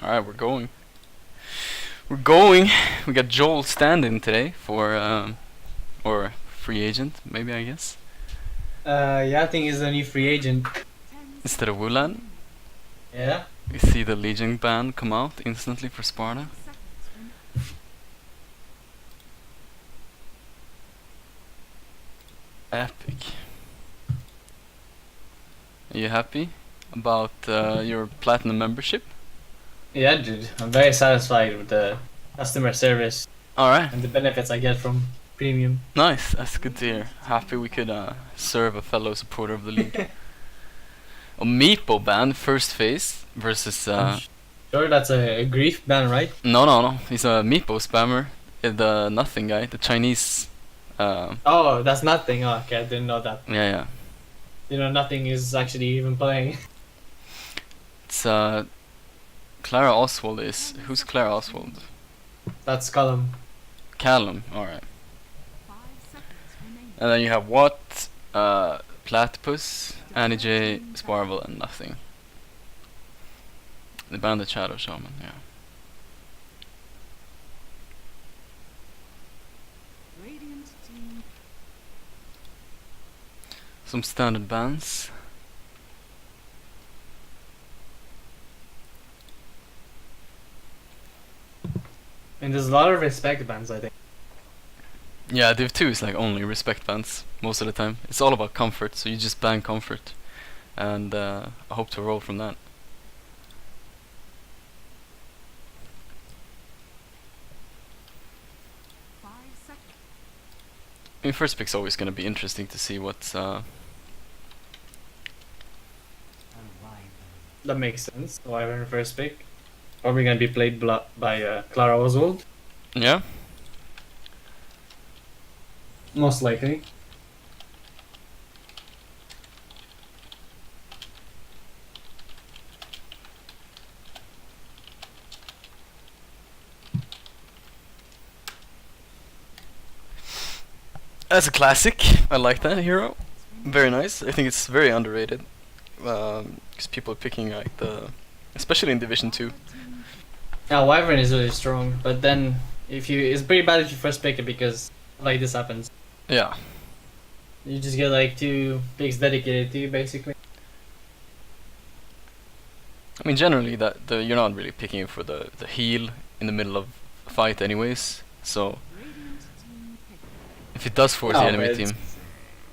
Alright, we're going. We're going. We got Joel standing today for, or free agent, maybe, I guess. Yeah, I think he's a new free agent. Instead of Wulan. Yeah. You see the Legion ban come out instantly for Sparta. Epic. Are you happy about your platinum membership? Yeah, dude. I'm very satisfied with the customer service Alright. and the benefits I get from premium. Nice, that's good to hear. Happy we could serve a fellow supporter of the league. A Meepo ban, first phase, versus Sure, that's a grief ban, right? no, he's a Meepo spammer. The nothing guy, the Chinese Oh, that's nothing. Oh, okay, I didn't know that. yeah. You know, nothing is actually even playing. It's Clara Oswald is who's Clara Oswald? That's Column. Callum, alright. And then you have Watt, Platypus, Annie J, Sparvel, and nothing. They banned the Shadow Shaman, yeah. Some standard bans. And there's a lot of respect bans, I think. Yeah, Div 2 is like only respect bans most of the time. It's all about comfort, so you just ban comfort. And I hope to roll from that. I mean, first pick's always gonna be interesting to see what's That makes sense. Wyvern first pick. Probably gonna be played by Clara Oswald. yeah. Most likely. That's a classic. I like that hero. Very nice. I think it's very underrated. Because people are picking like especially in Division 2. Yeah, Wyvern is really strong, but then it's pretty bad if you first pick it because like this happens. Yeah. You just get like 2 picks dedicated to you, basically. I mean, generally you're not really picking for the heal in the middle of a fight, anyways. So if it does force the enemy team,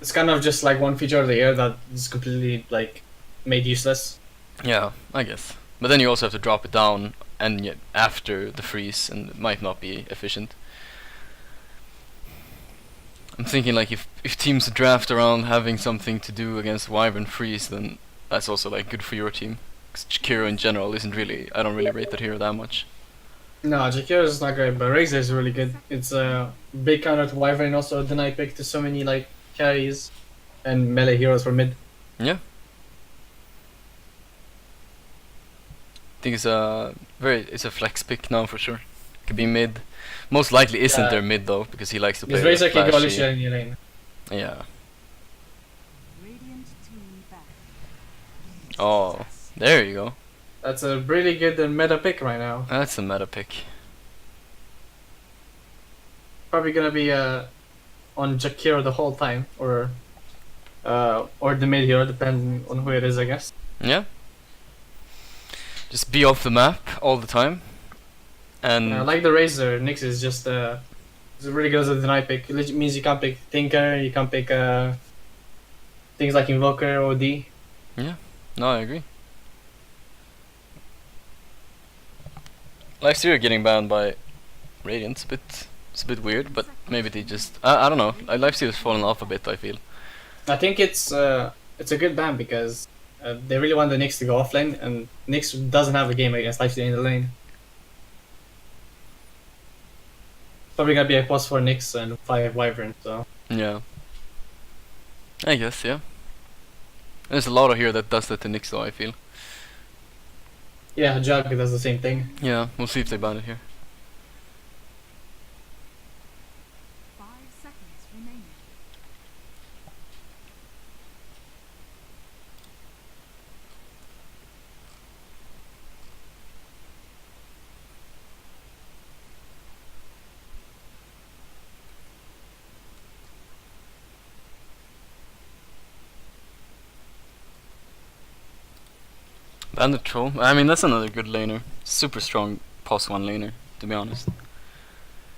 it's kind of just like one feature of the year that is completely like made useless. yeah, I guess. But then you also have to drop it down and yet after the freeze, and it might not be efficient. I'm thinking like if teams draft around having something to do against Wyvern freeze, then that's also like good for your team. 'Cause Chikiro in general isn't really, I don't really rate that hero that much. No, Jakiro is not great, but Razor is really good. It's a big counter to Wyvern, also a deny pick to so many like carries and melee heroes for mid. Yeah. I think it's a flex pick now for sure. Could be mid. Most likely isn't Yeah. their mid though, because he likes to play Because Razor can go flashy. Alicia in your lane. Yeah. Oh, there you go. That's a really good meta pick right now. That's a meta pick. Probably gonna be on Jakiro the whole time, or the mid hero, depending on who it is, I guess. Yeah. Just be off the map all the time. And Like the Razor, Nyx is just it's really good as a deny pick. It means you can't pick Tinker, you can't pick things like Invoker or D. yeah, no, I agree. Lifesteer getting banned by Radiant, it's a bit weird, but maybe they just I don't know. Lifesteer has fallen off a bit, I feel. I think it's a good ban because they really want the Nyx to go offlane, and Nyx doesn't have a game against Lifesteal in the lane. Probably gonna be a plus 4 Nyx and 5 Wyvern, so. Yeah. I guess, yeah. There's a lot of here that does that to Nyx though, I feel. Yeah, Jug does the same thing. Yeah, we'll see if they ban it here. Bandit Troll. I mean, that's another good laner. Super strong +1 laner, to be honest.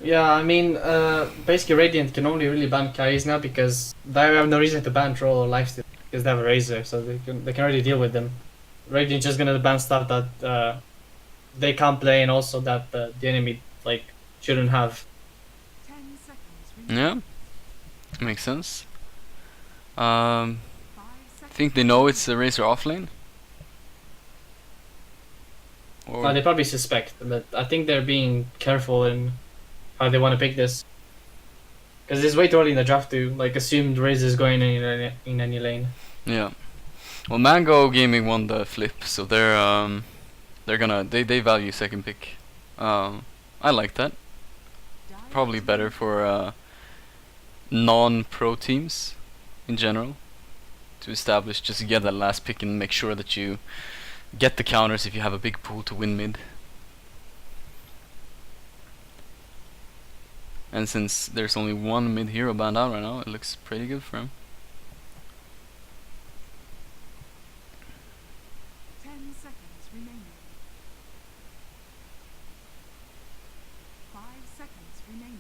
Yeah, I mean, basically Radiant can only really ban carries now because they have no reason to ban Troll or Lifesteal because they have a Razor, so they can already deal with them. Radiant's just gonna ban stuff that they can't play and also that the enemy like shouldn't have. 10 seconds remaining. Yeah, makes sense. I 5 seconds. think they know it's a Razor offlane. Or They probably suspect, but I think they're being careful in how they want to pick this. Because it's way too early in the draft to like assume the Razor is going in any lane. yeah. Well, Mango Gaming won the flip, so they're gonna they value second pick. I like that. Probably better for non-pro teams in general to establish, just to get that last pick and make sure that you get the counters if you have a big pool to win mid. And since there's only one mid hero banned out right now, it looks pretty good for him. 10 seconds remaining. 5 seconds remaining.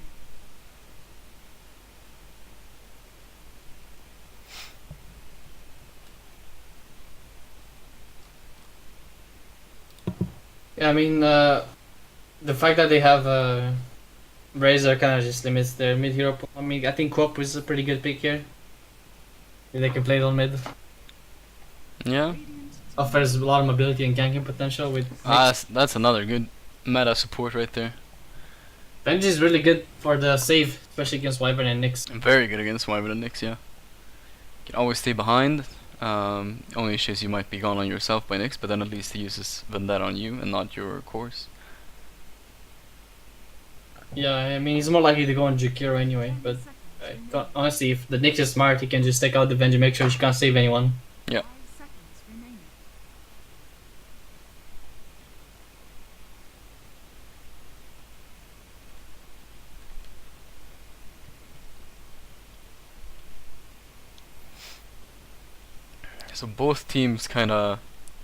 Yeah, I mean, the fact that they have Razor kind of just limits their mid hero pool. I mean, I think Quop is a pretty good pick here. They can play it on mid. Yeah, Radiant Offers a lot of mobility and ganking potential with that's another good meta support right there. Benji is really good for the save, especially against Wyvern and Nyx. Very good against Wyvern and Nyx, yeah. Can always stay behind. Only issue is you might be gone on yourself by Nyx, but then at least he uses Vendetta on you and not your cores. Yeah, I mean, he's more likely to go on Jakiro anyway, 10 but seconds remaining. honestly, if the Nyx is smart, he can just take out the Vengeance, make sure she can't save anyone. Yeah. 5 seconds remaining. So both teams kinda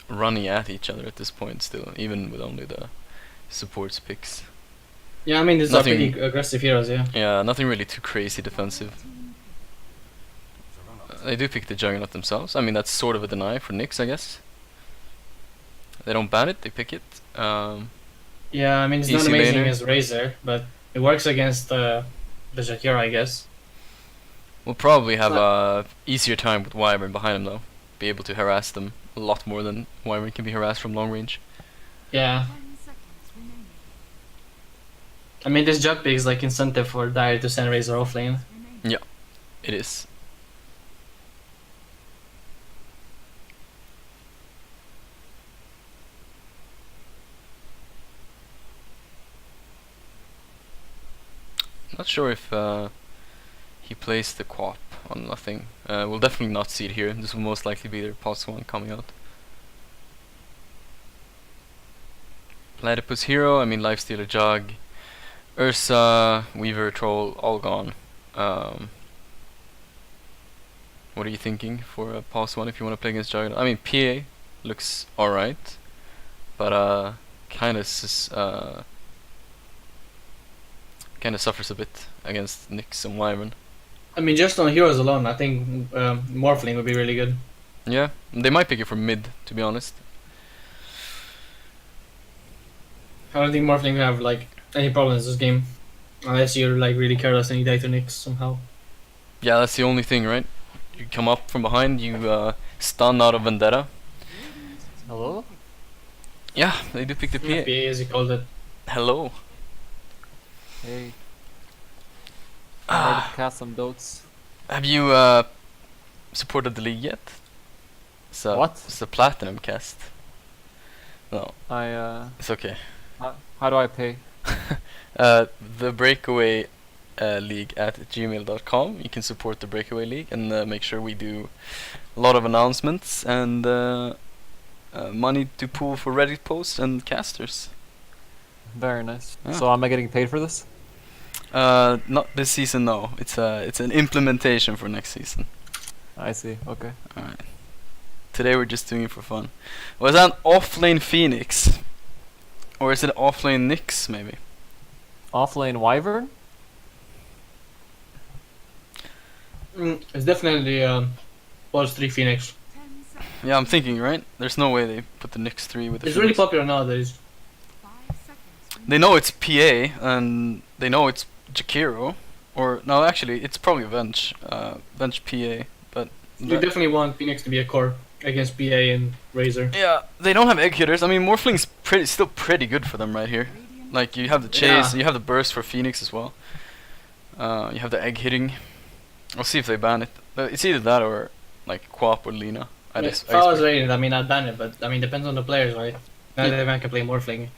running at each other at this point still, even with only the supports picks. Yeah, I mean, these Nothing- are pretty aggressive heroes, yeah. Yeah, nothing really too crazy defensive. Team They do pick the Juggernaut themselves. I mean, that's sort of a deny for Nyx, I guess. They don't ban it, they pick it. Yeah, I mean, it's not Easy amazing laner. as Razor, but it works against the Jakiro, I guess. We'll probably have a easier time with Wyvern behind him though. Be able to harass them a lot more than Wyvern can be harassed from long range. Yeah, 10 seconds remaining. I mean, this jug pick is like incentive for Dire to send Razor offlane. Remaining. It is. Not sure if he plays the Quap on nothing. We'll definitely not see it here. This will most likely be their +1 coming out. Platypus Hero, I mean Lifestealer Jug, Ursa, Weaver, Troll, all gone. What are you thinking for a +1 if you want to play against Juggernaut? I mean PA looks alright, but kinda suffers a bit against Nyx and Wyvern. I mean, just on heroes alone, I think Morphling would be really good. Yeah, they might pick it from mid, to be honest. I don't think Morphling will have like any problems this game, unless you're like really careless and you die to Nyx somehow. Yeah, that's the only thing, right? You come up from behind, you stun out of Vendetta. Hello? Yeah, they do pick the PA. PA as you called it. Hello. Hey. I'm ready to cast some dotes. Have you supported the league yet? What? It's a platinum cast. No, it's okay. How do I pay? The Breakaway League at gmail.com. You can support the Breakaway League and make sure we do a lot of announcements and money to pool for Reddit posts and casters. Very nice. Ah. So am I getting paid for this? Not this season, no. It's an implementation for next season. I see, okay. Alright. Today we're just doing it for fun. Was that offlane Phoenix? Or is it offlane Nyx, maybe? Offlane Wyvern? It's definitely Pulse 3 Phoenix. 10 seconds. Yeah, I'm thinking, right? There's no way they put the Nyx 3 with the It's really Phoenix. popular nowadays. 5 seconds. They know it's PA, and they know it's Jakiro. Or, no, actually, it's probably Venge. Venge PA, but... You definitely want Phoenix to be a core against PA and Razor. Yeah, they don't have egg hitters. I mean, Morphling's still pretty good for them right here. Radiant Like, you have the chase, Yeah. you have the burst for Phoenix as well. You have the egg hitting. I'll see if they ban it. It's either that or, like, Quap or Lina. If I was Radiant, I mean, I'd ban it, but I mean, depends on the players, right? Not everyone can play Morphling.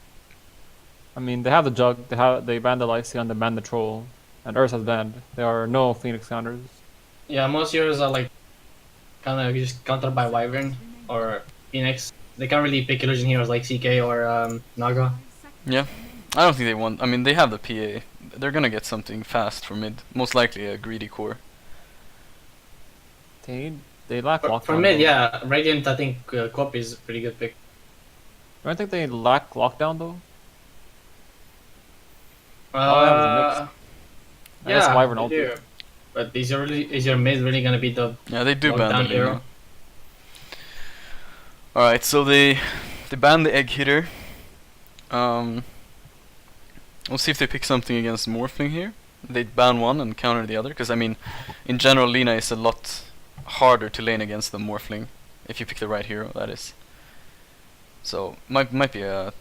I mean, they have the Jug, they banned the Lycian, they banned the Troll, and Ursa's banned. There are no Phoenix counters. Yeah, most heroes are like kind of just countered by Wyvern or Phoenix. They can't really pick illusion heroes like CK or Naga. 5 seconds. Yeah. I don't think they want... I mean, they have the PA. They're gonna get something fast for mid. Most likely a greedy core. They lack lockdown. For mid, though. yeah, Radiant, I think Quap is a pretty good pick. Don't you think they lack lockdown though? that was a I guess Wyvern they ulti. do. But is your mid really gonna be the Yeah, they do ban lockdown the hero? Lina. Alright, so they banned the egg hitter. We'll see if they pick something against Morphling here. They ban one and counter the other, because I mean, in general, Lina is a lot harder to lane against than Morphling, if you pick the right hero, that is. So might be a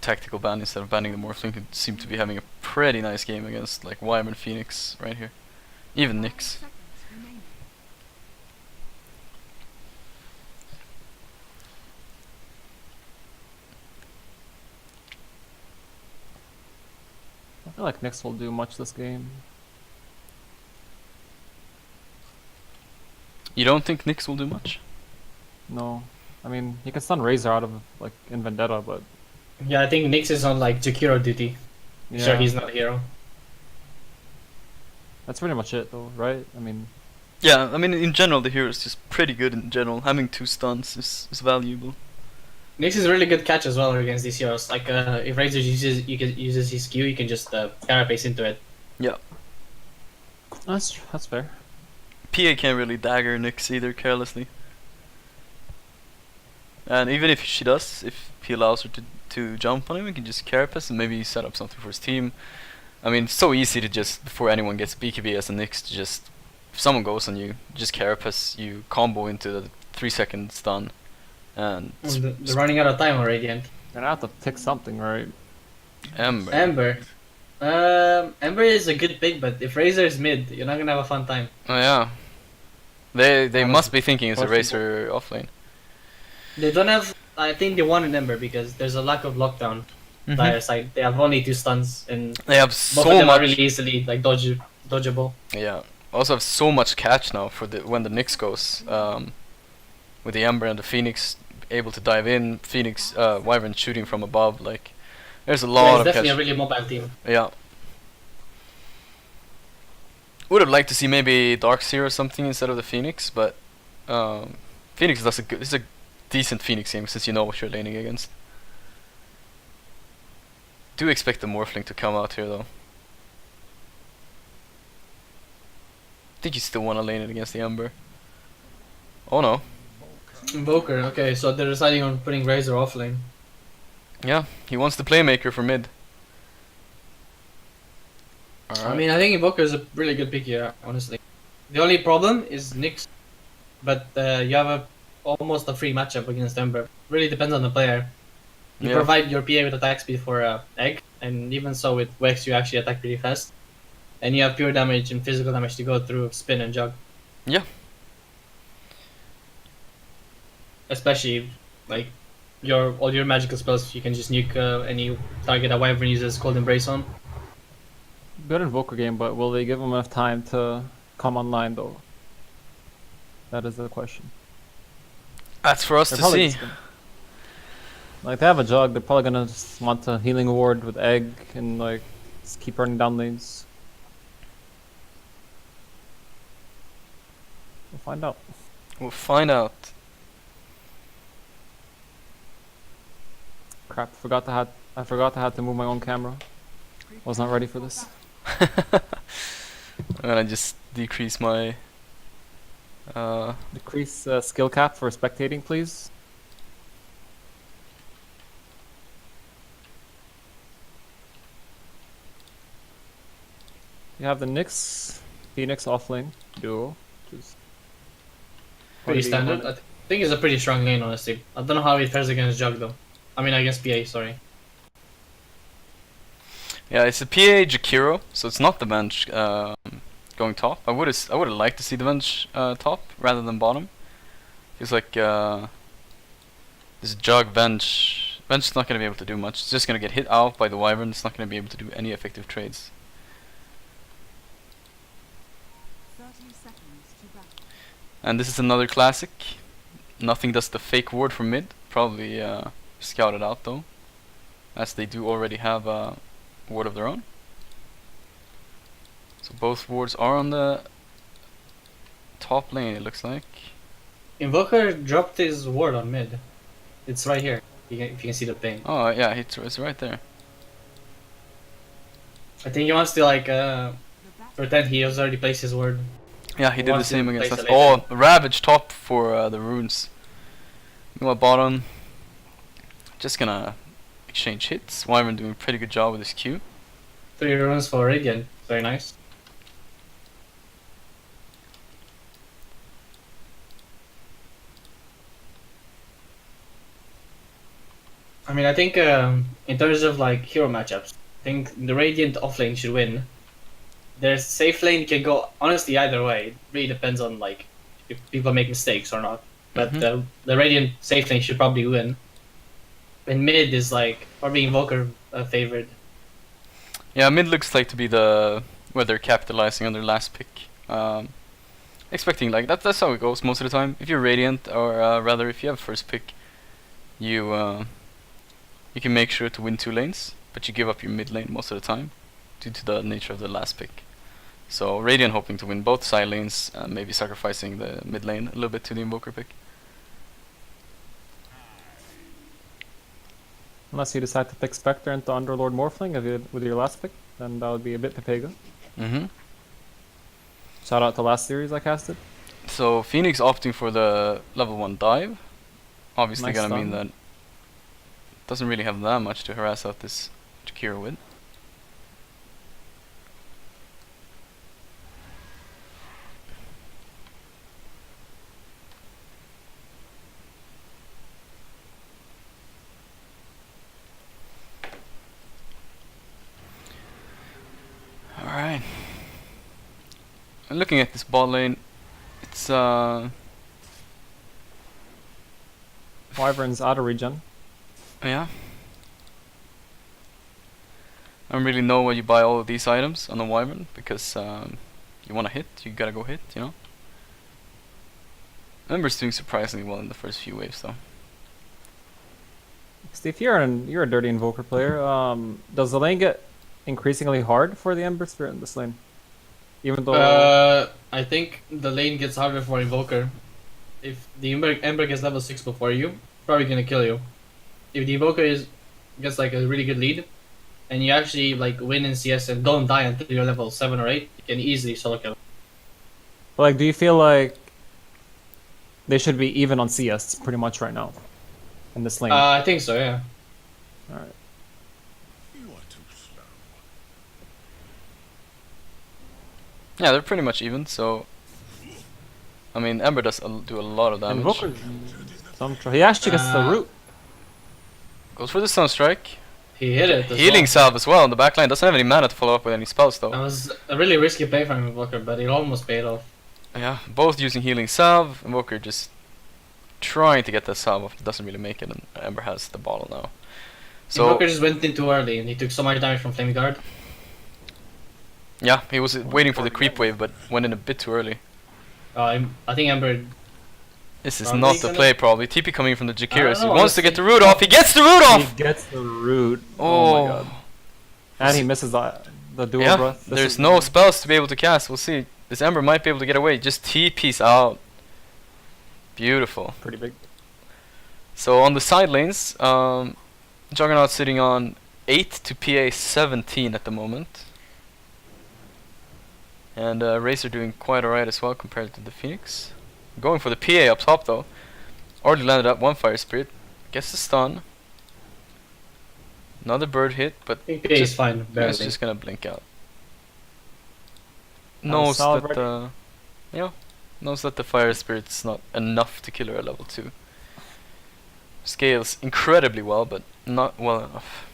tactical ban instead of banning the Morphling, who seem to be having a pretty nice game against like Wyvern Phoenix right here, even 5 Nyx. seconds remaining. I feel like Nyx will do much this game. You don't think Nyx will do much? No. I mean, you can stun Razor out of, like, in Vendetta, but... Yeah, I think Nyx is on like Jakiro duty. Yeah, Sure, he's not a hero. that's pretty much it, though, right? I mean, Yeah, I mean in general the hero is just pretty good in general. Having 2 stuns is valuable. Nyx is a really good catch as well against these heroes. Like if Razor uses his Q, you can just carapace into it. that's fair. PA can't really dagger Nyx either carelessly. And even if she does, if he allows her to jump on him, he can just carapace and maybe set up something for his team. I mean, it's so easy to just, before anyone gets BKB as a Nyx, to just, if someone goes on you, just carapace, you combo into the 3-second stun. And They're running out of time on Radiant. They're gonna have to pick something, right? Ember. Ember. Ember is a good pick, but if Razor is mid, you're not gonna have a fun time. Oh yeah. They must be thinking it's a Possible. Racer offlane. They don't have. I think they want an Ember because there's a lack of lockdown. Mhm. Dire side. They have only 2 stuns, and They have both of so them are much. really easily like dodgeable. Yeah. Also have so much catch now for when the Nyx goes. With the Ember and the Phoenix able to dive in, Phoenix Wyvern shooting from above, like there's a Yeah, lot it's of definitely catch. a really mobile team. Yeah. Would have liked to see maybe Darkseer or something instead of the Phoenix, but Phoenix does it's a decent Phoenix game since you know what you're laning against. Do expect the Morphling to come out here though. Think you still want to lane it against the Ember. Oh no. Invoker. Okay, so they're deciding on putting Razor offlane. Yeah, he wants the playmaker for mid. I mean, I think Invoker is a really good pick here, honestly. The only problem is Nyx, but you have almost a free matchup against Ember. Really depends on the player. You Yeah. provide your PA with attack speed for Egg, and even so with Wex you actually attack pretty fast. And you have pure damage and physical damage to go through Spin and Jug. Yeah. Especially, like, all your magical spells, you can just nuke any target that Wyvern uses Cold Embrace on. Good Invoker game, but will they give them enough time to come online, though? That is the question. That's for us They're to probably see. just gonna- Like, they have a Jug, they're probably gonna just want a healing ward with Egg and, like, just keep running down lanes. We'll find out. We'll find out. crap! I forgot to have to move my own camera. Was not ready for this. I'm gonna just decrease my. Decrease skill cap for spectating, please. You have the Nyx, Phoenix offlane duo, which is Pretty quite a standard. decent I think it's a pretty strong lane, honestly. I don't know how it fares against Jug though. I mean, against PA, sorry. Yeah, it's a PA Jakiro, so it's not the bench going top. I would have liked to see the bench top rather than bottom. Feels like this Jug bench is not gonna be able to do much. It's just gonna get hit out by the Wyvern. It's not gonna be able to do any effective trades. 30 seconds to battle. And this is another classic. Nothing does the fake ward for mid. Probably scouted out though, as they do already have a ward of their own. So both wards are on the top lane, it looks like. Invoker dropped his ward on mid. It's right here. If you can see the thing. Oh yeah, it's right there. I think he wants to like The battle pretend he has already placed his word. Yeah, he did the Wants to same against place us. a lane. Oh, Ravage top for the runes. Meanwhile, bottom, just gonna exchange hits. Wyvern doing a pretty good job with his Q. 3 runes for Radiant. Very nice. I mean, I think in terms of like hero matchups, I think the Radiant offlane should win. Their safe lane can go honestly either way. It really depends on like if people make mistakes or not. But the Radiant safe lane should probably win. And mid is like probably Invoker favored. Yeah, mid looks like to be the where they're capitalizing on their last pick. Expecting like that's how it goes most of the time. If you're Radiant, or rather if you have first pick, you can make sure to win 2 lanes, but you give up your mid lane most of the time due to the nature of the last pick. So Radiant hoping to win both side lanes, maybe sacrificing the mid lane a little bit to the Invoker pick. Unless you decide to pick Spectre into Underlord Morphling with your last pick, then that would be a bit Pepega. Shout out to last series I casted. So Phoenix opting for the level 1 dive. Obviously Nice gonna mean stun. that doesn't really have that much to harass out this Jakiro with. Alright. I'm looking at this bot lane. It's Wyvern's out of regen. yeah. I don't really know why you buy all of these items on the Wyvern, because you wanna hit, you gotta go hit, you know? Ember's doing surprisingly well in the first few waves though. Steve, you're a dirty Invoker player. Does the lane get increasingly hard for the Embers in this lane? Even though I think the lane gets harder for Invoker. If the Ember gets level 6 before you, probably gonna kill you. If the Invoker gets like a really good lead, and you actually like win in CS and don't die until you're level 7 or 8, you can easily solo kill. like, do you feel like they should be even on CS pretty much right now in this lane? I think so, yeah. All right. Yeah, they're pretty much even, so I mean Ember does do a lot of damage. Invoker, he actually gets the root. Goes for the Sunstrike. He hit it. As Healing well. salve as well on the backline. Doesn't have any mana to follow up with any spells That though. was a really risky play from Invoker, but it almost paid off. Yeah, both using healing salve. Invoker just trying to get that salve off, doesn't really make it, and Ember has the bottle now. So Invoker just went in too early, and he took so much damage from Flame Guard. yeah, he was waiting for the creep wave, but went in a bit too early. I think Ember. This is Probably not the gonna- play, probably. TP coming from the Jakiris. He know, wants to honestly. get the root off. He gets the root He off! gets the root. Oh, Oh my god. And he misses the dual Yeah, breath. This there's is- no spells to be able to cast. We'll see. This Ember might be able to get away. Just TP's out. Beautiful. Pretty big. So on the side lanes, Juggernaut sitting on 8 to PA 17 at the moment. And Racer doing quite alright as well compared to the Phoenix. Going for the PA up top though. Already landed up one Fire Spirit. Gets the stun. Another bird hit, but I think PA is fine, it's barely. just gonna blink out. Nice Knows salve that knows that the Fire Spirit's not enough to kill her at level 2. Scales incredibly well, but not well enough.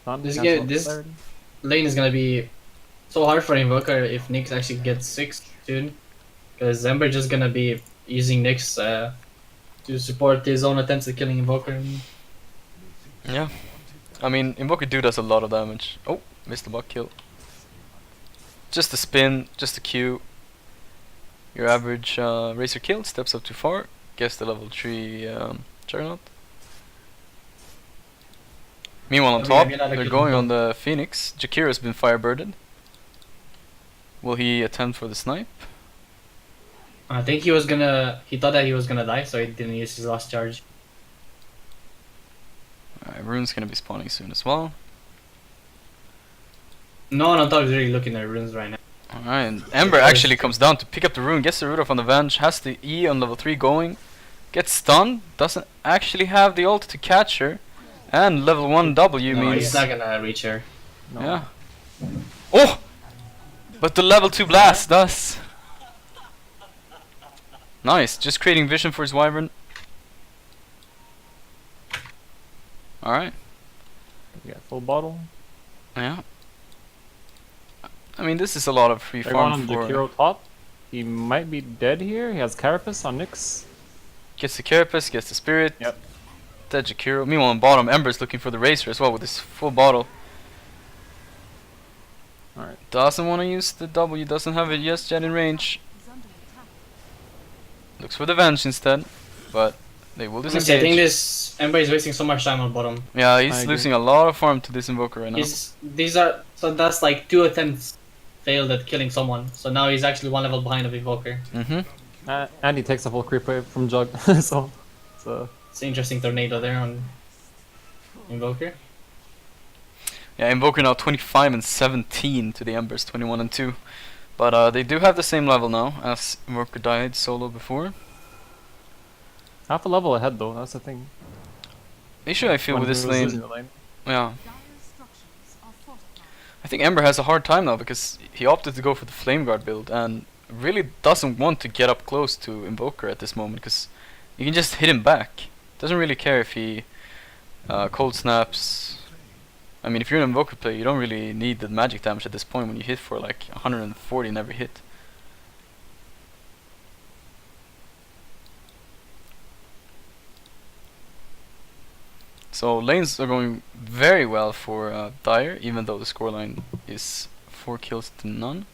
Stun, This cancel game- this- clarity. Lane is gonna be so hard for Invoker if Nyx actually gets 6 soon. Because Ember just gonna be using Nyx to support his own attempts at killing Invoker. Yeah. I mean, Invoker do does a lot of damage. Oh, missed the buck kill. Just a spin, just a Q. Your average Racer kill steps up too far. Gets the level 3 Juggernaut. Meanwhile on I mean, top, maybe another they're kill going from on the Phoenix. Jakira's been firebirded. Will he attempt for the snipe? I think he was gonna. He thought that he was gonna die, so he didn't use his last charge. Alright, Rune's gonna be spawning soon as well. No one on top is really looking at runes right now. Alright, and Ember actually comes down to pick up the rune, gets the root off on the Venge, has the E on level 3 going, gets stunned, doesn't actually have the ult to catch her, and level 1 W No, means... he's not gonna reach her. No. Yeah. Oh! But the level 2 blast does. Nice, just creating vision for his Wyvern. Alright, Yeah, full bottle. yeah. I mean, this is a lot of free They're going farm on for... Jakiro top. He might be dead here. He has Carapace on Nyx. Gets the Carapace, gets the Spirit. Yep. Dead Jakiro. Meanwhile, on bottom, Ember's looking for the Racer as well with his full bottle. Alright. Doesn't want to use the W, doesn't have it just yet in range. Is under attack. Looks for the Venge instead, but they will Honestly, I think disengage. this Ember is wasting so much time on bottom. Yeah, I he's agree. losing a lot of farm to this Invoker right now. These are so that's like 2 attempts failed at killing someone. So now he's actually 1 level behind of Invoker. Mm-hmm. And he takes a full creep wave from Jug. So, it's It's an interesting tornado there on Invoker. Yeah, Invoker now 25 and 17 to the Embers 21 and 2. But they do have the same level now as Invoker died solo before. half a level ahead though, that's the thing. The issue I feel When with this he was losing lane, the lane. yeah, Dire structures are fortified. I think Ember has a hard time now because he opted to go for the Flame Guard build and really doesn't want to get up close to Invoker at this moment because you can just hit him back. Doesn't really care if he cold snaps. I mean, if you're an Invoker player, you don't really need the magic damage at this point when you hit for like 140 in every hit. So lanes are going very well for Dire, even though the scoreline is 4 kills to none.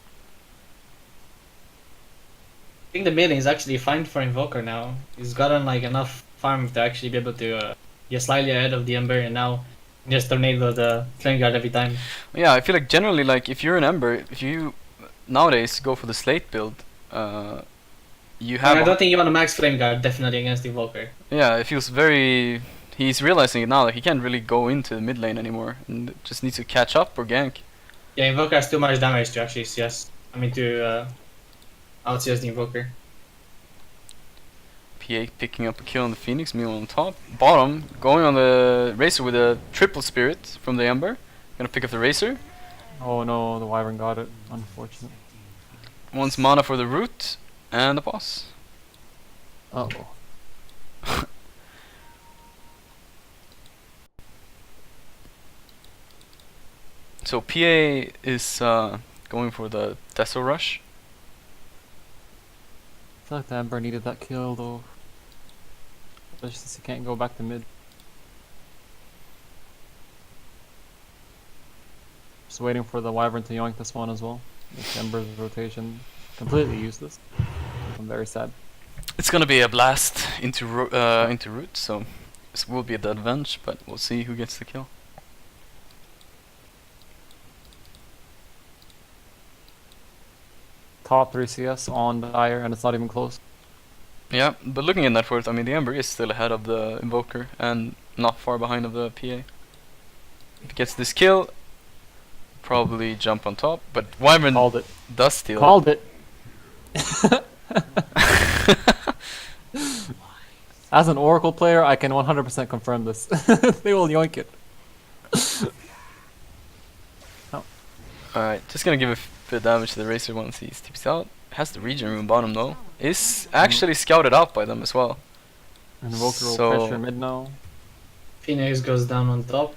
I think the mid lane is actually fine for Invoker now. He's gotten like enough farm to actually be able to get slightly ahead of the Ember, and now just tornado the Flame Guard every time. Yeah, I feel like generally, like if you're an Ember, if you nowadays go for the Slate build, you have And I don't think you want to max Flame Guard definitely against Invoker. yeah, it feels very. He's realizing it now, like he can't really go into the mid lane anymore, and just needs to catch up or gank. Yeah, Invoker has too much damage to actually CS. I mean to out CS the Invoker. PA picking up a kill on the Phoenix, meanwhile on top. Bottom, going on the Racer with a triple Spirit from the Ember. Gonna pick up the Racer. Oh no, the Wyvern got it. Unfortunate. Wants mana for the root and the boss. Oh. So PA is going for the Deso Rush. I feel like the Ember needed that kill though. Especially since he can't go back to mid. Just waiting for the Wyvern to yoink this one as well. This Ember's rotation completely useless. I'm very sad. It's gonna be a blast into into root, so this will be a dead Venge, but we'll see who gets the kill. Top 3 CS on Dire and it's not even close. Yeah, but looking at net worth, I mean the Ember is still ahead of the Invoker and not far behind of the PA. If he gets this kill, probably jump on top, but Wyvern Called it. does steal. Called it. As an Oracle player, I can 100% confirm this. They will yoink it. Alright, just gonna give a bit of damage to the Racer once he TPs out. Has the region room bottom though. Is actually scouted out by them as well. Invoker will So- pressure mid now. Phoenix goes down on top.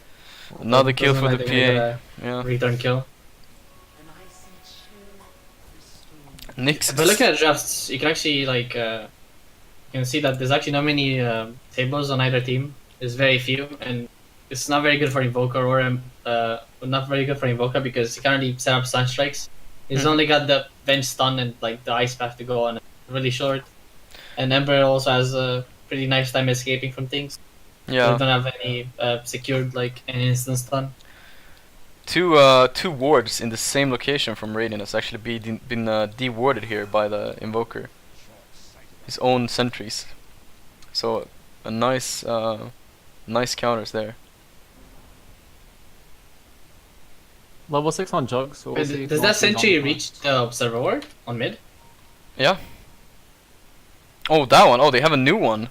Another kill Doesn't for the like they get PA. Yeah. a return kill. Nyx But looking at drafts, you can actually like you can see that there's actually not many tables on either team. There's very few, and it's not very good for Invoker or not very good for Invoker because he can't really set up stun strikes. He's only got the bench stun and like the ice path to go on, really short. And Ember also has a pretty nice time escaping from things. Yeah. They don't have any secured like an instant stun. Two wards in the same location from Radiant has actually been de-warded here by the Invoker. His own sentries. So a nice nice counters there. Level 6 on Jug, so we'll see if Does he that wants to sentry jump. reach the observer ward on mid? Yeah. Oh, that one. Oh, they have a new one.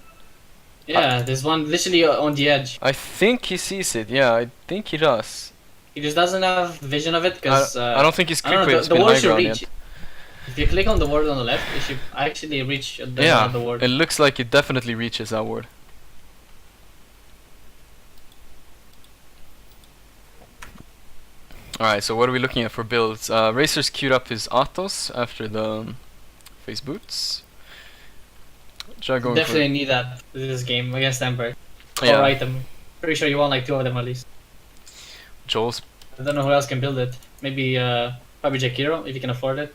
Yeah, there's one literally on the edge. I think he sees it. Yeah, I think he does. He just doesn't have vision of it because I don't think his I don't quick know, wave's the been ward high should ground reach. yet. If you click on the ward on the left, it should actually reach the ward. It looks like it definitely reaches that ward. Alright, so what are we looking at for builds? Racer's queued up his Athos after the face boots. Jug going Definitely need that this game against Ember. for yeah. Core item. Pretty sure you want like 2 of them at least. Joel's. I don't know who else can build it. Maybe probably Jakiro if you can afford it.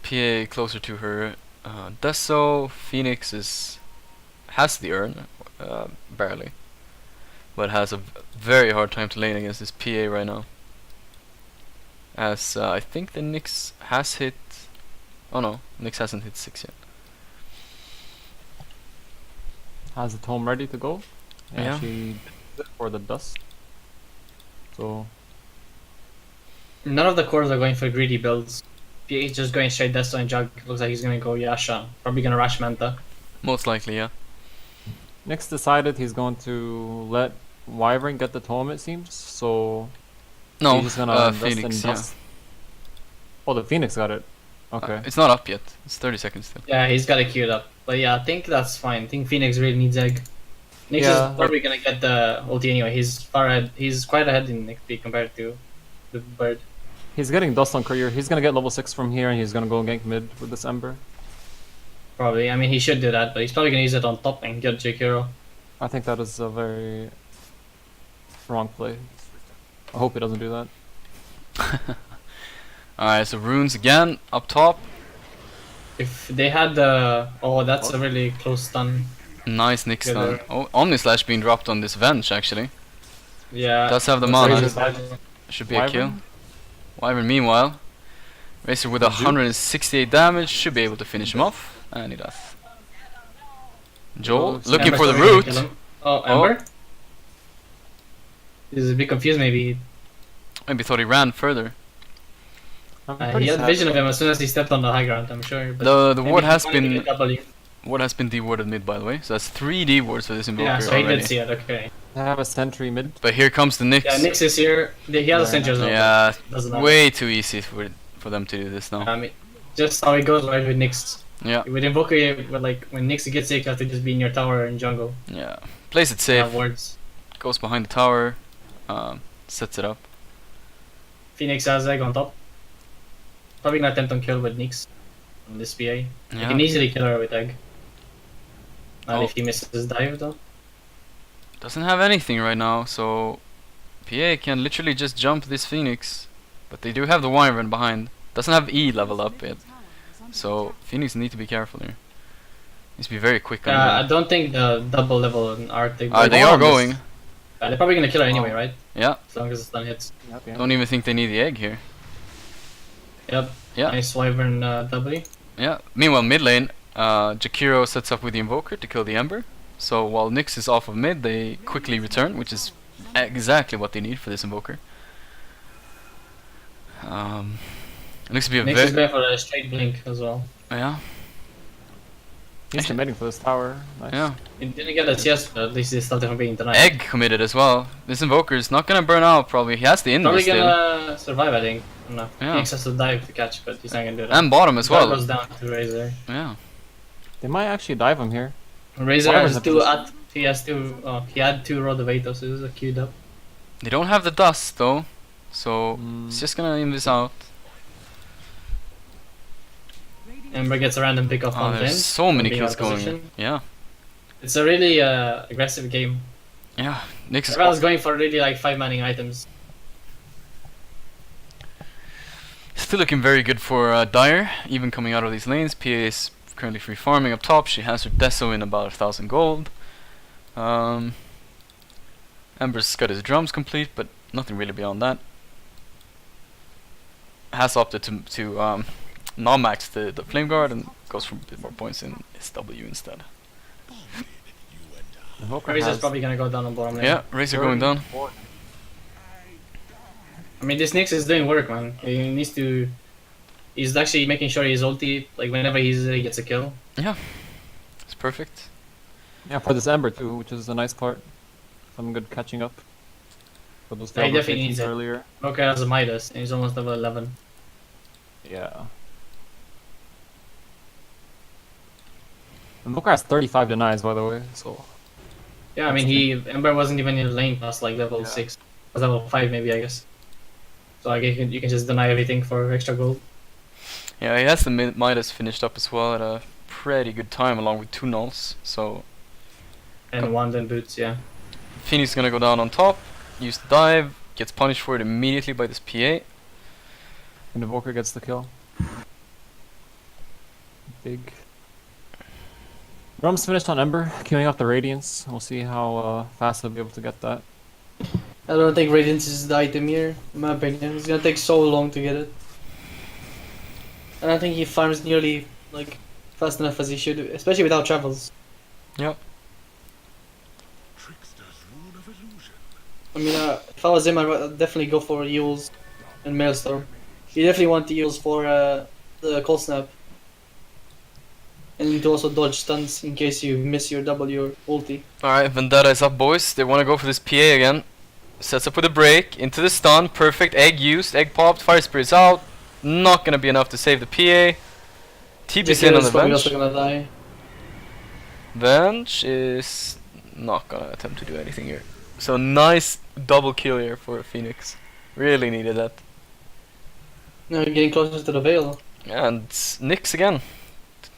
PA closer to her. Deso, Phoenix has the urn, barely, but has a very hard time to lane against this PA right now. As I think the Nyx has hit. Oh no, Nyx hasn't hit 6 yet. Has the tome ready to go. Yeah. She did it for the dust. So None of the cores are going for greedy builds. PA is just going straight Desto and Jug. Looks like he's gonna go Yasha. Probably gonna rush Manta. Most likely, yeah. Nyx decided he's going to let Wyvern get the tome, it seems. So No, he's just gonna rest Phoenix, and yeah. dust. Oh, the Phoenix got it. Okay. It's not up yet. It's 30 seconds still. Yeah, he's got it queued up. But yeah, I think that's fine. I think Phoenix really needs egg. Nyx Yeah, is probably gonna get the ulti anyway. He's far ahead. He's quite ahead in XP compared to the bird. He's getting dust on courier. He's gonna get level 6 from here and he's gonna go gank mid with this Ember. Probably. I mean, he should do that, but he's probably gonna use it on top and get Jakiro. I think that is a very wrong play. I hope he doesn't do that. Alright, so runes again up top. If they had the that's a really close stun. Nice Nyx Good stun. there. Oh, Omnislash being dropped on this Venge actually. Yeah. Does have the that's mana. really Is bad. Should be a kill. Wyvern? Wyvern meanwhile. Racer with 168 damage should be able to finish him off. And he does. Joel it's looking Ember's for the probably gonna root. kill him. Oh, Ember? He's a bit confused maybe. Maybe thought he ran further. I'm He pretty had sad. vision of him as soon as he stepped on the high ground, I'm sure. but The maybe ward he's has planning to been get W. de-warded mid by the way. So that's 3 de-wards for this Invoker Yeah, so he already. did see it, okay. They have a sentry mid. But here comes the Nyx. Yeah, Nyx is here. He has a sentry as well. Yeah, but doesn't matter. way too easy for them to do this now. I mean, just how it goes right with Nyx. Yeah, With Invoker, like when Nyx gets sick, you have to just be in your tower in jungle. yeah. Plays it Have safe. wards. Goes behind the tower. Sets it up. Phoenix has egg on top. Probably gonna attempt on kill with Nyx on this PA. You Yeah. can easily kill her with egg. Not Oh. if he misses dive though. Doesn't have anything right now, so PA can literally just jump this Phoenix. But they do have the Wyvern behind. Doesn't have E level up yet. So Phoenix need to be careful here. Needs to be very quick on I that. don't think the double level in Arctic. They are going. They're probably gonna kill her anyway, right? Yeah. As long as the stun hits. Yep, yeah. Don't even think they need the egg here. Yep. Yeah. Nice Wyvern W. Yeah. Meanwhile, mid lane, Jakiro sets up with the Invoker to kill the Ember. So while Nyx is off of mid, they quickly return, which is exactly what they need for this Invoker. It looks to be a Nyx is very going for a straight blink as well. yeah. He's committing for this tower. Nice. Yeah. He didn't get a CS, but at least he stopped it from being denied. Egg committed as well. This Invoker is not gonna burn out probably. He has the Probably invis still. gonna survive, I think. I don't know. Yeah. Nyx has to dive to catch, but he's not gonna do that. And bottom as That well. goes down to Razor. Yeah. They might actually dive him here. Razor Whatever's has the two at. He has two. He had two Rod of Atos, so this is a queued up. They don't have the dust though, so it's just gonna invis out. Ember gets a random pick off Oh, on there's Jen. so many being kills out of going. position. Yeah. It's a really aggressive game. Yeah. Nyx is Everyone's going for really like 5-manning items. still looking very good for Dire, even coming out of these lanes. PA is currently free farming up top. She has her Deso in about 1,000 gold. Ember's got his drums complete, but nothing really beyond that. Has opted to non-max the Flame Guard and goes for a bit more points in SW instead. Invoker Razor's has probably gonna go down on bottom lane. Yeah, Razor going down. 34. I mean, this Nyx is doing work, man. He needs to. He's actually making sure he's ulti, like whenever he gets a kill. Yeah, it's perfect. Yeah, for this Ember too, which is a nice part. Some good catching up. For those Yeah, he failed definitely rotations needs it. earlier. Rocker has a Midas, and he's almost level 11. Yeah. Invoker has 35 denies, by the way, so... Yeah, I mean, Ember wasn't even in the lane past like level 6. It was level 5 maybe, I guess. So like you can just deny everything for extra gold. Yeah, he has the Midas finished up as well at a pretty good time, along with 2 nulls. So And wand and boots, yeah. Phoenix is gonna go down on top, use the dive, gets punished for it immediately by this PA. And Invoker gets the kill. Big. Rum's finished on Ember, queuing up the Radiance. We'll see how fast he'll be able to get that. I don't think Radiance is the item here, in my opinion. It's gonna take so long to get it. I don't think he farms nearly like fast enough as he should, especially without travels. Yep. I mean, if I was him, I'd definitely go for Eels and Maelstrom. You definitely want the Eels for the Cold Snap. And to also dodge stuns in case you miss your W or ulti. Alright, Vendetta is up, boys. They want to go for this PA again. Sets up with a break, into the stun, perfect, egg used, egg popped, fire spirit's out. Not gonna be enough to save the PA. TP's in on the probably bench. also gonna die. Bench is not gonna attempt to do anything here. So nice double kill here for Phoenix. Really needed that. Now you're getting closer to the Veil. And Nyx again.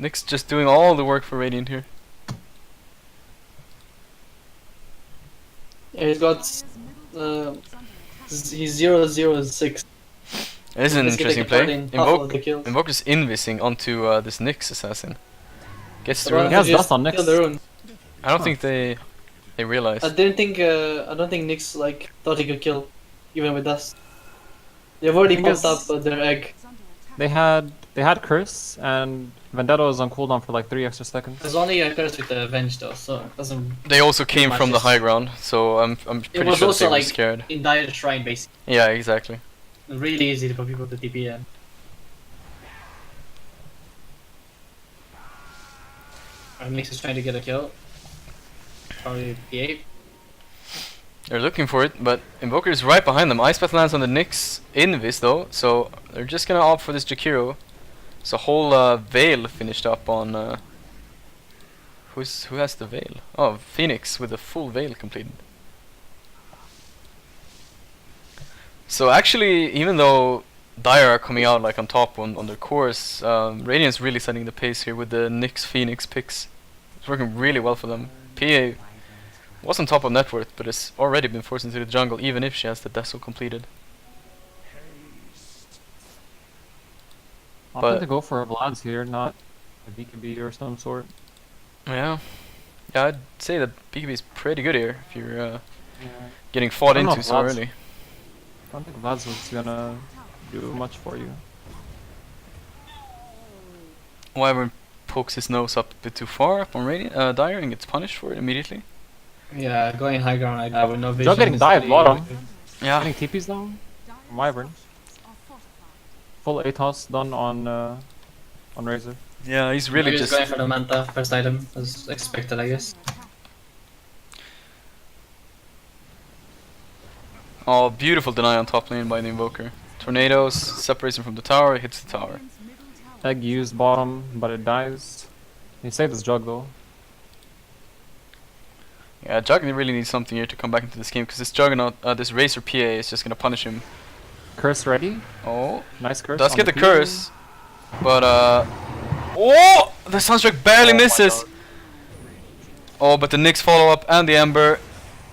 Nyx just doing all the work for Radiant here. Yeah, he's got he's 0-0-6. It is an Let's get interesting a card play. in half of the kills. Invoker's invising onto this Nyx assassin. Gets through. Well, He has just dust on kill Nyx. the rune. I don't think they realize. I don't think Nyx like thought he could kill, even with dust. They've already I popped guess- up their egg. They had Curse, and Vendetta was on cooldown for like 3 extra seconds. There's only a curse with the Avenge though, so it doesn't. They also came from the matches. high ground, so I'm It pretty was sure also they were like scared. in dire shrine basically. Yeah, exactly. It's really easy for people to TP in. Nyx is trying to get a kill. Probably PA. They're looking for it, but Invoker is right behind them. Ice Path lands on the Nyx invis though, so they're just gonna opt for this Jakiro. It's a whole Veil finished up on. Who has the Veil? Oh, Phoenix with a full Veil completed. So actually, even though Dire are coming out like on top on their course, Radiant's really setting the pace here with the Nyx Phoenix picks. It's working really well for them. PA was on top of net worth, but has already been forced into the jungle, even if she has the Deso completed. I But- think to go for a Vlad's here, not a BKB or some sort. Yeah, I'd say that BKB is pretty good here if you're Yeah. getting fought I don't know into if so Vlad's- early. I don't think Vlad's was gonna do much for you. Wyvern pokes his nose up a bit too far up on Dire and gets punished for it immediately. Yeah, going high ground like that with no vision. Jug getting is dive pretty- bottom. Yeah. Getting TPs down. Dire's Wyvern. structures are fortified. Full ATOS done on Razor. Yeah, he's really Maybe just. going for the Manta first item as expected, I guess. Oh, beautiful deny on top lane by the Invoker. Tornadoes separates him from the tower, hits the tower. Radiant's middle tower Egg used bottom, but it dies. He saved his Jug though. Yeah, Jug really needs something here to come back into this game because this Juggernaut, this Racer PA is just gonna punish him. Curse ready. Oh, Nice curse. does on get the PA. curse, but oh, the Sunstrike barely Oh my misses. God. Oh, but the Nyx follow up and the Ember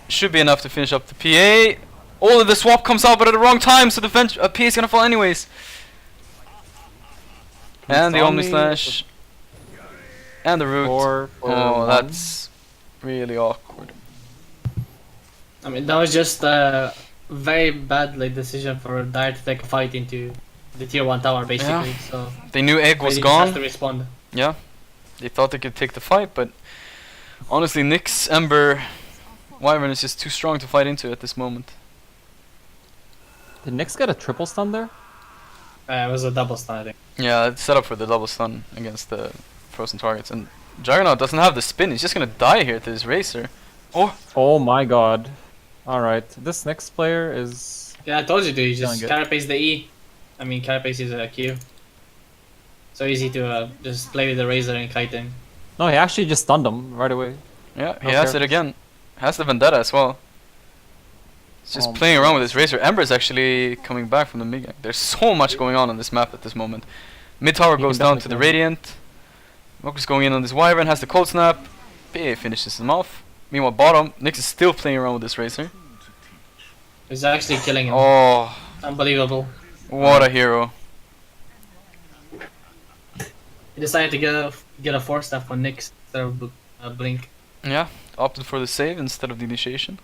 should be enough to finish up the PA. Oh, the swap comes out, but at the wrong time, so the PA is gonna fall anyways. And the It's on Omni me. Slash. And the root. For Oh, one. that's really awkward. I mean, that was just a very bad like decision for Dire to take a fight into the tier 1 tower, basically. So They knew Egg was Radiant just has to gone. respond. Yeah. They thought they could take the fight, but honestly, Nyx, Ember, Wyvern is just too strong to fight into at this moment. Did Nyx get a triple stun there? It was a double stun, I think. Yeah, it's set up for the double stun against the frozen targets. And Juggernaut doesn't have the spin, he's just gonna die here to his Racer. Oh! Oh my god. Alright, this next player is... Yeah, I told you to. You just Feeling carapace the E. I mean, carapace is a Q. So easy to just play with the Razor and kite him. No, he actually just stunned him right away. Yeah, he Okay. has it again. Has the Vendetta as well. He's just Oh playing my around with his Racer. Ember's actually coming back from the mid gank. There's so much going on this map at this moment. Mid tower He goes can down to the definitely Radiant. Moku's going in on this Wyvern, has the Cold Snap. PA finishes him off. Meanwhile, bottom, Nyx is still playing around with this Racer. He's actually killing him. Oh, Unbelievable. what a hero. He decided to get a 4-staff on Nyx instead of Blink. Yeah, opted for the save instead of the initiation.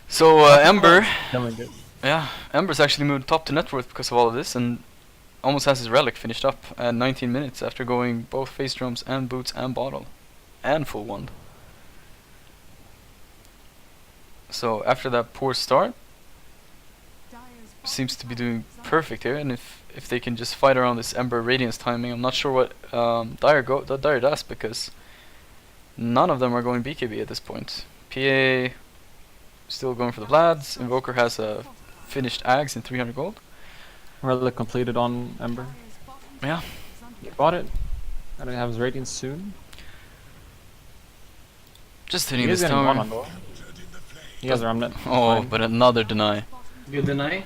So, Ember, Killing it. yeah, Ember's actually moved top to net worth because of all of this and almost has his relic finished up at 19 minutes after going both face drums and boots and bottle and full wand. So after that poor start, Dire's bottom seems to be tower doing is under perfect here, and if they can just fight around this Ember Radiance timing, I'm not sure what Dire does because none of them are going BKB at this point. PA still going for the Vlads. Invoker has a finished Ags in 300 gold. Relic completed on Ember. Dire's bottom Yeah. tower is under He bought it. Gonna have his Radiance soon. Just He hitting is this getting one tower. on though. He has a remnant. Oh, Fine. but another deny. Good deny. denied.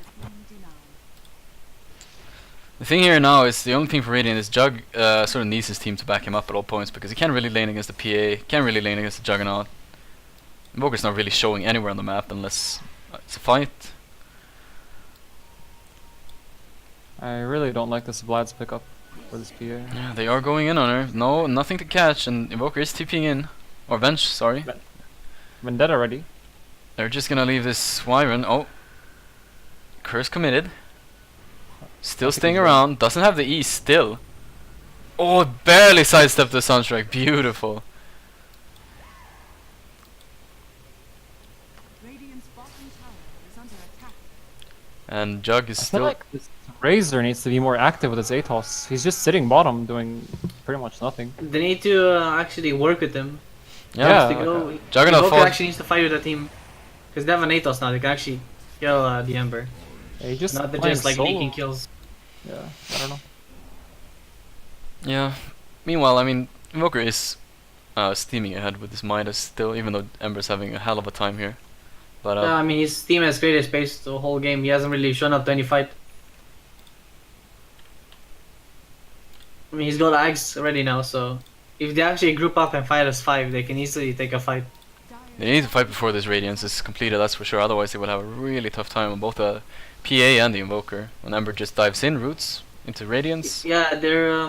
The thing here now is the only thing for Radiant is Jug sort of needs his team to back him up at all points because he can't really lane against the PA, can't really lane against the Juggernaut. Invoker's not really showing anywhere on the map unless it's a fight. I really don't like this Vlad's pickup for this PA. Yeah, they are going in on her. No, nothing to catch, and Invoker is TPing in. Or Venge, sorry. Vendetta ready. They're just gonna leave this Wyvern. Oh. Curse committed. Still I think staying he's around. Doesn't have the E still. Oh, barely sidestepped the Sunstrike. Beautiful. Radiant's bottom tower is under attack. And Jug is I feel still... like this Razor needs to be more active with his Atos. He's just sitting bottom doing pretty much nothing. They need to actually work with him. Yeah. To go, Juggernaut Invoker fought... actually needs to fight with the team. Because they have an Atos now, they can actually kill the Ember. Yeah, he just Not playing just like solo. leaking kills. Yeah, I don't know. Yeah. Meanwhile, I mean, Invoker is steaming ahead with his Midas still, even though Ember's having a hell of a time here. But Yeah, I mean, his team has created space the whole game. He hasn't really shown up to any fight. I mean, he's got Ags ready now, so if they actually group up and fight as 5, they can easily take a fight. they need to fight before this Radiance is completed, that's for sure. Otherwise, they will have a really tough time on both the PA and the Invoker. When Ember just dives in, roots into Radiance. Yeah, they're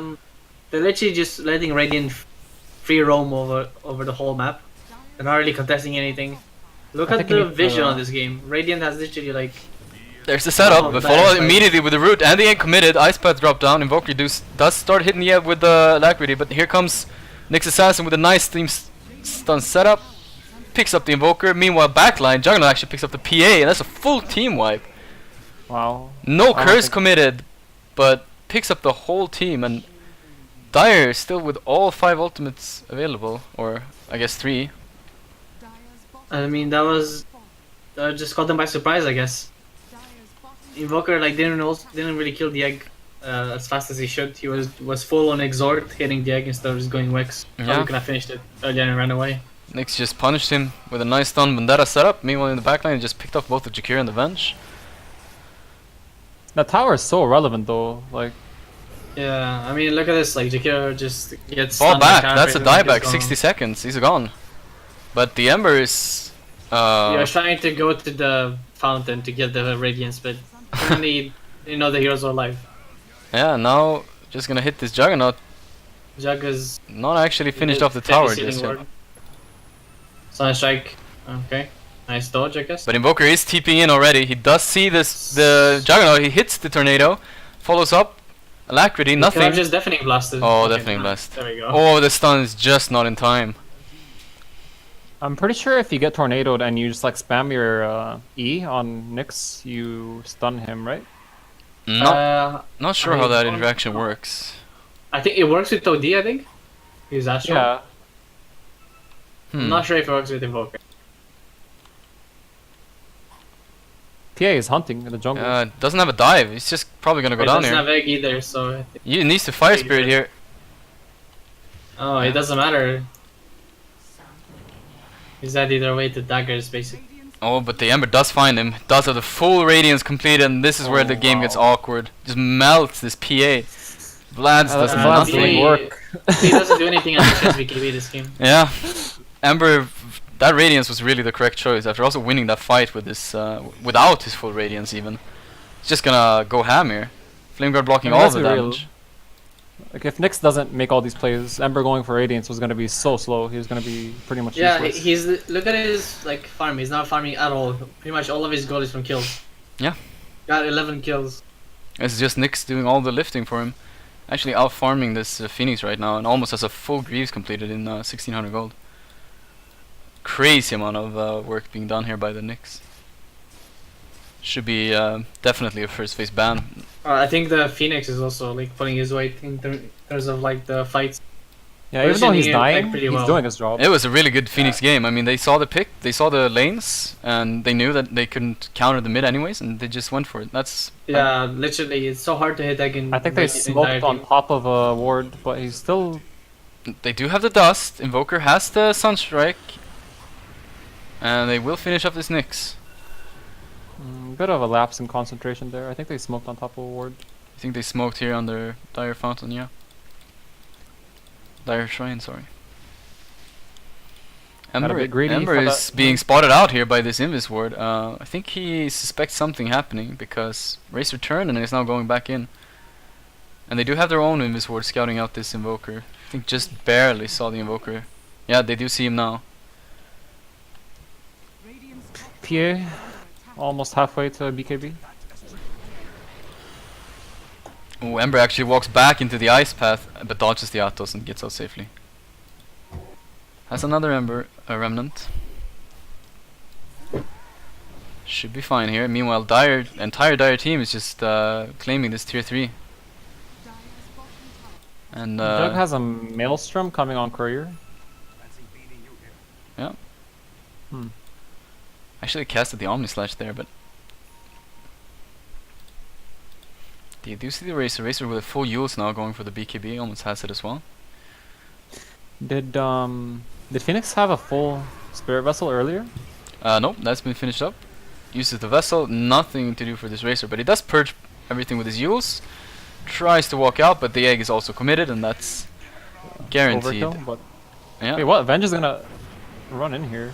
literally just letting Radiant free roam over the whole map. They're not really contesting anything. Look I at think you the need to, vision on this game. Radiant has literally like There's the setup. Oh, But that follow is it nice. immediately with the root, and the ain't committed. Ice Path drop down. Invoker does start hitting the with the Alacrity, but here comes Nyx Assassin with a nice team stun setup. Picks up the Invoker. Meanwhile, backline Juggernaut actually picks up the PA, and that's a full team wipe. Wow. No I don't curse think- committed, but picks up the whole team, and Dire is still with all 5 ultimates available, or I guess 3. Dire's bottom I mean, that was just caught them by surprise, I guess. Dire's bottom Invoker like didn't really kill the egg as fast as he should. He was full on exhort, hitting the egg instead of just going Wex. Yeah. Probably could have finished it earlier and ran away. Nyx just punished him with a nice stun Vendetta setup. Meanwhile, in the backline, he just picked off both the Jakir and the Venge. That tower is so relevant though. Like, Yeah, I mean, look at this. Like Jakir just gets Fall stunned by back. Carrot That's a and then dieback. gets 60 gone. seconds. He's gone. But the Ember is. You're trying to go to the fountain to get the radiance, but only the heroes are alive. Yeah, now just gonna hit this Juggernaut. Jug is Not actually finished off the heavy tower ceiling just yet. ward. Sun strike. Okay, nice dodge, I guess. But Invoker is TPing in already. He does see the Juggernaut. He hits the tornado, follows up, Alacrity, Could nothing. have just deafening blasted. Oh, Okay, deafening nice. blast. There we go. Oh, the stun is just not in time. I'm pretty sure if you get tornadoed and you just like spam your E on Nyx, you stun him, right? Not sure how that don't interaction know. works. I think it works with OD. I think. He's Astral. Yeah. I'm not sure if it works with Invoker. PA is hunting in the jungle. Doesn't have a dive. He's just probably gonna go He down doesn't here. have egg either, so. I think- He needs to Fire Maybe Spirit so. here. Oh, it doesn't matter. He's that either way to daggers, basically. Oh, but the Ember does find him. Does have the full Radiance completed, and this is where Oh, the game gets wow. awkward. Just melts this PA. Vlad's does Vlad's nothing. doing work. He doesn't do anything unless he has BKB this game. Yeah, Ember, that Radiance was really the correct choice. After also winning that fight with this, without his full Radiance even, he's just gonna go ham here. Flame Guard blocking I mean, all let's the be real. damage. Like if Nyx doesn't make all these plays, Ember going for Radiance was gonna be so slow. He was gonna be pretty much Yeah, useless. he's look at his like farm. He's not farming at all. Pretty much all of his goal is from kills. Yeah. Got 11 kills. It's just Nyx doing all the lifting for him. Actually out farming this Phoenix right now, and almost has a full Greaves completed in 1600 gold. Crazy amount of work being done here by the Nyx. Should be definitely a first phase ban. I think the Phoenix is also like pulling his weight in terms of like the fights. Yeah, even though he's Positioning it, like, dying, pretty he's well. doing his job. It was a really good Phoenix game. I mean, they saw the pick, they saw the lanes, and they knew that they couldn't counter the mid anyways, and they just went for it. That's Yeah, literally, it's so hard to hit again. I think they smoked on top of a ward, but he's still. they do have the dust. Invoker has the Sunstrike, and they will finish up this Nyx. Bit of a lapse in concentration there. I think they smoked on top of a ward. I think they smoked here on their Dire Fountain, yeah. Dire Shrine, sorry. Got a Ember, bit greedy Ember for is that. being spotted out here by this Invis ward. I think he suspects something happening because Race returned and is now going back in. And they do have their own Invis ward scouting out this Invoker. I think just barely saw the Invoker. Yeah, they do see him now. Radiant's top PA almost halfway to BKB. Oh, Ember actually walks back into the ice path, but dodges the Atos and gets out safely. Has another Ember, a Remnant. Should be fine here. Meanwhile, entire Dire team is just claiming this tier 3. Dire's bottom tower And Jug has a Maelstrom coming on Courier. yeah. Hmm. Actually casted the Omni Slash there, but you do see the Racer. Racer with a full Yules now going for the BKB, almost has it as well. Did Phoenix have a full Spirit Vessel earlier? Nope, that's been finished up. Uses the vessel, nothing to do for this Racer, but he does purge everything with his Yules. Tries to walk out, but the egg is also committed, and that's guaranteed. Overkill, but Yeah, wait, what? Venge is gonna run in here.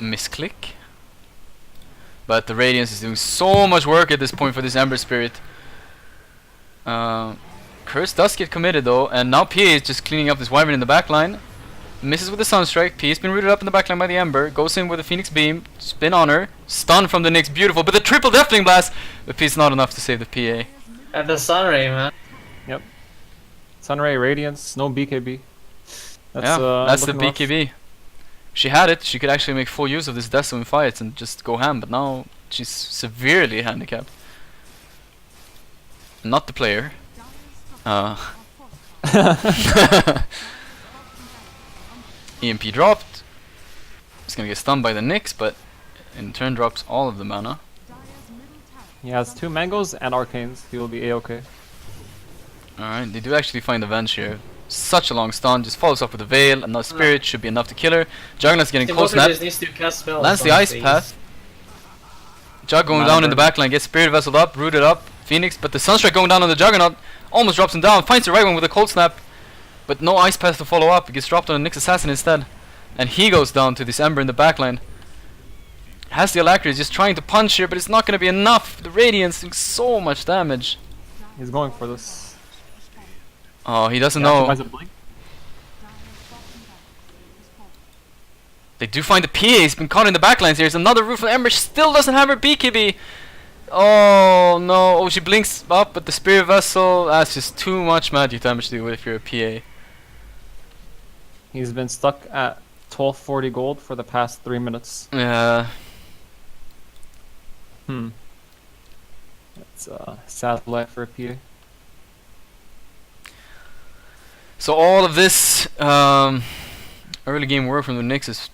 misclick. But the Radiance is doing so much work at this point for this Ember Spirit. Curse does get committed though, and now PA is just cleaning up this Wyvern in the back line. Misses with the Sunstrike. P.A.'s been rooted up in the backline by the Ember. Goes in with a Phoenix Beam. Spin on her. Stun from the Nyx. Beautiful. But the triple Deathwing Blast. But P.A.'s not enough to save the P.A. At the Sunray, man. Yep. Sunray, Radiance, no BKB. That's the looking rough. BKB. She had it. She could actually make full use of this Deso in fights and just go ham. But now she's severely handicapped. Not the player. EMP dropped. He's gonna get stunned by the Nyx, but in turn drops all of the mana. He has 2 mangoes and arcanes. He will be a-okay. Alright, they do actually find the Venge here. Such a long stun, just follows up with a Veil. Another Spirit should be enough to kill her. Juggernaut's getting cold snap. Just needs to cast spells. Lands the Ice Path. Jug going down in the backline, gets Spirit Vesseled up, rooted up. Phoenix, but the Sunstrike going down on the Juggernaut. Almost drops him down, finds the right one with a cold snap. But no Ice Path to follow up. He gets dropped on a Nyx Assassin instead. And he goes down to this Ember in the backline. Has the Alacrity, just trying to punch here, but it's not going to be enough. The Radiance doing so much damage. He's going for this. Oh, he doesn't He know. occupies a blink. They do find the PA. He's been caught in the backlines here. There's another root from Ember. She still doesn't have her BKB. Oh no. Oh, she blinks up, but the Spirit Vessel. That's just too much magic damage to do if you're a PA. He's been stuck at 1240 gold for the past 3 minutes. Yeah. It's a sad life for a PA. So all of this early game work from the Nyx is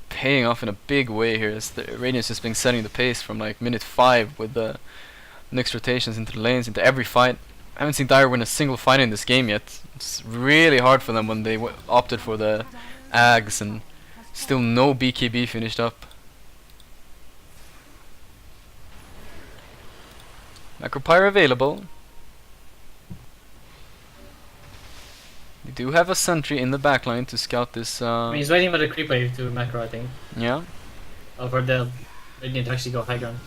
paying off in a big way here. As the Radiance has been setting the pace from like minute 5 with the Nyx rotations into the lanes, into every fight. I haven't seen Dire win a single fight in this game yet. It's really hard for them when they opted for the Ags and still no BKB finished up. Macropyre available. They do have a sentry in the backline to scout this. I mean, he's waiting for the creep wave to macro, I think. Yeah. Or for the Radiant to actually go high ground.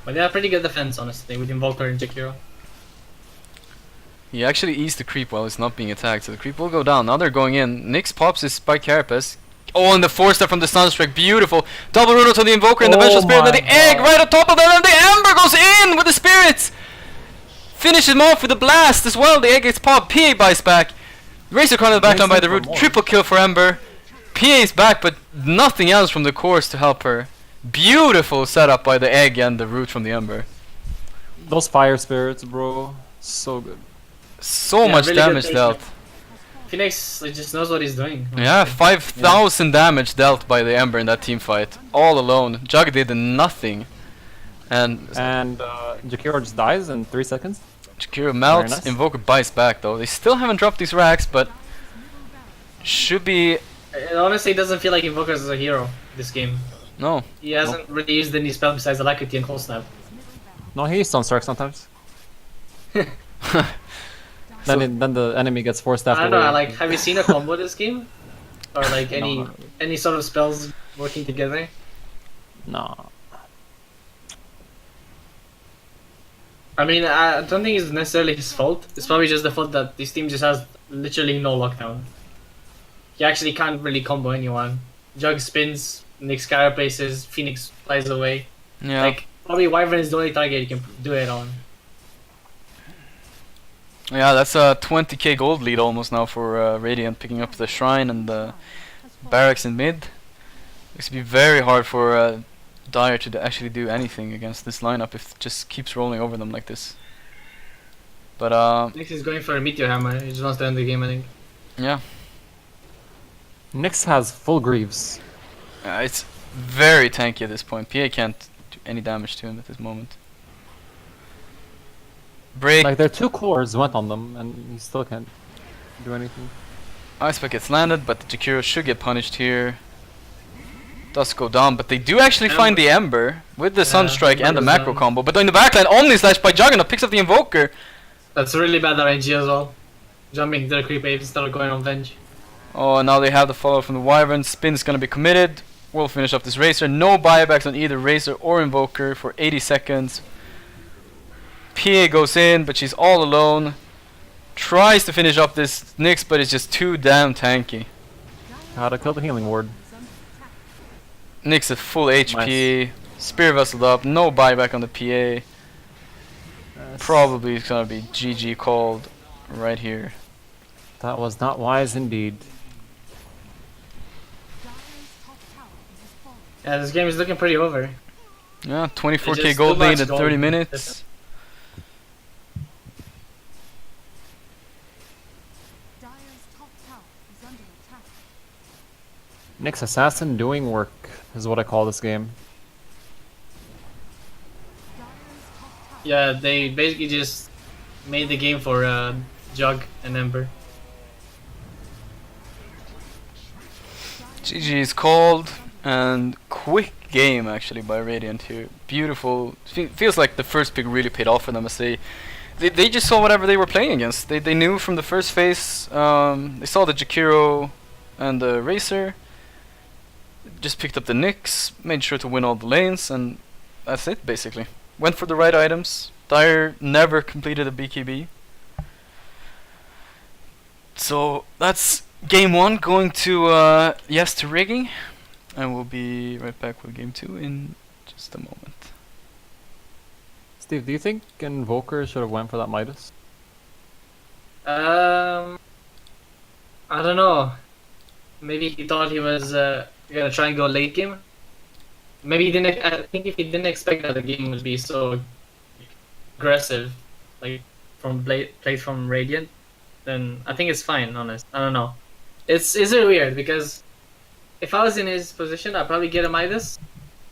But they have pretty good defense, honestly, with Invoker and Jakiro. He actually eased the creep while it's not being attacked, so the creep will go down. Now they're going in. Nyx pops his Spike Carapace. Oh, and the 4-step from the Sunstrike. Beautiful. Double Runo to the Invoker and the Vengeful Spirit. And the Egg right on top of that. And the Ember goes in with the Spirits. Finish him off with a blast as well. The Egg gets popped. PA buys back. Razor Crown in the backline by the root. Triple kill for Ember. PA's back, but nothing else from the course to help her. Beautiful setup by the Egg and the root from the Ember. Those fire spirits, bro. So good. So much really good damage placement. dealt. Phoenix just knows what he's doing. Yeah, 5,000 damage dealt by the Ember in that team fight. All alone. Jug did nothing. And Jakiro just dies in 3 seconds. Jakiro melts, nice. Invoker bites back though. They still haven't dropped these racks, but should be... It honestly doesn't feel like Invoker is a hero this game. No. He hasn't really used any spell besides Alacrity and Cold Snap. No, he Sunstrike sometimes. Then the enemy gets 4-staffed I away. don't know, like, have you seen a combo this game? Or like any sort of spells working together? No. I mean, I don't think it's necessarily his fault. It's probably just the fault that this team just has literally no lockdown. He actually can't really combo anyone. Jug spins, Nyx carapaces, Phoenix flies away. Yeah. Like, probably Wyvern is the only target you can do it on. Yeah, that's a 20k gold lead almost now for Radiant, picking up the Shrine and the Barracks in mid. It's going to be very hard for Dire to actually do anything against this lineup if it just keeps rolling over them like this. But Nyx is going for a Meteor Hammer, he just wants to end the game, I think. yeah, Nyx has full Greaves. it's very tanky at this point. PA can't do any damage to him at this moment. Break. Like, their 2 cores went on them, and he still can't do anything. Ice Pack gets landed, but the Jakiro should get punished here. Does go down, but they do actually find the Ember with the Sunstrike and the Ember's macro down. combo. But in the backline, Omni Slash by Juggernaut picks up the Invoker. That's really bad RNG as well. Jumping to the creep wave instead of going on Venge. Oh, and now they have the follow from the Wyvern. Spin's gonna be committed. We'll finish off this Racer. No buybacks on either Racer or Invoker for 80 seconds. PA goes in, but she's all alone. Tries to finish up this Nyx, but it's just too damn tanky. How to kill the healing ward. is under attack. Nick's at full HP. Spear vesseled up. No buyback on the PA. Probably it's gonna be GG called right here. That was not wise indeed. Dire's top tower has fallen. Yeah, this game is looking pretty over. Yeah, 24k just gold too much lead at gold. 30 minutes. Dire's top tower is under attack. Nick's assassin doing work is what I call this game. Dire's top tower. Yeah, they basically just made the game for Jug and Ember. GG is called, and quick game actually by Radiant here. Beautiful. Feels like the first pick really paid off for them as they just saw whatever they were playing against. They knew from the first phase. They saw the Jakiro and the Racer. Just picked up the Nyx, made sure to win all the lanes, and that's it basically. Went for the right items. Dire never completed a BKB. So that's game 1 going to yes to rigging, and we'll be right back with game 2 in just a moment. Steve, do you think Invoker should have went for that Midas? I don't know. Maybe he thought he was gonna try and go late game. Maybe he didn't. I think if he didn't expect that the game would be so aggressive, like from played from Radiant, then I think it's fine. Honest, I don't know. It's weird because if I was in his position, I'd probably get a Midas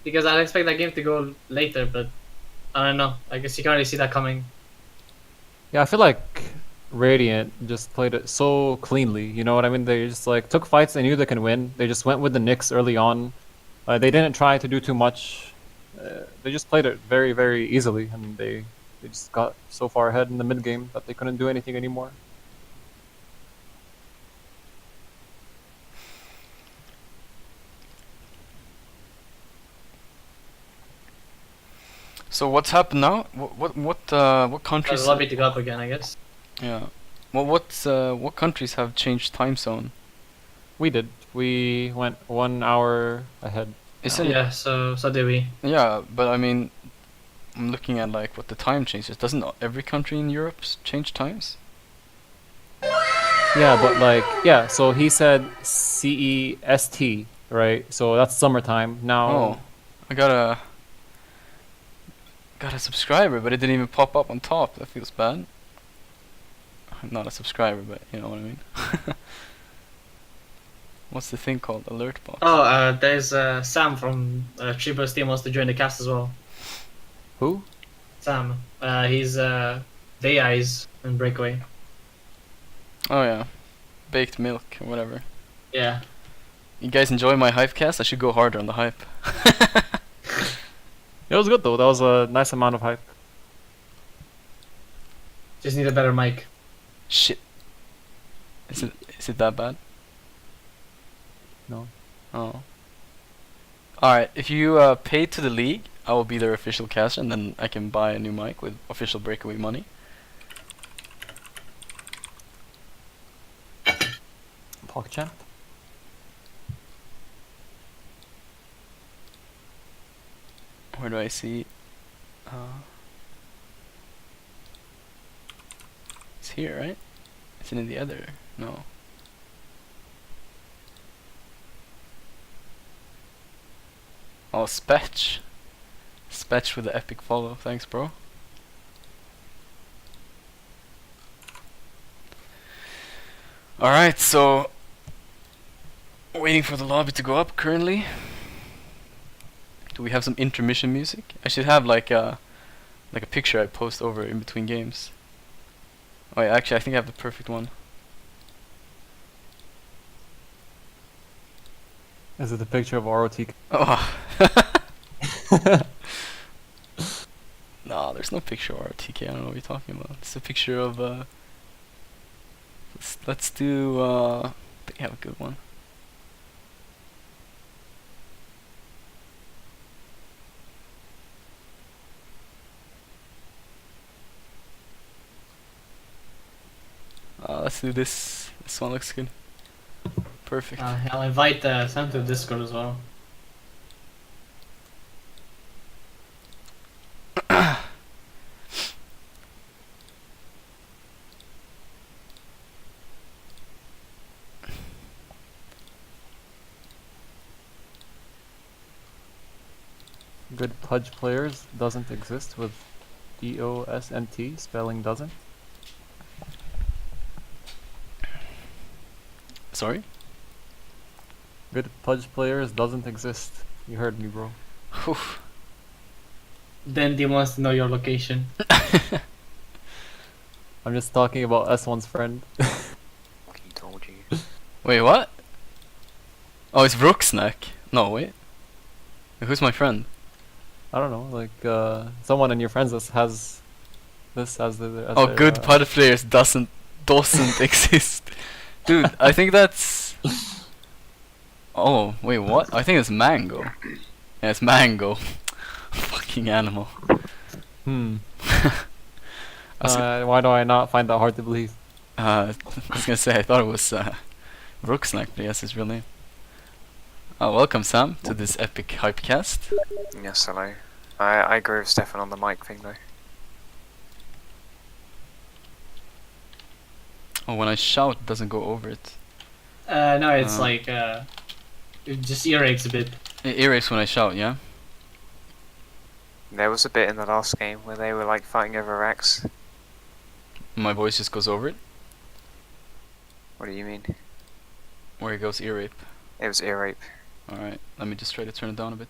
because I'd expect that game to go later. But I don't know. I guess you can't really see that coming. Yeah, I feel like Radiant just played it so cleanly. You know what I mean? They just like took fights they knew they can win. They just went with the Nyx early on. They didn't try to do too much. They just played it very, very easily, and they just got so far ahead in the mid game that they couldn't do anything anymore. So what's happened now? What countries? There's a lobby to go up again, I guess. Yeah. Well, what countries have changed time zone? We did. We went 1 hour ahead. Isn't Yeah, so did we. Yeah, but I mean, I'm looking at like what the time changes. Doesn't every country in Europe change times? Yeah, but like, yeah, so he said CEST, right? So that's summertime. Now, Oh, I got a subscriber, but it didn't even pop up on top. That feels bad. I'm not a subscriber, but you know what I mean. What's the thing called? Alert box. Oh, there's Sam from Tribo's team wants to join the cast as well. who? Sam. He's Day Eyes in Breakaway. Oh yeah, baked milk or whatever. Yeah. You guys enjoy my hype cast? I should go harder on the hype. It was good though. That was a nice amount of hype. Just need a better mic. Shit. Is it that bad? No. Oh. Alright, if you pay to the league, I will be their official caster, and then I can buy a new mic with official Breakaway money. PogChamp. Where do I see? It's here, right? It's in the other. No. Oh, Spetch. Spetch with the epic follow. Thanks, bro. Alright, so waiting for the lobby to go up currently. Do we have some intermission music? I should have like a picture I post over in between games. Oh yeah, actually I think I have the perfect one. Is it the picture of ROTK? Oh. No, there's no picture of RTK. I don't know what you're talking about. It's a picture of let's do I think I have a good one. Let's do this. This one looks good. Perfect. I'll invite Sam to Discord as well. Good Pudge players doesn't exist with EOSNT spelling doesn't. Sorry? Good Pudge players doesn't exist. You heard me, bro. Oof. Then he wants to know your location. I'm just talking about S1's friend. He told you. Wait, what? Oh, it's Brooksnack. No, wait. Who's my friend? I don't know, like someone in your friends list has this as the. As Oh, their, good Pud players doesn't exist. Dude, I think that's... Oh, wait, what? I think it's Mango. Yeah, it's Mango. Fucking animal. Hmm. was Why do I not find that hard to believe? I was gonna say, I thought it was Brooksnack, but yes, his real name. Welcome, Sam, to this epic hypecast. Yes, hello. I agree with Stefan on the mic thing though. Oh, when I shout, it doesn't go over it. No, it's like it just earaches a bit. It erases when I shout, yeah? There was a bit in the last game where they were like fighting over racks. My voice just goes over it. What do you mean? Where it goes ear rape. It was ear rape. Alright, let me just try to turn it down a bit.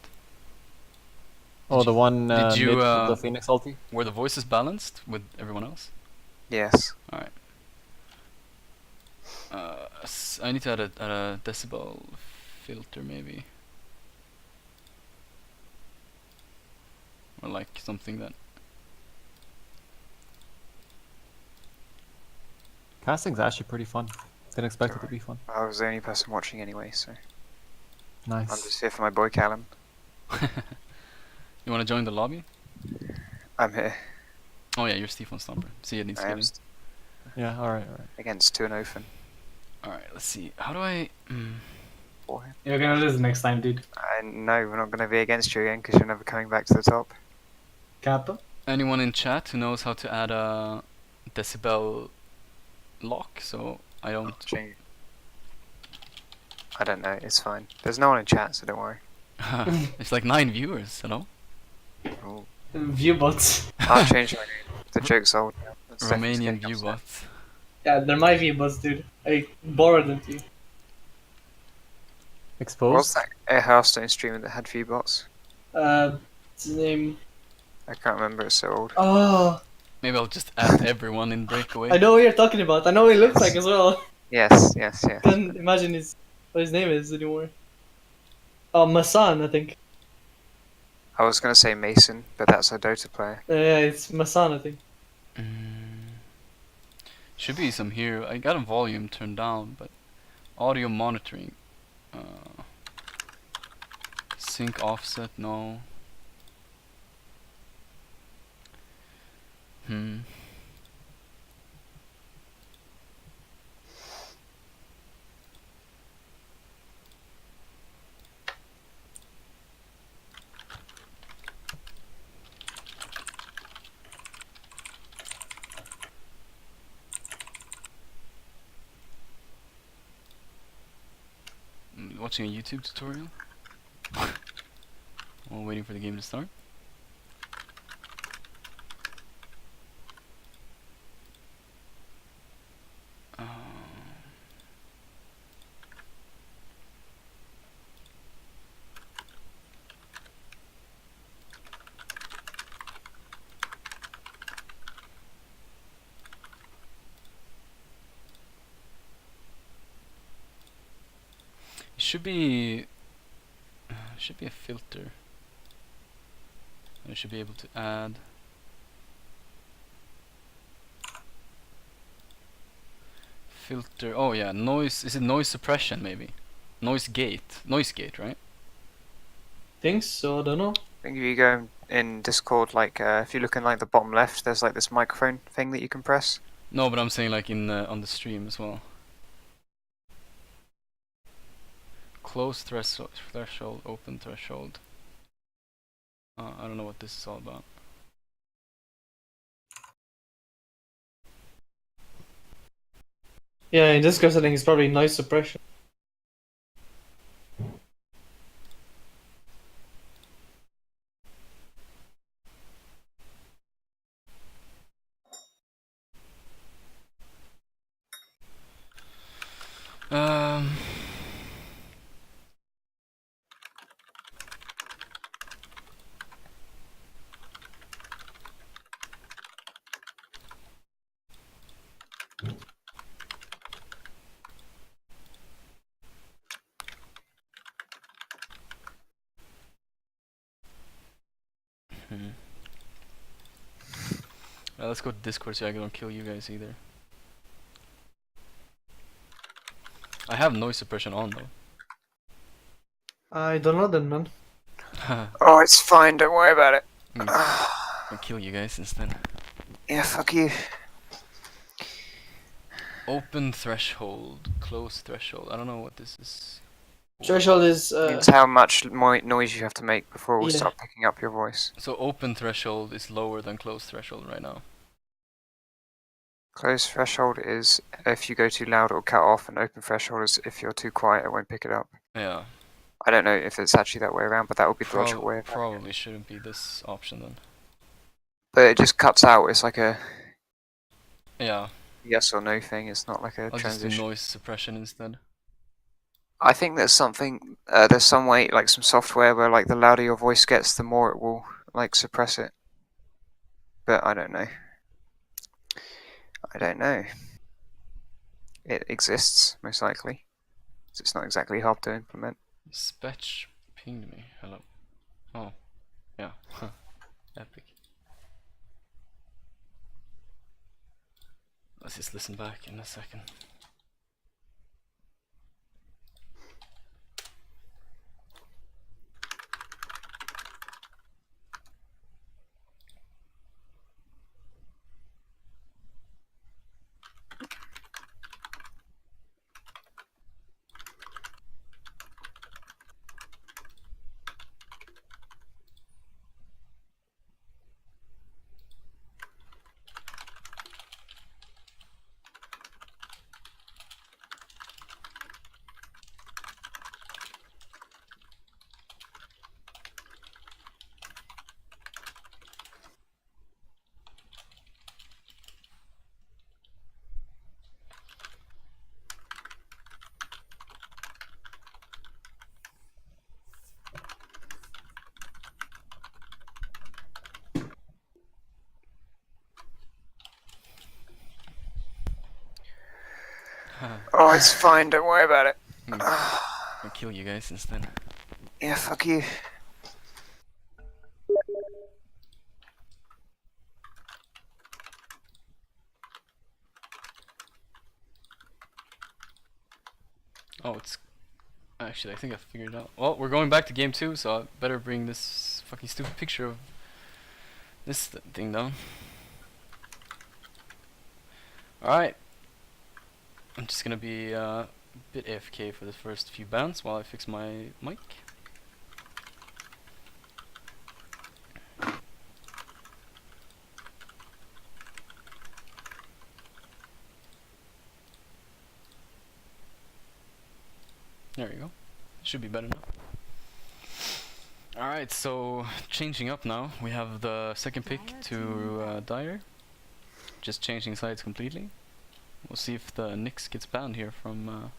Oh, the one did you, mid with the Phoenix ulti? Were the voices balanced with everyone else? Yes. Alright. I need to add a decibel filter maybe. Or like something that... Casting's actually pretty fun. Didn't expect it to be fun. I was the only person watching anyway, so Nice. I'm just here for my boy Callum. You wanna join the lobby? I'm here. Oh yeah, you're Stefan Stomper. See, it needs to I get am in. Yeah, alright. against two and open. Alright, let's see. How do I... For him. You're gonna lose next time, dude. No, we're not going to be against you again because you're never coming back to the top. Kappa. Anyone in chat who knows how to add a decibel lock, so I don't... Change. I don't know, it's fine. There's no one in chat, so don't worry. It's like 9 viewers, hello? Ooh. Viewbots. I'll change my name. The joke's old. It's definitely Romanian getting upset. viewbots. Yeah, they're my viewbots, dude. I borrowed them to you. Exposed? What's that Air Hearthstone streamer that had few bots? What's his name? I can't remember, it's so old. Oh, Maybe I'll just add everyone in Breakaway. I know what you're talking about. I know what he looks like as well. Yes, yes, yes. Can't imagine what his name is anymore. Oh, Masan, I think. I was going to say Mason, but that's a Dota player. Yeah, it's Masan, I think. Should be some here. I got a volume turned down, but audio monitoring. Sync offset, no. Watching a YouTube tutorial while waiting for the game to start. Should be a filter. I should be able to add filter. Oh yeah, noise. Is it noise suppression maybe? Noise gate, right? Think so, I don't know. I think if you go in Discord, like if you look in like the bottom left, there's like this microphone thing that you can press. No, but I'm saying like in on the stream as well. close threshold, open threshold. I don't know what this is all about. Yeah, in this case, I think it's probably noise suppression. Um. Let's go to Discord so I don't kill you guys either. I have noise suppression on though. I don't know then, man. Oh, it's fine. Don't worry about it. I'll kill you guys instead. Yeah, fuck you. Open threshold, close threshold. I don't know what this is. Threshold is Means how much noise you have to make before we Yeah. start picking up your voice. So open threshold is lower than close threshold right now. Close threshold is if you go too loud, it'll cut off, and open threshold is if you're too quiet, it won't pick it up. Yeah. I don't know if it's actually that way around, but that would be the logical way of it. Probably shouldn't be this option then. But it just cuts out. It's like a Yeah. yes or no thing. It's not like a I'll just do transition. noise suppression instead. I think there's something. There's some way, like some software, where like the louder your voice gets, the more it will like suppress it. But I don't know. I don't know. It exists most likely. So it's not exactly hard to implement. Spetch pinged me. Hello. Oh. Yeah. Epic. Let's just listen back in a second. Oh, it's fine. Don't worry about it. I'll kill you guys instead. Yeah, fuck you. Oh, it's... Actually, I think I figured it out. Well, we're going back to game 2, so I better bring this fucking stupid picture of this thing down. Alright. I'm just gonna be a bit AFK for the first few bands while I fix my mic. There you go. Should be better now. Alright, so changing up now. We have the second pick to Dyer. Just changing sides completely. We'll see if the Nyx gets banned here from...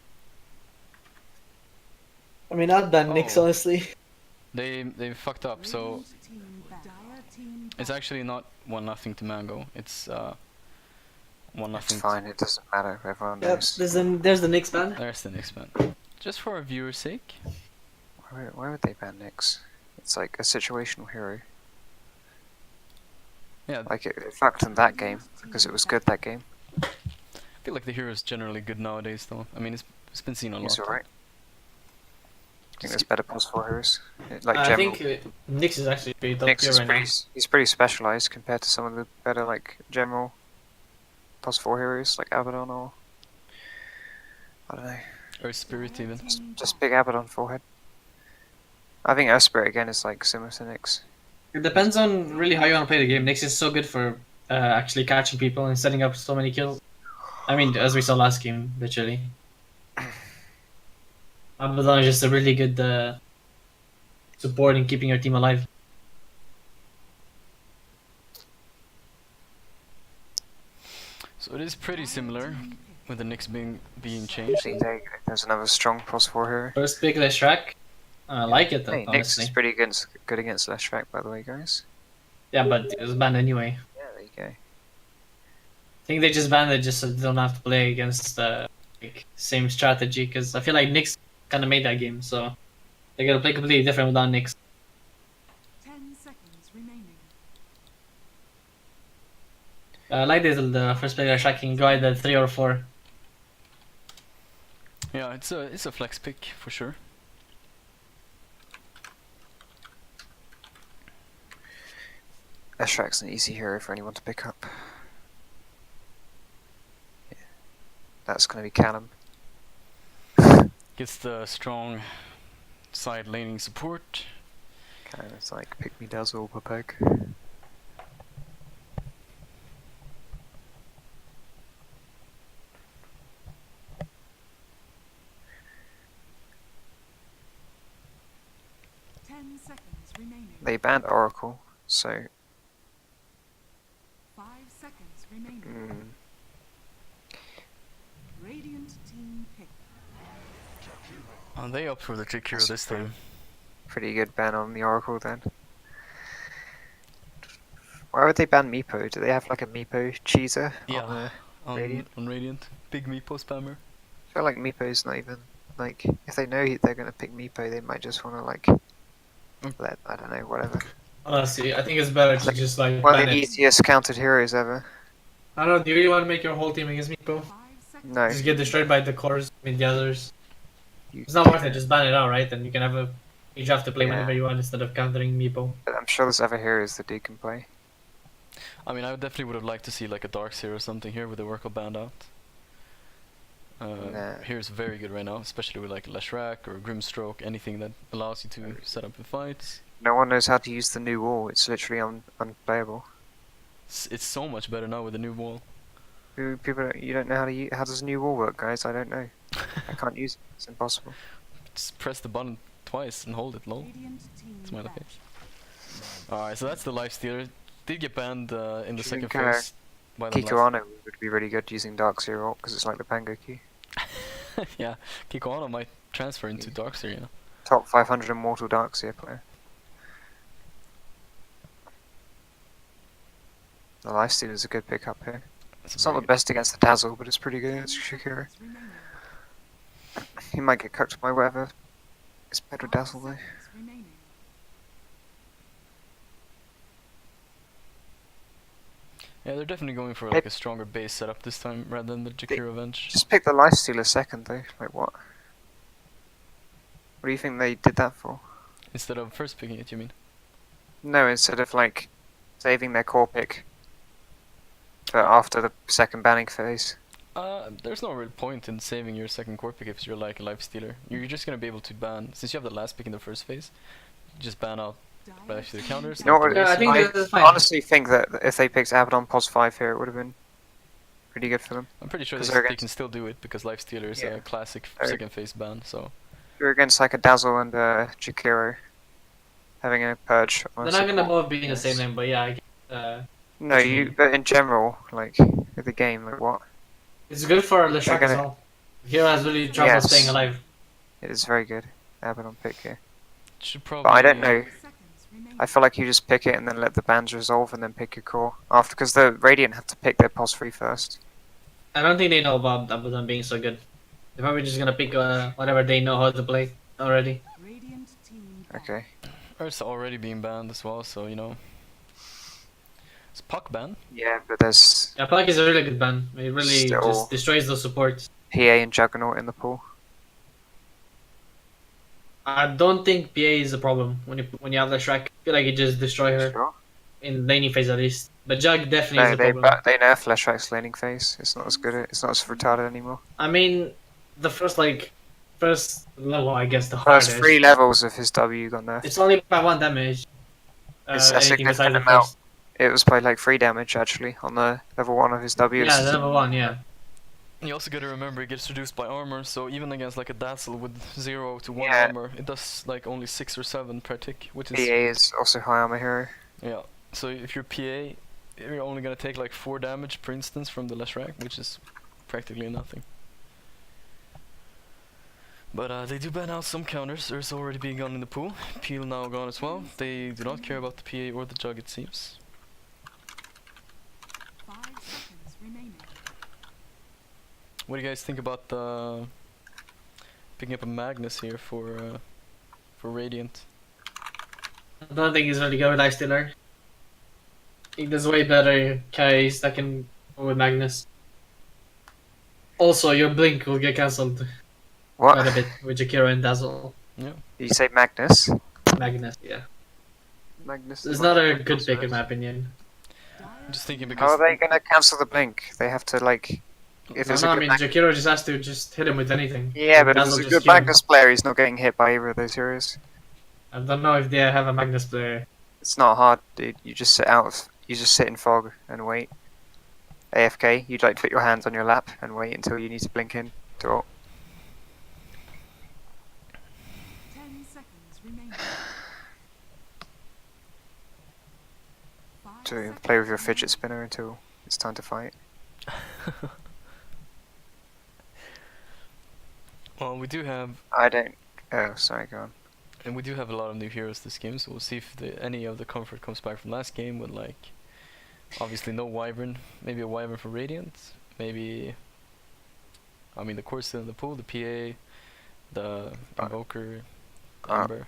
I mean, I'd ban Nyx, Oh. honestly. They fucked up, so it's actually not 1-0 to Mango. It's 1-0. It's fine. It doesn't matter. Everyone Yep, knows. there's the Nyx ban. There's the Nyx ban. Just for our viewers' sake. Why would they ban Nyx? It's like a situational hero. Yeah, Like it fucked in that game because it was good that game. I feel like the hero is generally good nowadays, though. I mean, it's been seen a lot. He's alright. I think Just there's better plus 4 heroes. Like I general. think Nyx is actually pretty top Nyx tier is right now. he's pretty specialized compared to some of the better like general plus 4 heroes like Abaddon or I don't know. Earth Spirit even. Just pick Abaddon forehead. I think Earth Spirit again is like similar to Nyx. It depends on really how you want to play the game. Nyx is so good for actually catching people and setting up so many kills. I mean, as we saw last game, literally. Abaddon is just a really good support in keeping your team alive. So it is pretty similar, with the Nyx being changed. See, there you go. There's another strong plus 4 hero. First pick Leshrac. I like it though, Hey, Nyx honestly. is pretty good against Leshrac, by the way, guys. Yeah, but it was banned anyway. Yeah, there you go. I think they just banned it just so they don't have to play against like same strategy, because I feel like Nyx kind of made that game, so they're gonna play completely different without Nyx. 10 seconds remaining. I like this, the first player tracking go either 3 or 4. Yeah, it's a flex pick for sure. Eshrac's an easy hero for anyone to pick up. Yeah. That's gonna be Callum. Gets the strong side laning support. Kind of like pick me dazzle per poke. They banned Oracle, so 5 seconds remaining. Radiant team pick. Are they up for the Jakiro this time? pretty good ban on the Oracle then. Why would they ban Meepo? Do they have like a Meepo cheeser Yeah, on on Radiant? on Radiant. Big Meepo spammer. I feel like Meepo's not even like, if they know they're gonna pick Meepo, they might just want to like let, I don't know, whatever. Honestly, I think it's better to just like One of ban the it. easiest counted heroes ever. I don't know, do you really want to make your whole team against Meepo? 5 seconds. No. Just get destroyed by the cores, I mean the others. You- It's not worth it, just ban it out, right? And you can have a each have to play Yeah. whenever you want instead of countering Meepo. But I'm sure there's other heroes that dude can play. I mean, I definitely would have liked to see like a Darkseer or something here with the Oracle banned out. Nah. Here's very good right now, especially with like Leshrac or Grimstroke, anything that allows you to set up in fights. No one knows how to use the new wall, it's literally unplayable. It's so much better now with the new wall. You don't know how to use, how does the new wall work, guys? I don't know. I can't use it, it's impossible. Just press the button twice and hold it low. Radiant team Smiley back. face. Alright, so that's the Lifestealer. Did get banned in the second Think, phase. By the Kikoano would be really good using Darkseer ult, because it's like the Pangoku. yeah, Kikoano might transfer into Darkseer, yeah. Top 500 immortal Darkseer player. The Lifesteal is a good pickup here. It's not the best against the Dazzle, but it's pretty good against Shakira. Seconds remaining. He might get cooked by whatever. It's better 5 Dazzle though. seconds remaining. Yeah, they're definitely going for like a stronger base setup this time rather than the Jakiro Revenge. Just pick the Lifestealer second though. Like what? What do you think they did that for? Instead of first picking it, you mean? No, instead of like saving their core pick for after the second banning phase. There's no real point in saving your second core pick if you're like a Lifestealer. You're just gonna be able to ban, since you have the last pick in the first phase, just ban out Lifestealer counters. You know what? Yeah, I think I that's fine. honestly think that if they picked Abaddon pos 5 here, it would have been pretty good for them. I'm pretty sure 'Cause they, they're they against- can still do it because Lifestealer is Yeah. a classic They're- second phase ban, so. If you're against like a Dazzle and a Jakiro, having a Purge. on a They're not gonna support, both be in the same yes. lane, but yeah, No, but in general, like, with the game, like what? it's good for Leshrac as gonna- well. Hero has really trouble Yes. staying alive. It is very good. Abaddon pick here. Should probably. But I don't know. 5 seconds remaining. I feel like you just pick it and then let the bans resolve and then pick your core after, because the Radiant have to pick their pos 3 first. I don't think they know about Abaddon being so good. They're probably just gonna pick whatever they know how to play already. Radiant team back. Okay. Ursa already being banned as well, so you know. It's Puck ban. Yeah, but there's Yeah, Puck is a really good ban. It really Still- just destroys those supports. PA and Juggernaut in the pool. I don't think PA is a problem when you have Leshrac. I feel like you just destroy her Sure. in laning phase at least. But Jug definitely is No, a they problem. they nerf Leshrac laning phase. It's not as good. It's not as retarded anymore. I mean, the first like first level, I guess the First hardest. 3 levels of his W got nerfed. It's only by 1 damage. It's a Anything besides significant the amount. first. It was by like 3 damage actually on the level 1 of his W. Yeah, the level 1, yeah. You also gotta remember it gets reduced by armor, so even against like a Dazzle with 0 to 1 Yeah. armor, it does like only 6 or 7 per tick, which is PA is also high armor hero. yeah. So if you're PA, you're only gonna take like 4 damage per instance from the less rank, which is practically nothing. But they do ban out some counters. There's already being gone in the pool. Peel now gone as well. They do not care about the PA or the jug, it seems. 5 seconds remaining. What do you guys think about picking up a Magnus here for Radiant? I don't think he's really good with Lifestealer. I think there's way better carries that can go with Magnus. Also, your Blink will get cancelled What? quite a bit with Jakiro and Dazzle. Yeah. Did you say Magnus? Magnus, yeah. Magnus. It's not a good pick in my opinion. I'm just thinking How because are they gonna cancel the blink? They have to like. If No, it's no, a I good mean, Mag- Jakiro just has to just hit him with anything. yeah, but if Dazzle it's a just good kill him. Magnus player, he's not getting hit by either of those heroes. I don't know if they have a Magnus player. It's not hard, dude. You just you just sit in fog and wait. AFK, you'd like to put your hands on your lap and wait until you need to blink in to ult. 10 seconds remaining. 5 To seconds play with your remaining. fidget spinner until it's time to fight. well, we do have I don't. Oh, sorry, go on. and we do have a lot of new heroes this game, so we'll see if any of the comfort comes back from last game with like obviously no Wyvern, maybe a Wyvern for Radiant, maybe I mean the core still in the pool, the PA, the Invoker, Amber.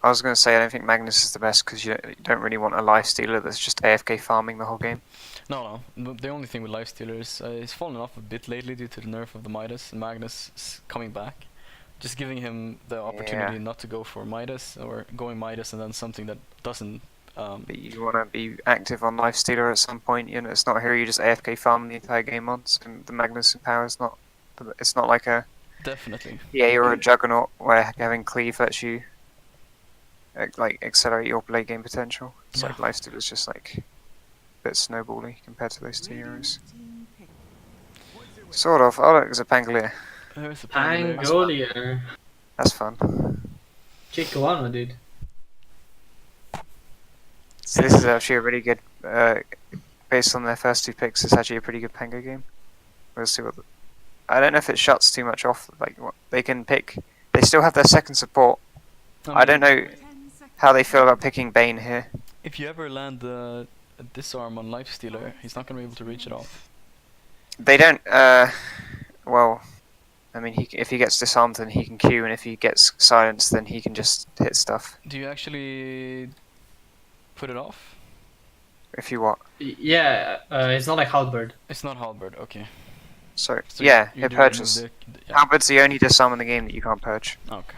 I was gonna say I don't think Magnus is the best because you don't really want a life stealer that's just AFK farming the whole game. No, the only thing with Lifestealer is he's fallen off a bit lately due to the nerf of the Midas, and Magnus is coming back. Just giving him the opportunity not to go for Midas, or going Midas and then something that doesn't... But you want to be active on life stealer at some point. You know, it's not a hero you just AFK farm the entire game on. So the Magnus in power is not. It's not like a definitely. PA or a Juggernaut where having cleave lets you like accelerate your play game potential. It's like life stealer is just like a bit snowbally compared to those two heroes. Team pick. Sort of. Oh look, there's a Pangolier. There's a Pangolier. Pangolier. That's fun. Kick one, dude. So this is actually a really good, based on their first 2 picks, it's actually a pretty good Pango game. We'll see what... I don't know if it shuts too much off, like, what they can pick... They still have their second support. I don't know 10 seconds. how they feel about picking Bane here. If you ever land a disarm on Lifestealer, he's not going to be able to reach it off. They don't, well... I mean, if he gets disarmed, then he can Q, and if he gets silenced, then he can just hit stuff. Do you actually put it off? If you what? Yeah, it's not like Halberd. It's not Halberd, okay. So you it do purges. remove yeah. Halberd's the only disarm in the game that you can't purge. Okay.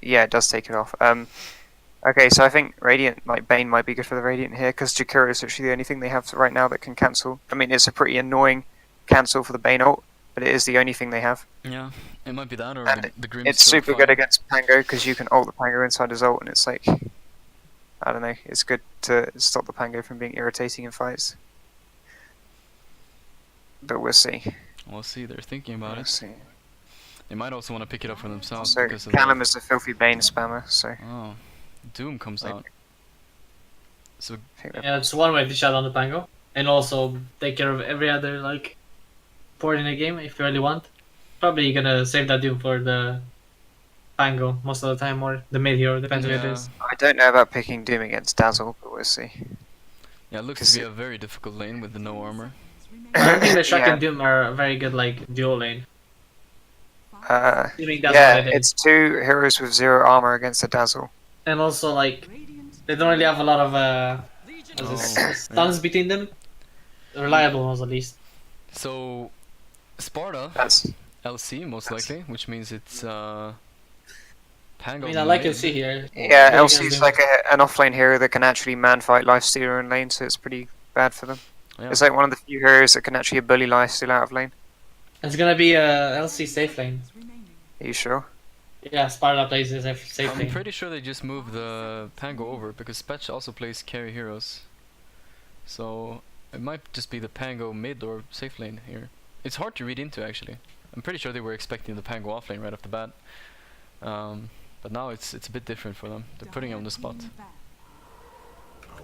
Yeah, it does take it off. Okay, so I think Radiant, like Bane, might be good for the Radiant here because Jakiro is actually the only thing they have right now that can cancel. I mean, it's a pretty annoying cancel for the Bane ult, but it is the only thing they have. Yeah, it might be that or And the Grim. It's super good against Pango because you can ult the Pango inside his ult, and it's like, I don't know, it's good to stop the Pango from being irritating in fights. But we'll see. We'll see, they're thinking about We'll it. see. They might also want to pick it up for themselves So because of Callum is a filthy Bane spammer, so Oh, Doom comes Like- out. So I think Yeah, it's one way to shut down the Pango. And also take care of every other, like, port in the game if you really want. Probably gonna save that Doom for the Pango most of the time, or the mid hero, depends on who it Yeah. is. I don't know about picking Doom against Dazzle, but we'll see. yeah, it looks Cause to be it- a very difficult lane with the no armor. I think the Shock Yeah. and Doom are a very good, like, dual lane. Assuming that's Yeah, what it is. it's 2 heroes with 0 armor against a Dazzle. And also, like, Radiant. they don't really have a lot of Oh, stuns between them. Reliable ones, at least. So Sparta That's LC most likely, which means it's I Pango. mean, I like LC here. yeah. Good against LC's Doom. like an offlane hero that can actually man fight Lifestealer in lane, so it's pretty bad for them. Yeah. It's like one of the few heroes that can actually bully Lifesteal out of lane. It's gonna be a LC safe lane. Are you sure? Yeah, Sparta plays this safe I'm lane. pretty sure they just moved the Pango over because Spetch also plays carry heroes. So it might just be the Pango mid or safe lane here. It's hard to read into actually. I'm pretty sure they were expecting the Pango off lane right off the bat. But now it's a bit different for them. They're putting him on the spot.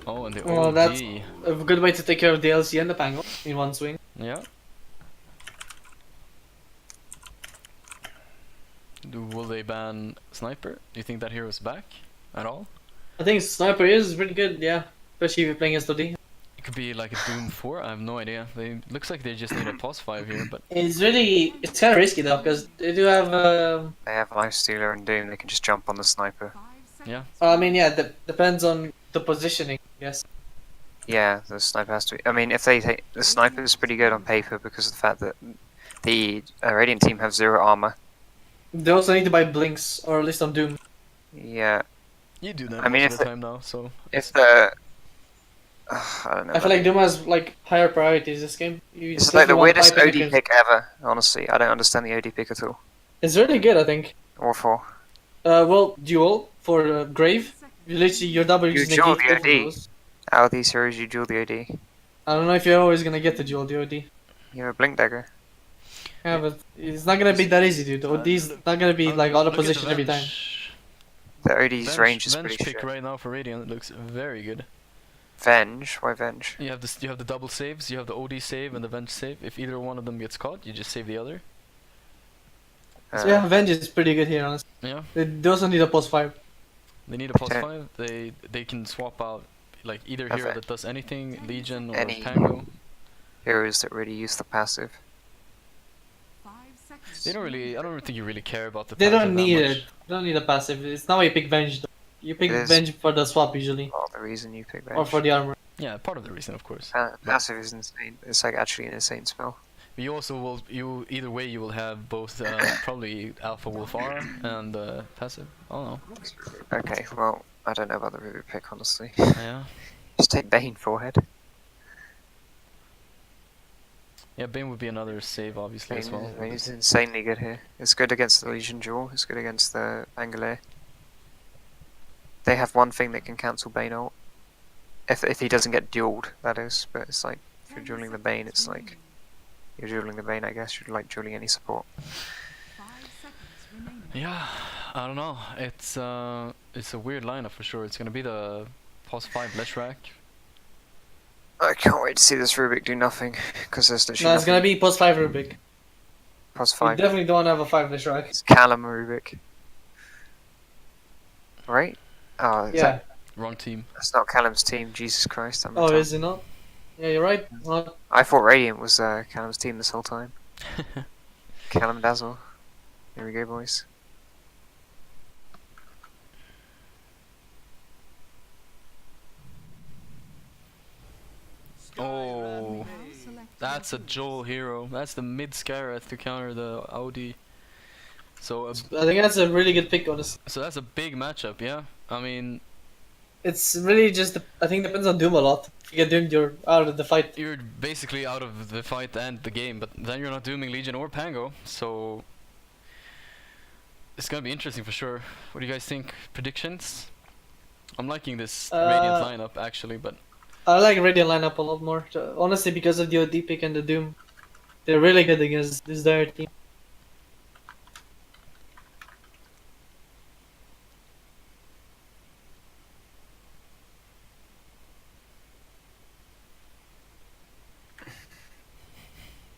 Oh, and the Well, OD. that's a good way to take care of the LC and the Pango in one swing. Yeah. Will they ban Sniper? Do you think that hero's back at all? I think Sniper is pretty good, yeah. Especially if you're playing SOD. It could be like a Doom 4, I have no idea. They looks like they just need a pos 5 here, but It's kind of risky though, because they do have, They have Lifestealer and Doom. They can just jump on the Sniper. yeah. I mean, yeah, depends on the positioning, yes. Yeah, the Sniper has to be. I mean, if they take the Sniper is pretty good on paper because of the fact that the Radiant team have 0 armor. They also need to buy Blinks, or at least on Doom. Yeah, You do that I mean, most if of the the- time now, so if the I don't know. I feel like Doom has, like, higher priorities this game. It's if like the you want weirdest pipe, OD you can- pick ever. Honestly, I don't understand the OD pick at all. It's really good, I think. Or for Well, duel for Grave. You literally, your W You just duel negate the both of OD. those. out of these heroes, you duel the OD. I don't know if you're always gonna get the duel DOD. You have a Blink Dagger. Yeah, but it's not gonna be that easy, dude. OD's not gonna be like out of position every time. The OD's range is Venge pretty pick shit. right now for Radiant looks very good. Venge? Why Venge? You have this. You have the double saves. You have the OD save and the Venge save. If either one of them gets caught, you just save the other. So yeah, Venge is pretty good here, honestly. Yeah. They also need a post 5. They need a plus Okay. 5. They can swap out like either Have hero it. that does anything, Legion or Any- Pango. Heroes that really use the passive. They don't really. I don't think you really care about the. They passive don't that need much. it. They don't need a passive. It's not why you pick Venge, though. You pick It is. Venge for the swap usually, Well, the reason you pick Venge. or for the armor. Yeah, part of the reason, of course. Passive is insane. It's like actually an insane spell. But you also will. You either way, you will have both probably Alpha Wolf R and passive. I don't know. Okay, well, I don't know about the Ruby pick, honestly. Yeah. Just take Bane forehead. Yeah, Bane would be another save, obviously, as well. Bane is insanely good here. It's good against the Legion Duel. It's good against the Angler. They have one thing that can cancel Bane ult. If he doesn't get dueled, that is. But it's like, if you're dueling the Bane, it's like... You're dueling the Bane, I guess. You're like dueling any support. Yeah, I don't know. It's a weird lineup for sure. It's gonna be the pos 5 Leshrac. I can't wait to see this Rubik do nothing. Because there's literally No, it's gonna be post 5 Rubik. Plus You 5. definitely don't have a 5 Leshrac. It's Callum Rubik. Right? Oh, Yeah. Wrong team. That's not Callum's team. Jesus Christ. I'm Oh, retarded. is it not? Yeah, you're right. Well, I thought Radiant was Callum's team this whole time. Callum Dazzle. Here we go, boys. Oh, that's a Joel hero. That's the mid Scareth to counter the OD. So I think that's a really good pick, honestly. so that's a big matchup, yeah. I mean, It's really just, I think depends on Doom a lot. If you get Doomed, you're out of the fight. you're basically out of the fight and the game, but then you're not dooming Legion or Pango, so it's gonna be interesting for sure. What do you guys think? Predictions? I'm liking this Radiant lineup actually, but I like Radiant lineup a lot more. Honestly, because of the OD pick and the Doom. They're really good against this dire team.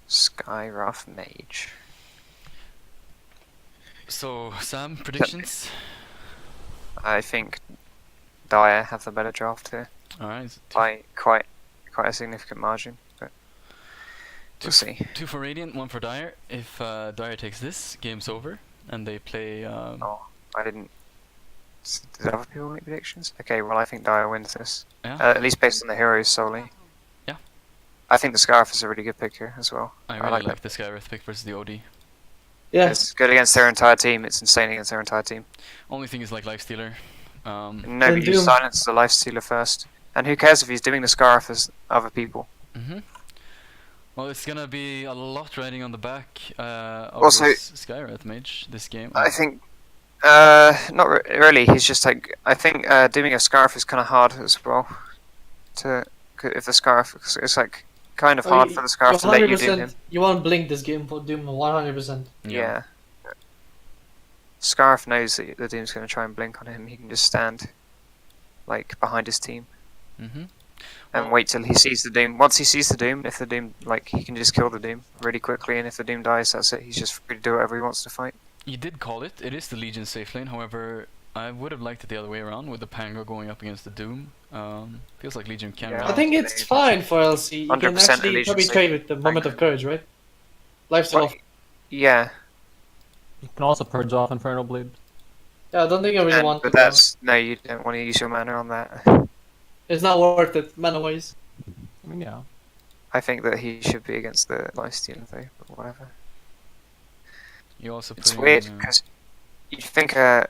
Skyrough Mage. so Sam, predictions? I think Dire have the better draft here Alright, by quite a significant margin, but two, we'll see. 2 for Radiant, 1 for Dire. If Dire takes this, game's over, and they play. Oh, I didn't. Did other people make predictions? Okay, well I think Dire wins this. Yeah, At least based on the heroes solely. Yeah. I think the Scarf is a really good pick here as well. I really like that. this Skyrath pick versus the OD. Yeah. It's good against their entire team. It's insane against their entire team. Only thing is like Lifestealer. No, but you Doom. silence the Lifestealer 1st. And who cares if he's doing the Scarf as other people? Mm-hmm. Well, it's gonna be a lot riding on the back of Also- this Skywrath mage this game. I think, not really. He's just like, I think doing a scarf is kind of hard as well. If the scarf, it's like kind of hard for the scarf to let you do him. You won't blink this game for Doom 100%. Yeah. Scarf knows that the Doom's going to try and blink on him. He can just stand, like, behind his team Mm-hmm. and wait till he sees the Doom. Once he sees the Doom, if the Doom, like, he can just kill the Doom really quickly, and if the Doom dies, that's it. He's just free to do whatever he wants to fight. You did call it. It is the Legion safe lane. However, I would have liked it the other way around with the Pango going up against the Doom. Feels like Legion can. Yeah. win. I think it's fine for LC. You can 100% actually Allegiance probably safe. trade with the moment of courage, right? Lifesteal Well, off. Yeah, You can also purge off Infernal Blade. Yeah, I don't think I really want but to. that's no, you don't want to use your mana on that. It's not worth it, mana-wise. I mean, yeah. I think that he should be against the lifesteal though, but whatever. You also It's putting, weird because you'd think, 30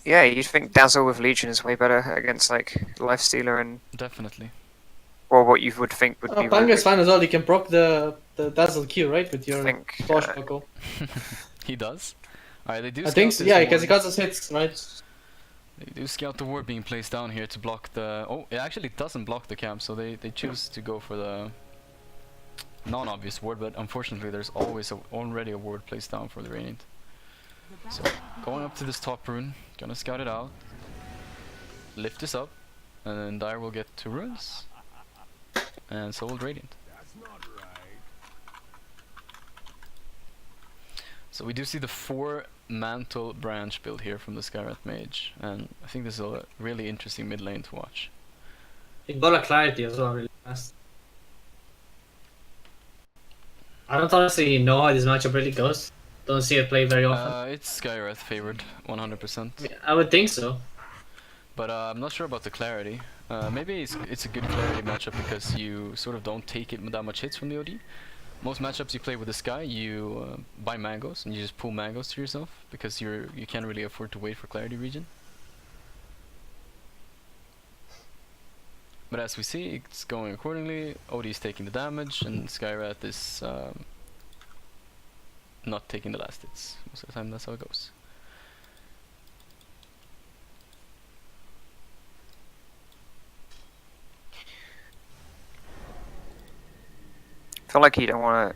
yeah, you'd think Dazzle with Legion is way better against like Lifestealer and definitely. or what you would think would be. Panga's fine as well. You can proc the Dazzle Q, right? With I your think, Flash buckle. He does. Alright, they do. I scout think so, this yeah, because ward. he got us hits, right? They do scout the ward being placed down here to block the. Oh, it actually doesn't block the camp, so they choose to go for the non-obvious ward. But unfortunately, there's always already a ward placed down for the Radiant. So going up to this top rune, gonna scout it out, lift this up, and then Dire will get 2 runes, and so will Radiant. So we do see the 4 mantle branch build here from the Skywrath Mage, and I think this is a really interesting mid lane to watch. It got a clarity as well, really fast. I don't honestly know how this matchup really goes. Don't see it play very often. It's Skywrath favored, 100%. Yeah, I would think so. But I'm not sure about the clarity. Maybe it's a good clarity matchup because you sort of don't take it that much hits from the OD. Most matchups you play with the Sky, you buy mangoes and you just pull mangoes to yourself because you can't really afford to wait for clarity region. But as we see, it's going accordingly. OD is taking the damage and Skywrath is not taking the last hits. Most of the time that's how it goes. I feel like you don't want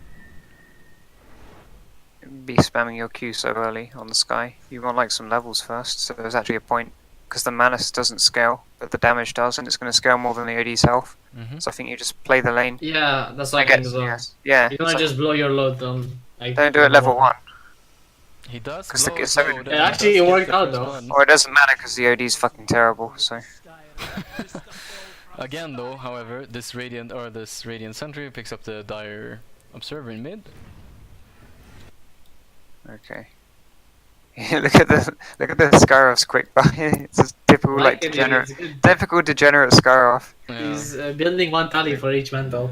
to be spamming your Q so early on the Sky. You want like some levels first, so there's actually a point because the mana doesn't scale, but the damage does, and it's going to scale more than the OD's health. Mm-hmm. So I think you just play the lane. Yeah, that's what I get- think as well. yes. Yeah. You don't so just blow your load on. Like, don't do it level 1, He does 'Cause the blow g- his so load it- and he actually does it get worked the out, first though. blood. or it doesn't matter because the OD's fucking terrible. So Again though, however, this Radiant Sentry picks up the Dire Observer in mid. okay. look at the Skyroff's quick buy. It's just typical like it, degenerate, it's good. typical degenerate Skyroff. Yeah. He's building 1 tally for each mantle.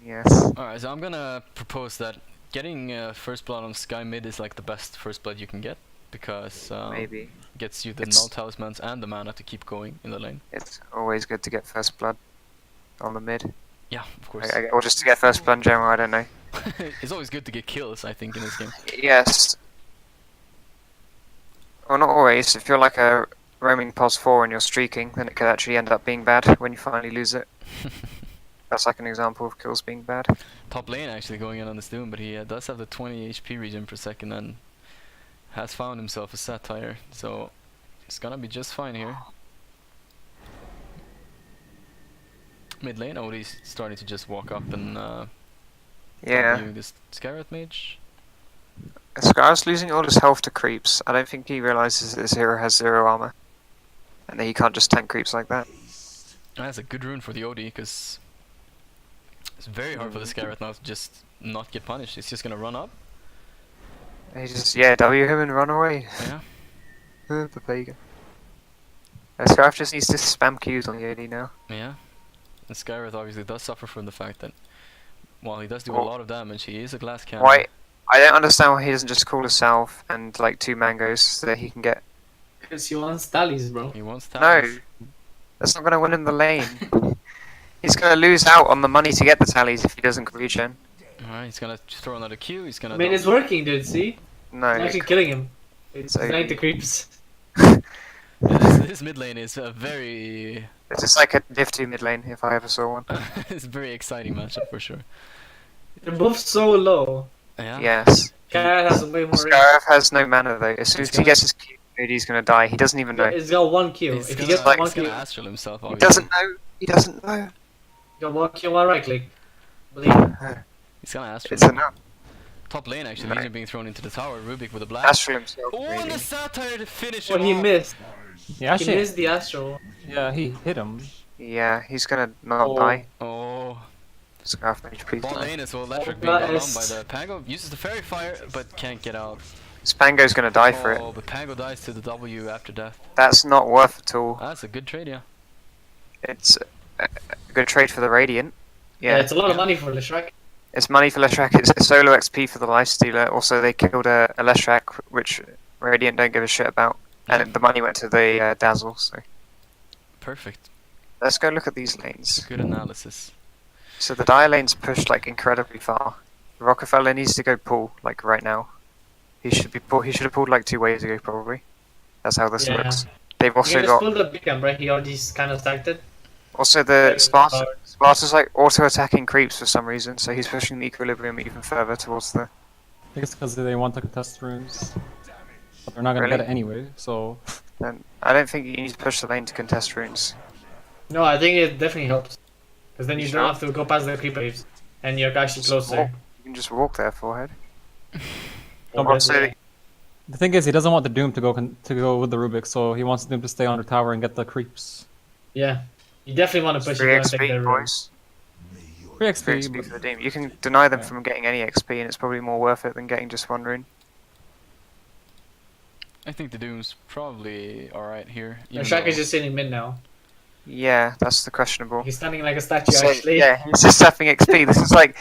Yes. Alright, so I'm gonna propose that getting first blood on Sky mid is like the best first blood you can get because Maybe gets you the It's- null talismans and the mana to keep going in the lane. it's always good to get first blood on the mid, Yeah, of course. or just to get first blood in general. I don't know. It's always good to get kills, I think, in this game. Yes. Well, not always. If you're like a roaming pos 4 and you're streaking, then it could actually end up being bad when you finally lose it. That's like an example of kills being bad. Top lane actually going in on this Doom, but he does have the 20 HP regen per second and has found himself a satire, so it's gonna be just fine here. Mid lane, Odie's starting to just walk up and Yeah. viewing this Skywrath Mage. Scar's losing all his health to creeps. I don't think he realizes that his hero has 0 armor. And that he can't just tank creeps like that. And that's a good rune for the OD, because it's very hard for the Skywrath now to just not get punished. It's just gonna run up. He just, yeah, W him and run away. Yeah. The pagan. Scarf just needs to spam Qs on the AD now. Yeah. And Skywrath obviously does suffer from the fact that while he does do a Well, lot of damage, he is a glass cannon. Why? I don't understand why he doesn't just call himself and like 2 mangoes so that he can get. Because he wants tallies, bro. He wants No, talents. that's not gonna win him the lane. He's gonna lose out on the money to get the tallies if he doesn't regen. Alright, he's gonna throw another Q. He's gonna. I mean, it's working, dude. See, No, it's actually killing him. It's So- denying the creeps. This mid lane is a very. it's just like a Div 2 mid lane if I ever saw one. It's a very exciting matchup for sure. They're both so low. Yeah. Yes. Kara has way more range. Scarif has no mana though. As soon as It's he gonna- gets his Q, he's gonna die. He doesn't even know. He's got 1 Q. He's If he gonna, gets like- one he's Q, gonna astral himself. He Obviously. doesn't know. He doesn't know. got 1 Q, 1 right click. Believe. He's gonna astral. It's enough. Top lane actually. Right. Legion being thrown into the tower. Rubik with a blast. Astral himself. Oh, and Really. the satire to finish What him he off. missed. He He actually, missed the astral. yeah, he hit him. Yeah, he's gonna not Oh. die. Oh, Scarf mage, please bot die. lane as well. Electric Oh, being got on nice. by the Pango. Uses the fairy fire, but can't get out. Spango's gonna die for it. Oh, but Pango dies to the W after death. That's not worth at all. That's a good trade, yeah. It's a good trade for the Radiant. Yeah, Yeah, it's a lot of money for Leshrac. it's money for Leshrac. It's solo XP for the Lifestealer. Also, they killed a Leshrac, which Radiant don't give a shit about. And the money went to the Dazzle, so. Perfect. Let's go look at these lanes. Good analysis. So the Dire lane's pushed like incredibly far. Rockafälla needs to go pull, like right now. He should have pulled like 2 waves ago, probably. That's how this Yeah. looks. They've He also just got pulled the big camp, right? He already kind of stacked it. also the Yeah, Sparta. Sparta's like auto-attacking creeps for some reason, so he's pushing the equilibrium even further towards the. I think it's because they want to contest runes. But they're not gonna Really? get it anyway, so. And I don't think you need to push the lane to contest runes. No, I think it definitely helps. Because then you Sure. don't have to go past the creep waves. And you're actually Just closer. walk. You can just walk there, forehead. Or Also, yeah. The thing is, he doesn't want the Doom to go with the Rubik, so he wants Doom to stay on the tower and get the creeps. Yeah. You definitely want to push it 3 and take XP, the room. boys. 3 3 XP, XP but for the team. You can deny them Yeah. from getting any XP, and it's probably more worth it than getting just 1 rune. I think the Doom's probably alright here. And even Shrek is though- just sitting mid now. Yeah, that's the questionable. He's standing like a statue, So, actually. yeah, he's just tapping XP. This is like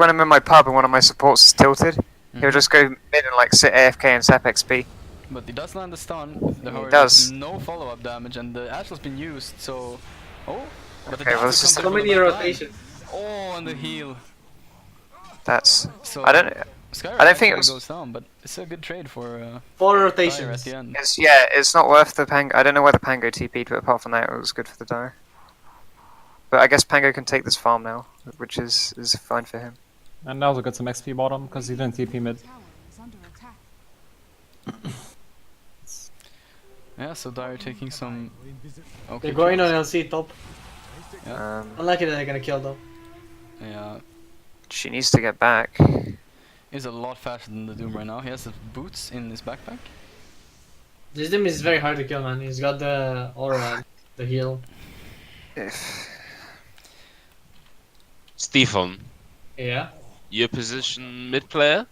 when I'm in my pub and one of my supports is tilted. He'll Mhm. just go mid and like sit AFK and tap XP. But he does land the stun. The He Horde does. has no follow-up damage, and the Astral's been used, so. Oh, but the Okay, well, Dazzle this is comes So in from many the back line. rotations. Oh, and the heal. That's So I don't. Skyrim I don't think it actually was- goes down, but it's a good trade for 4 Dire rotations. at the end. It's not worth the Pango. I don't know where the Pango TP'd, but apart from that, it was good for the Dire. But I guess Pango can take this farm now, which is fine for him. and that was a good some XP bottom because he didn't TP mid. Tower is under attack. Yeah, so Dire taking some. Okay. They're going kills. on LC top. Unlucky that they're gonna kill though. Yeah, She needs to get back. he's a lot faster than the Doom right now. He has the boots in his backpack. This Dim is very hard to kill, man. He's got the aura, the heal. If Stefan, Yeah. your position mid player?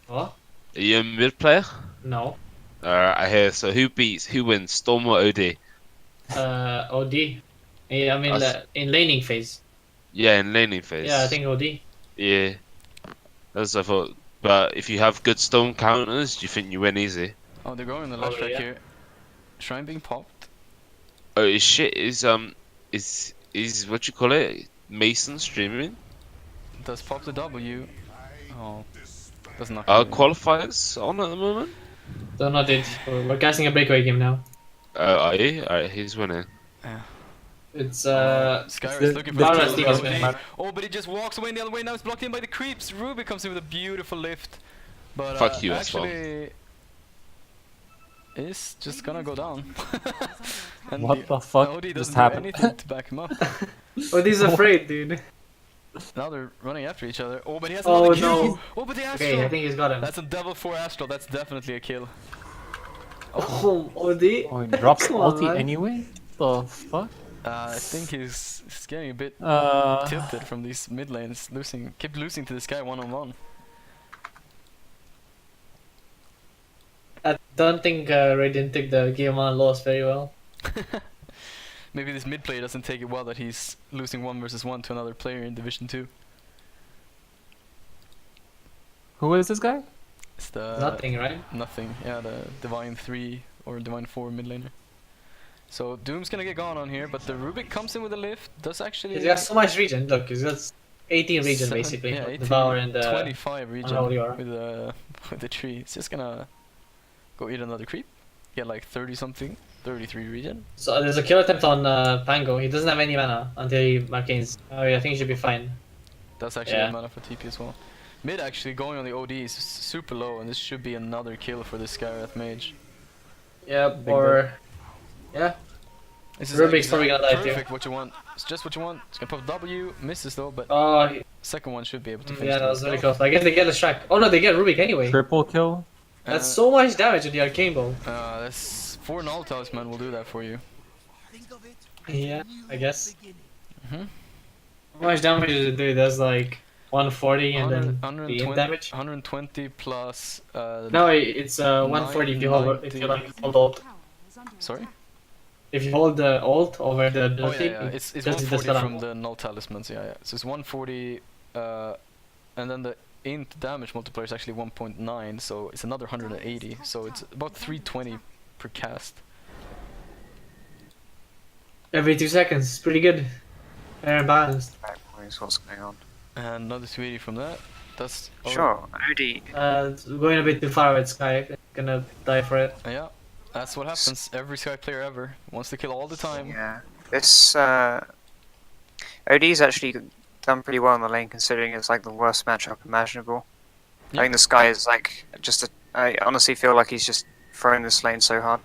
What? Are you a mid player? No. I hear. So who wins, Storm or OD? OD. Yeah, I mean, Us. in laning phase. Yeah, in laning phase. Yeah, I think OD. Yeah. That's what I thought. But if you have good Storm counters, do you think you win easy? Oh, they're going on the Oh, left track yeah. here. Shrine being popped. Oh, is shit is what you call it? Mason streaming? Does pop the W. Oh, does not. Are qualifiers on at the moment? Don't know, dude. We're casting a breakaway game now. Are you? Alright, he's winning. It's Skyr is looking for Dara the Steve kill. is gonna matter. Oh, but he just walks away in the other way. Now it's blocked in by the creeps. Ruby comes in with a beautiful lift. But Fuck you as well. actually, is just gonna go down. And What the fuck OD just doesn't do happened? anything to back him up. OD's afraid, dude. Now they're running after each other. Oh, but he has Oh, another kill. no. Oh, but the Astral. Okay, I think he's got him. That's a double 4 Astral. That's definitely a kill. Oh, OD? Oh, he drops Come on, ulti man. anyway? The fuck? I think he's getting a bit Uh, tilted from these mid lanes, keep losing to this guy 1-on-1. I don't think Radiant took the game on loss very well. Maybe this mid player doesn't take it well that he's losing 1 versus 1 to another player in Division 2. who is this guy? It's the Nothing, right? Nothing. Yeah, the Divine 3 or Divine 4 mid laner. So Doom's gonna get gone on here, but the Rubik comes in with a lift. Does actually. He's got so much regen. Look, he's got 18 region Seven- basically. Yeah, The 18, power and the 25 region unholy aura. with the tree. It's just gonna go eat another creep. Get like 30 something, 33 region. So there's a kill attempt on Pango. He doesn't have any mana until he Arcanes. Oh yeah, I think he should be fine. That's actually Yeah. good mana for TP as well. Mid actually going on the OD is super low, and this should be another kill for this Skywrath mage. Yeah, Big or yeah. This is Rubik's probably gonna die too. perfect. What you want. It's just what you want. It's gonna pop W, misses though, but Oh second one should be able to finish. yeah, that the was really spell. close. I guess they get a strike. Oh no, they get Rubik anyway. Triple kill. That's so much damage with the Arcane Bow. That's 4 Null Talisman will do that for you. Yeah, I guess. Mhm. How much damage does it do? That's like 140 and then 120, the damage. 120 plus. No, it's 140 if you hold if you like hold alt. Tower is under Sorry. attack. If you hold the alt over the Oh ability, yeah, yeah. It's does 140 that from the Null Talismans. Yeah, yeah. So it's 140, and then the int damage multiplier is actually 1.9, so it's another 180. So it's about 320 per cast. every 2 seconds. It's pretty good. Fair and balanced. Right, boys, what's going on? And another 280 from that. That's Sure, OD. It's going a bit too far with Sky. Gonna die for it. Yeah, that's what happens. Every Sky player ever wants to kill all the time. Yeah. This OD's actually done pretty well in the lane considering it's like the worst matchup imaginable. I think this guy is like just I honestly feel like he's just throwing this lane so hard.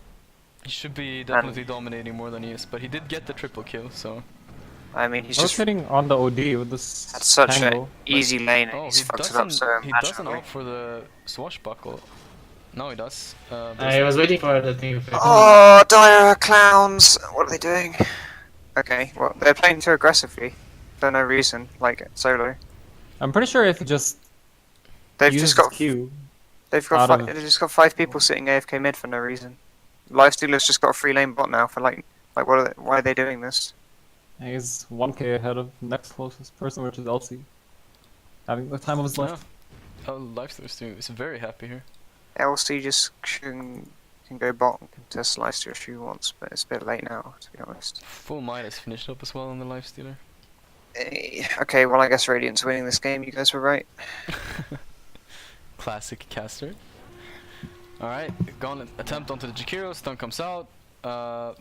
He should be definitely dominating more than he is, but he did get the triple kill, so. I mean, he's I was just hitting on the OD with this had such tango. an easy lane and Oh, he's he fucked it up doesn't. so He doesn't imaginably. opt for the swashbuckle. No, he does. I was waiting for the thing. Oh, dire clowns! What are they doing? Okay, well, they're playing too aggressively for no reason, like solo. I'm pretty sure if you just They've use just got Q, they've got out of- they've just got 5 people sitting AFK mid for no reason. Lifestealer's just got a free lane bot now for like what are they, why are they doing this? he's 1k ahead of next closest person, which is LC. Having the time of his life. Yeah. Oh, Lifesteal's too. He's very happy here. LC just can go bot and contest Lifestealer if she wants, but it's a bit late now to be honest. Full Midas finished up as well on the Lifestealer. Okay, well I guess Radiant's winning this game. You guys were right. Classic caster. Alright, gone attempt onto the Jakiro, stun comes out.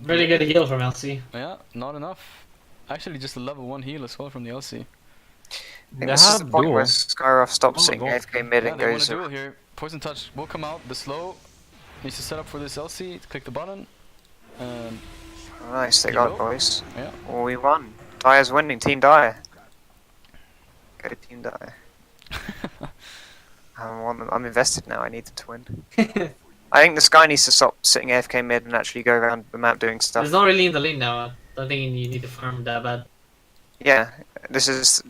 Really good heal from LC. Yeah, not enough. Actually, just a level 1 heal as well from the LC. I think They this is the have point where duel. Skyroth stops Oh, sitting go. AFK mid Yeah, and they want goes. to duel here. Poison touch will come out. The slow needs to set up for this LC. Click the button. And Nice, they You got go. it, boys. yeah. Well, we won. Dire's winning. Team Dire. Go Team Dire. I'm invested now. I need them to win. I think this guy needs to stop sitting AFK mid and actually go around the map doing stuff. He's not really in the lane now. I don't think you need to farm that bad. Yeah, this is.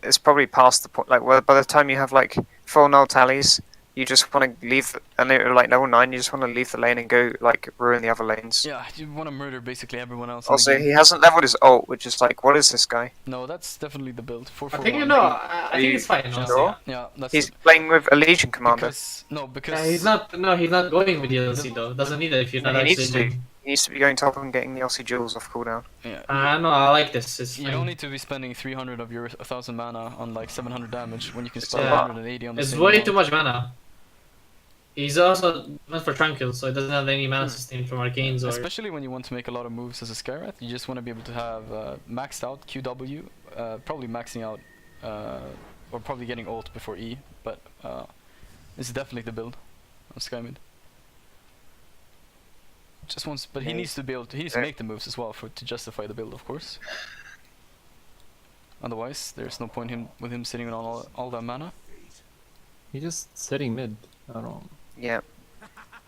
It's probably past the point. Like, well, by the time you have like 4 null tallies, you just want to leave. And they're like level 9, you just want to leave the lane and go like ruin the other lanes. Yeah, you want to murder basically everyone else. in the Also, game. he hasn't leveled his ult, which is like, what is this guy? No, that's definitely the build. 4 I think I think it's fine. honestly. Sure. Yeah, that's He's it. playing with a Legion commander. Because Yeah, he's not. No, he's not going with the LC though. Doesn't need it if you're not He actually. needs to. He needs to be going top and getting the LC jewels off cooldown. Yeah. No, I like this. It's You fine. don't need to be spending 300 of your 1000 mana on like 700 damage when you can spend Yeah. 180 on the It's same way amount. too much mana. He's also went for Tranquil, so he doesn't have any mana sustain from Arcanes or. Especially when you want to make a lot of moves as a Skywrath, you just want to be able to have maxed out QW, probably maxing out, or probably getting ult before E, but this is definitely the build on Skymid. Just wants, but he Okay. needs to be able to, he needs to make the moves as well to justify the build, of course. Otherwise, there's no point with him sitting on all that mana. He's just sitting mid. I don't know. Yeah.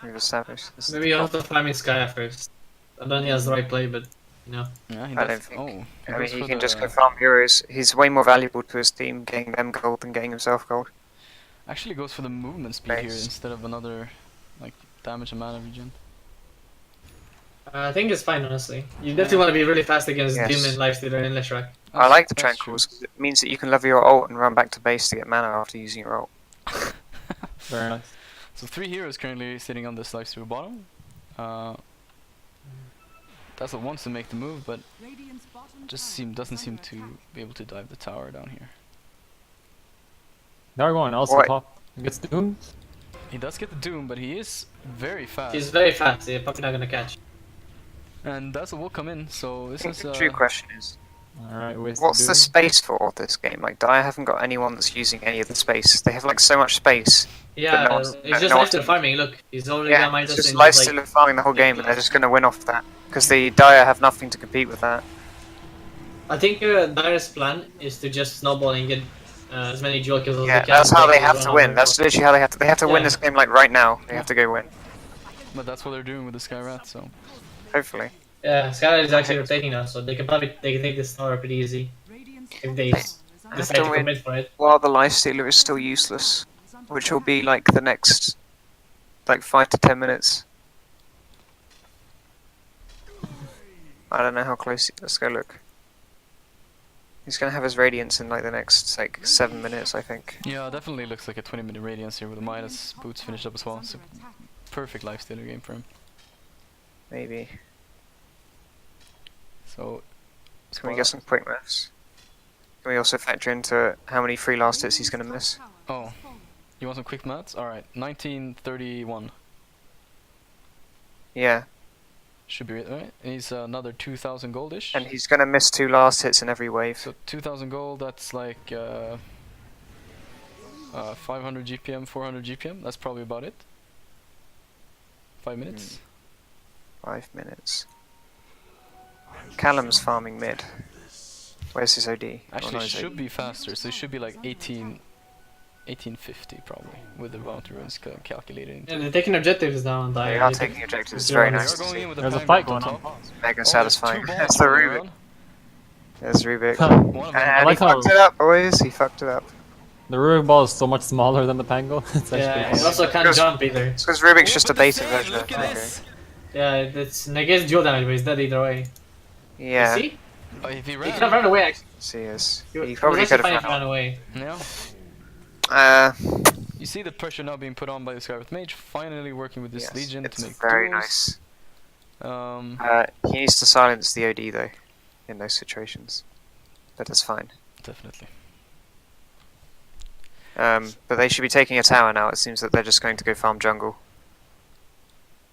We've established this. Maybe you have to farm in Sky first. I don't think he has the right play, but you know. Yeah, he I does. don't think- Oh, I mean, goes he for can just the- go farm heroes. He's way more valuable to his team getting them gold than getting himself gold. Actually goes for the movement speed here Nice. instead of another like damage and mana regen. I think it's fine, honestly. You definitely want to be really fast against Yes. Doom and Lifestealer and Leshrac. I like the That's tranquils 'cause it means that you can level your ult and run back to base to get mana after using your ult. Very nice. So 3 heroes currently sitting on this Lifestealer bottom. Dazzle wants to make the move, but Radiant's bottom just tower doesn't is seem under to attack. be able to dive the tower down here. They're going also What? top. He gets doomed. He does get the Doom, but he is very fast. He's very fast. They're probably not gonna catch. And Dazzle will come in, so this I think is the true question is, Alright, waste what's doom. the space for this game? Like, Dire haven't got anyone that's using any of the space. They have like so much space. Yeah, no one's- it's just no lifesteal one's- farming. Look, he's already Yeah, got minus it's just in like, lifesteal and farming the whole game, and they're just going to win off that because the Dire have nothing to compete with that. I think Dire's plan is to just snowball and get as many dual kills as Yeah, they can. that's how they Break have the to run win. over. That's literally how they have to. They have to win Yeah. this game like right now. They have to go win. But that's what they're doing with the Sky Rat, so. Hopefully. Yeah, Skylight is actually rotating now, so they can take this tower pretty easy if they decide to to win. commit for it. While the lifestealer is still useless, which will be like the next, like 5 to 10 minutes. I don't know how close. Let's go look. He's gonna have his radiance in like the next like 7 minutes, I think. Yeah, definitely looks like a 20-minute radiance here with the minus boots finished up as well. So perfect lifestealer game for him. Maybe. So. Can we get some quick maths? Can we also factor into how many free last hits he's gonna miss? Oh, you want some quick maths? Alright, 1931 Yeah, should be right. And he's another 2,000 goldish. and he's gonna miss 2 last hits in every wave. So 2,000 gold, that's like 500 GPM, 400 GPM. That's probably about it. 5 minutes. 5 minutes. Callum's farming mid. Where's his OD? Actually, no, it his should OD. be faster. So it should be like 1850 probably with the bounty runes calculated into. Yeah, they're taking objectives now on Dire. They are taking objectives. It's Yeah, very they They nice are to going see. in with There's a Pine fight Bolt going on on. top. Mega Oh, there's satisfying. two balls That's the rolling Rubik. around. There's Rubik. One of them. And like he how- fucked it up, boys. He fucked it up. The Rubik ball is so much smaller than the Pango. It's Yeah, actually he also can't Because- jump either. It's because Rubik's just a Open the beta save, version of Look at Pango. this. Yeah, it's negates dual damage, but he's dead either way. Yeah, You see? Oh, if he He ran. could have run away actually. he is. He He was probably actually could fine have if he ran run. away. Yeah. Uh, You see the pressure now being put on by the Skywrath Mage, finally working with this yes, Legion it's to make very duels. nice. He needs to silence the OD though, in those situations. But that's fine. Definitely. But they should be taking a tower now. It seems that they're just going to go farm jungle.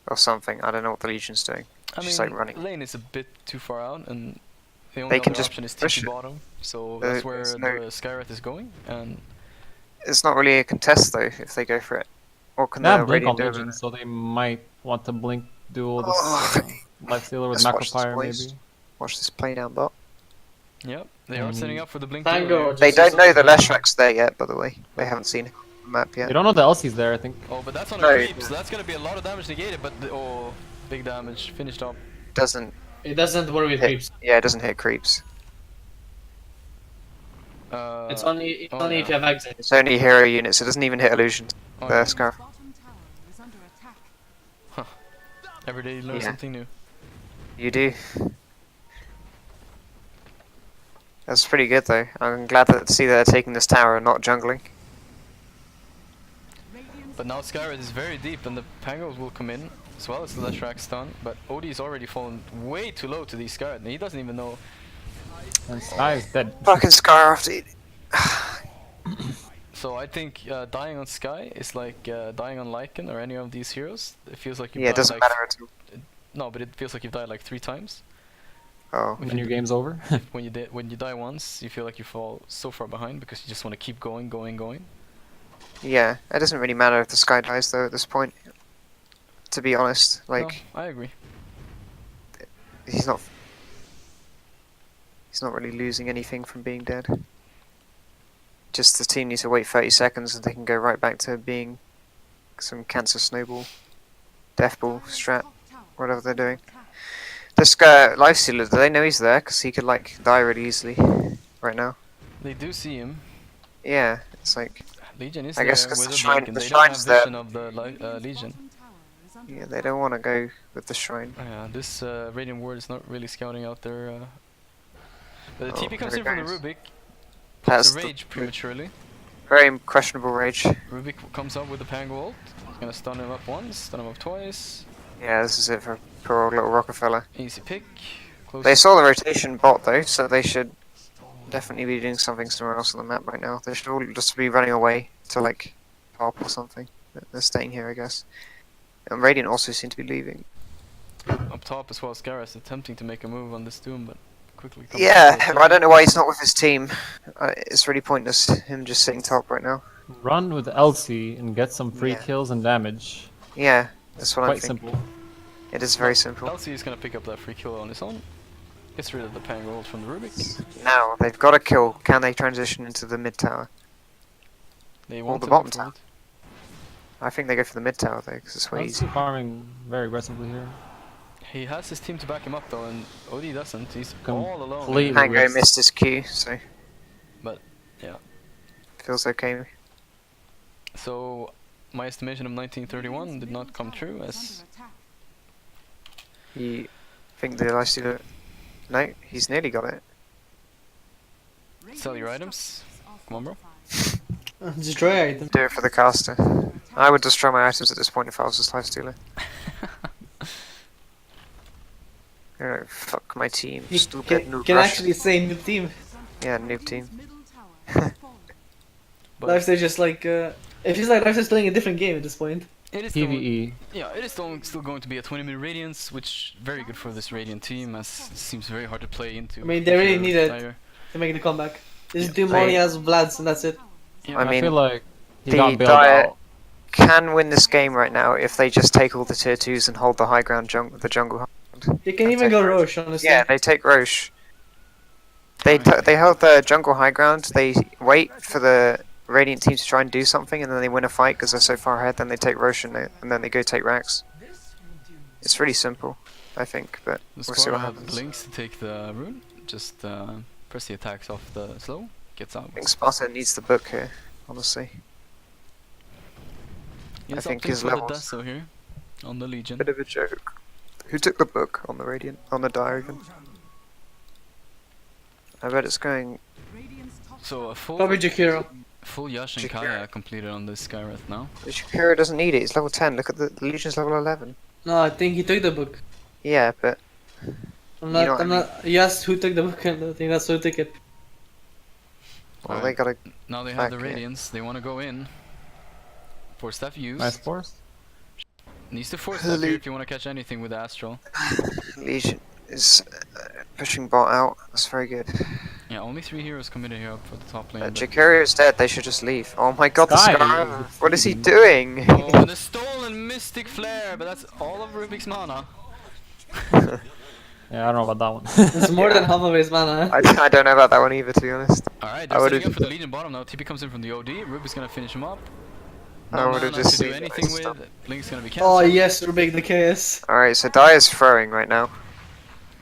Or something. I don't know what the Legion's doing. I Just, mean, like, running. lane is a bit too far out, and the They only can other just option is push TP it. bottom. So There- that's where there's the no- Skywrath is going, and It's not really a contest though, if they go for it. Or can They the have blink on Radiant do it? Legion, so they might want to blink duel this Oh, Lifestealer with let's watch this, Macropyre boys. maybe. Watch this play down bot. yep, they are setting up for the blink. Tango duel. just- They don't know the something. Leshrak's there yet, by the way. They haven't seen the map yet. They don't know the Elsie's there, I think. Oh, but that's on No. a creep, so that's gonna be a lot of damage negated. But oh, big damage finished up. Doesn't It doesn't work with hit. creeps. Yeah, it doesn't hit creeps. It's only oh, only yeah. if you have exit. It's only hero units. It doesn't even hit illusions. Oh, The yeah. Scar. Bottom tower is under attack. Every day you learn Yeah. something new. You do. That's pretty good though. I'm glad to see that they're taking this tower and not jungling. But now Skywrath is very deep, and the Pangos will come in as well as the Leshrac stun. But Odie is already fallen way too low to these Skywrath, and he doesn't even know. And Sky is dead. Fucking Scar after. So I think dying on Sky is like dying on Lycan or any of these heroes. It feels like you Yeah, it doesn't matter at all. No, but it feels like you've died like 3 times. Oh. When your game's over. When you die once, you feel like you fall so far behind because you just want to keep going, going, going. Yeah, it doesn't really matter if the Sky dies though at this point. To be honest, like No, I agree. he's not really losing anything from being dead. Just the team needs to wait 30 seconds and they can go right back to being some cancer snowball, death ball strat, whatever they're doing. This guy, Lifestealer, do they know he's there? Because he could like die really easily right now. They do see him. Yeah, it's like, Legion is I there guess 'cause with the a shrine- blink, and the they don't have shrine's there. vision of the Legion. Bottom tower is under yeah, they don't want to go with the shrine. Yeah, this Radiant Ward is not really scouting out their. But the Oh, TP comes there in it from the goes. Rubik. That's It's a the- rage prematurely. Very questionable rage. Rubik comes up with the Pango ult. He's gonna stun him up once, stun him up twice. Yeah, this is it for poor old little Rockafälla. Easy pick. Close. They saw the rotation bot though, so they should definitely be doing something somewhere else on the map right now. They should all just be running away to like top or something. They're staying here, I guess. And Radiant also seem to be leaving. Up top as well, Scarus attempting to make a move on this Doom, but quickly comes Yeah, to the I don't know why he's not with his team. It's really pointless him just sitting top right now. Run with Elsie and get some free Yeah. kills and damage. Yeah, that's what I'm Quite thinking. simple. It is very simple. Elsie is gonna pick up that free kill on his own. Gets rid of the Pang rolls from the Rubik. Now they've got a kill. Can they transition into the mid tower? They Or want the to bottom go for tower. it. I think they go for the mid tower though, because it's way Elsie easier. farming very aggressively here. He has his team to back him up though, and OD doesn't. He's all alone. Completely. Pango risk. missed his Q, so. But, yeah. Feels okay. So, my estimation of 1931 did not come true, as You think the lifestealer? No, he's nearly got it. sell your items. Come on, bro. Destroy item. Do it for the caster. I would destroy my items at this point if I was this lifestealer. You know, fuck my team. You Stupid noob can rush. actually say new team. Yeah, noob team. But Lifesteal just like it feels like Lifesteal's playing a different game at this point. it is still, PvE. yeah, it is still going to be a 20-minute Radiance, which very good for this Radiant team, as it seems very hard to play into. I mean, they really if need you're it. Dire. To make the comeback. This Yeah. Doom I- only has Vlads and that's it. Yeah, I mean, feel like he the got bailed diet- out. Can win this game right now if they just take all the tier 2s and hold the high ground the jungle. You can even go Roche, honestly. Yeah, they take Roche. They hold the jungle high ground. They wait for the Radiant team to try and do something, and then they win a fight because they're so far ahead. Then they take Roche and then they go take Rax. It's really simple, I think, but The we'll see what Sparvel happens. blinks to take the rune. Just press the attacks off the slow. Gets out. I think Sparta needs the book here, honestly. He's think opting his for the levels- Deso here on the Legion. Bit of a joke. Who took the book on the Radiant on the Dire even? I bet it's going. So a full Probably Jakiro. Yash and Jakiro. Kaya completed on this Skywrath now. The Shakira doesn't need it. It's level 10. Look at the Legion's level 11. No, I think he took the book. Yeah, but I'm You not. know what I'm I not. You asked who took the book, and I think that's who took it. well, Alright. they gotta. Now they have the Back, yeah. Radiance. They want to go in for staff use. Nice force. Needs to force staff here if you want to catch anything with Astral. Legion is pushing bot out. That's very good. Yeah, only 3 heroes committed here up for the top lane. but- Jakiro is dead. They should just leave. Oh my god, the Sky. Scar! What is he doing? Oh, and the stolen Mystic Flare, but that's all of Rubik's mana. Yeah, I don't know about that one. It's more than half of his mana. I don't know about that one either, to be honest. Alright, I they're would've setting up for the just- Legion bottom now. TP comes in from the OD. Rubik's gonna finish him up. I No would've mana just to do seen anything it with. stop. Blink's gonna be Oh cancelled. yes, Rubik the KS. Alright, so Dire's throwing right now.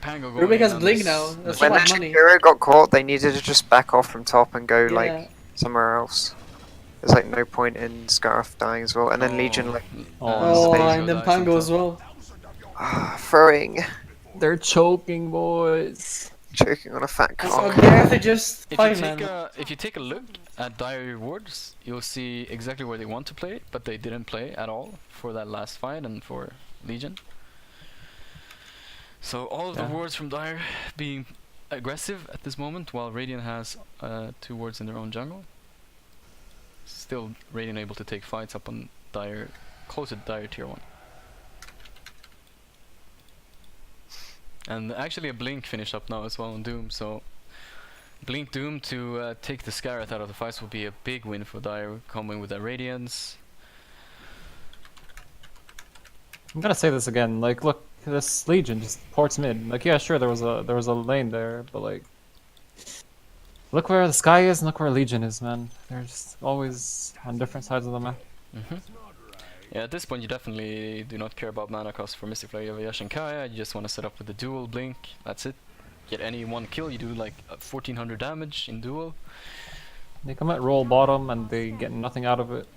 Pango going Rubik has in on Blink this- now. this That's When so the much money. Jakiro got caught, they needed to just back off from top and go Yeah. like somewhere else. There's like no point in Scarf dying as well. And then Legion like Oh, Pango and then dies Pango on as top. well. throwing, They're choking, boys. choking on a fat So cock. they have to just If you, fight, take man. if you take a look at Dire rewards, you'll see exactly where they want to play, but they didn't play at all for that last fight and for Legion. So all of the Yeah. wards from Dire being aggressive at this moment, while Radiant has 2 wards in their own jungle. Still, Radiant able to take fights up on Dire, close to Dire tier 1. And actually a Blink finished up now as well on Doom, so Blink Doom to take the Skarath out of the fights will be a big win for Dire, coming with their Radiance. I'm gonna say this again. Like, look, this Legion just ports mid. Like, yeah, sure, there was a lane there, but like, look where the Sky is and look where Legion is, man. They're just always on different sides of the map. Yeah, at this point you definitely do not care about mana cost for Mystic Flare. You have Yash and Kaya, you just want to set up with the dual Blink, that's it. Get any one kill, you do like 1400 damage in duel. They come at roll bottom and they get nothing out of it.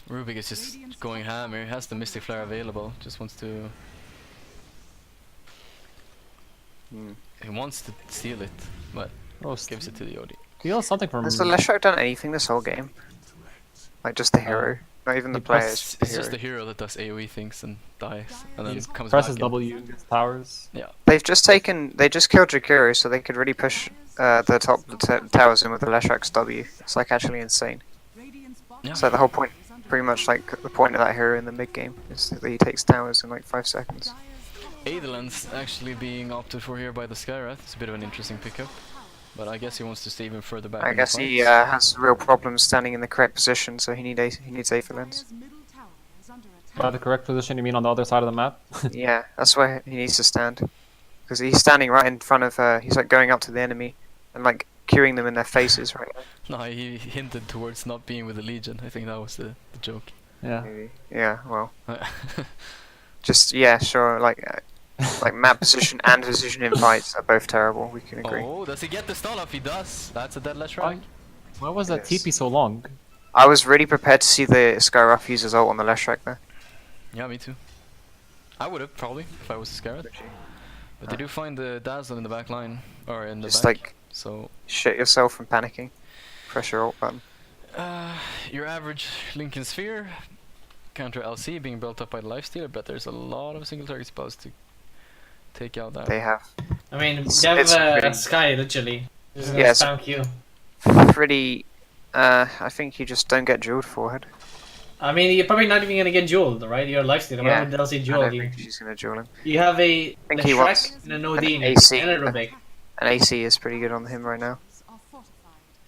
Rubik is just going ham here, has the Mystic Flare available, just wants to... He wants to steal it, but Oh, gives it to the OD. steal something from. Has the Lesho done anything this whole game? Like just the hero? Not even the He players. It's just the hero that does AoE things and dies, and then He just comes presses back. W against towers. They just killed Jakiro, so they could really push the top towers in with the Leshrax W. It's like actually insane. Yeah. So the whole point, pretty much like the point of that hero in the mid game, is that he takes towers in like 5 seconds. Aetherland's actually being opted for here by the Skywrath. It's a bit of an interesting pickup, but I guess he wants to stay even further back. I in guess the he fight. has real problems standing in the correct position, so he needs Aetherlands. By the correct position, you mean on the other side of the map? Yeah, that's where he needs to stand. Because he's standing right in front of, he's like going up to the enemy and like queuing them in their faces right now. No, he hinted towards not being with the Legion. I think that was the joke. Yeah. Maybe. Yeah, well, just, yeah, sure, like map position and position in fights are both terrible, we can agree. Oh, does he get the stun off? He does. That's a dead Leshrac. Why was that Yes. TP so long? I was really prepared to see the Skyruff use his ult on the Leshrac there. Yeah, me too. I would have probably if I was a Scarlet. But they do find the Dazzle in the back line or in the Just back. like So shit yourself from panicking. Press your ult button. your average Lincoln Sphere counter LC being built up by the Lifestealer, but there's a lot of single target spells to take out that. They have I mean, It's- they have it's pretty- Sky literally. Just Yeah, it's- spam Q. pretty. I think you just don't get jeweled forward. I mean, you're probably not even gonna get jeweled, right? You're a lifestealer. Yeah, Why would LC I jewel don't you? think she's gonna jewel him. You have a think he wants Shrek and an OD an AC. and a Rubik. And AC is pretty good on him right now.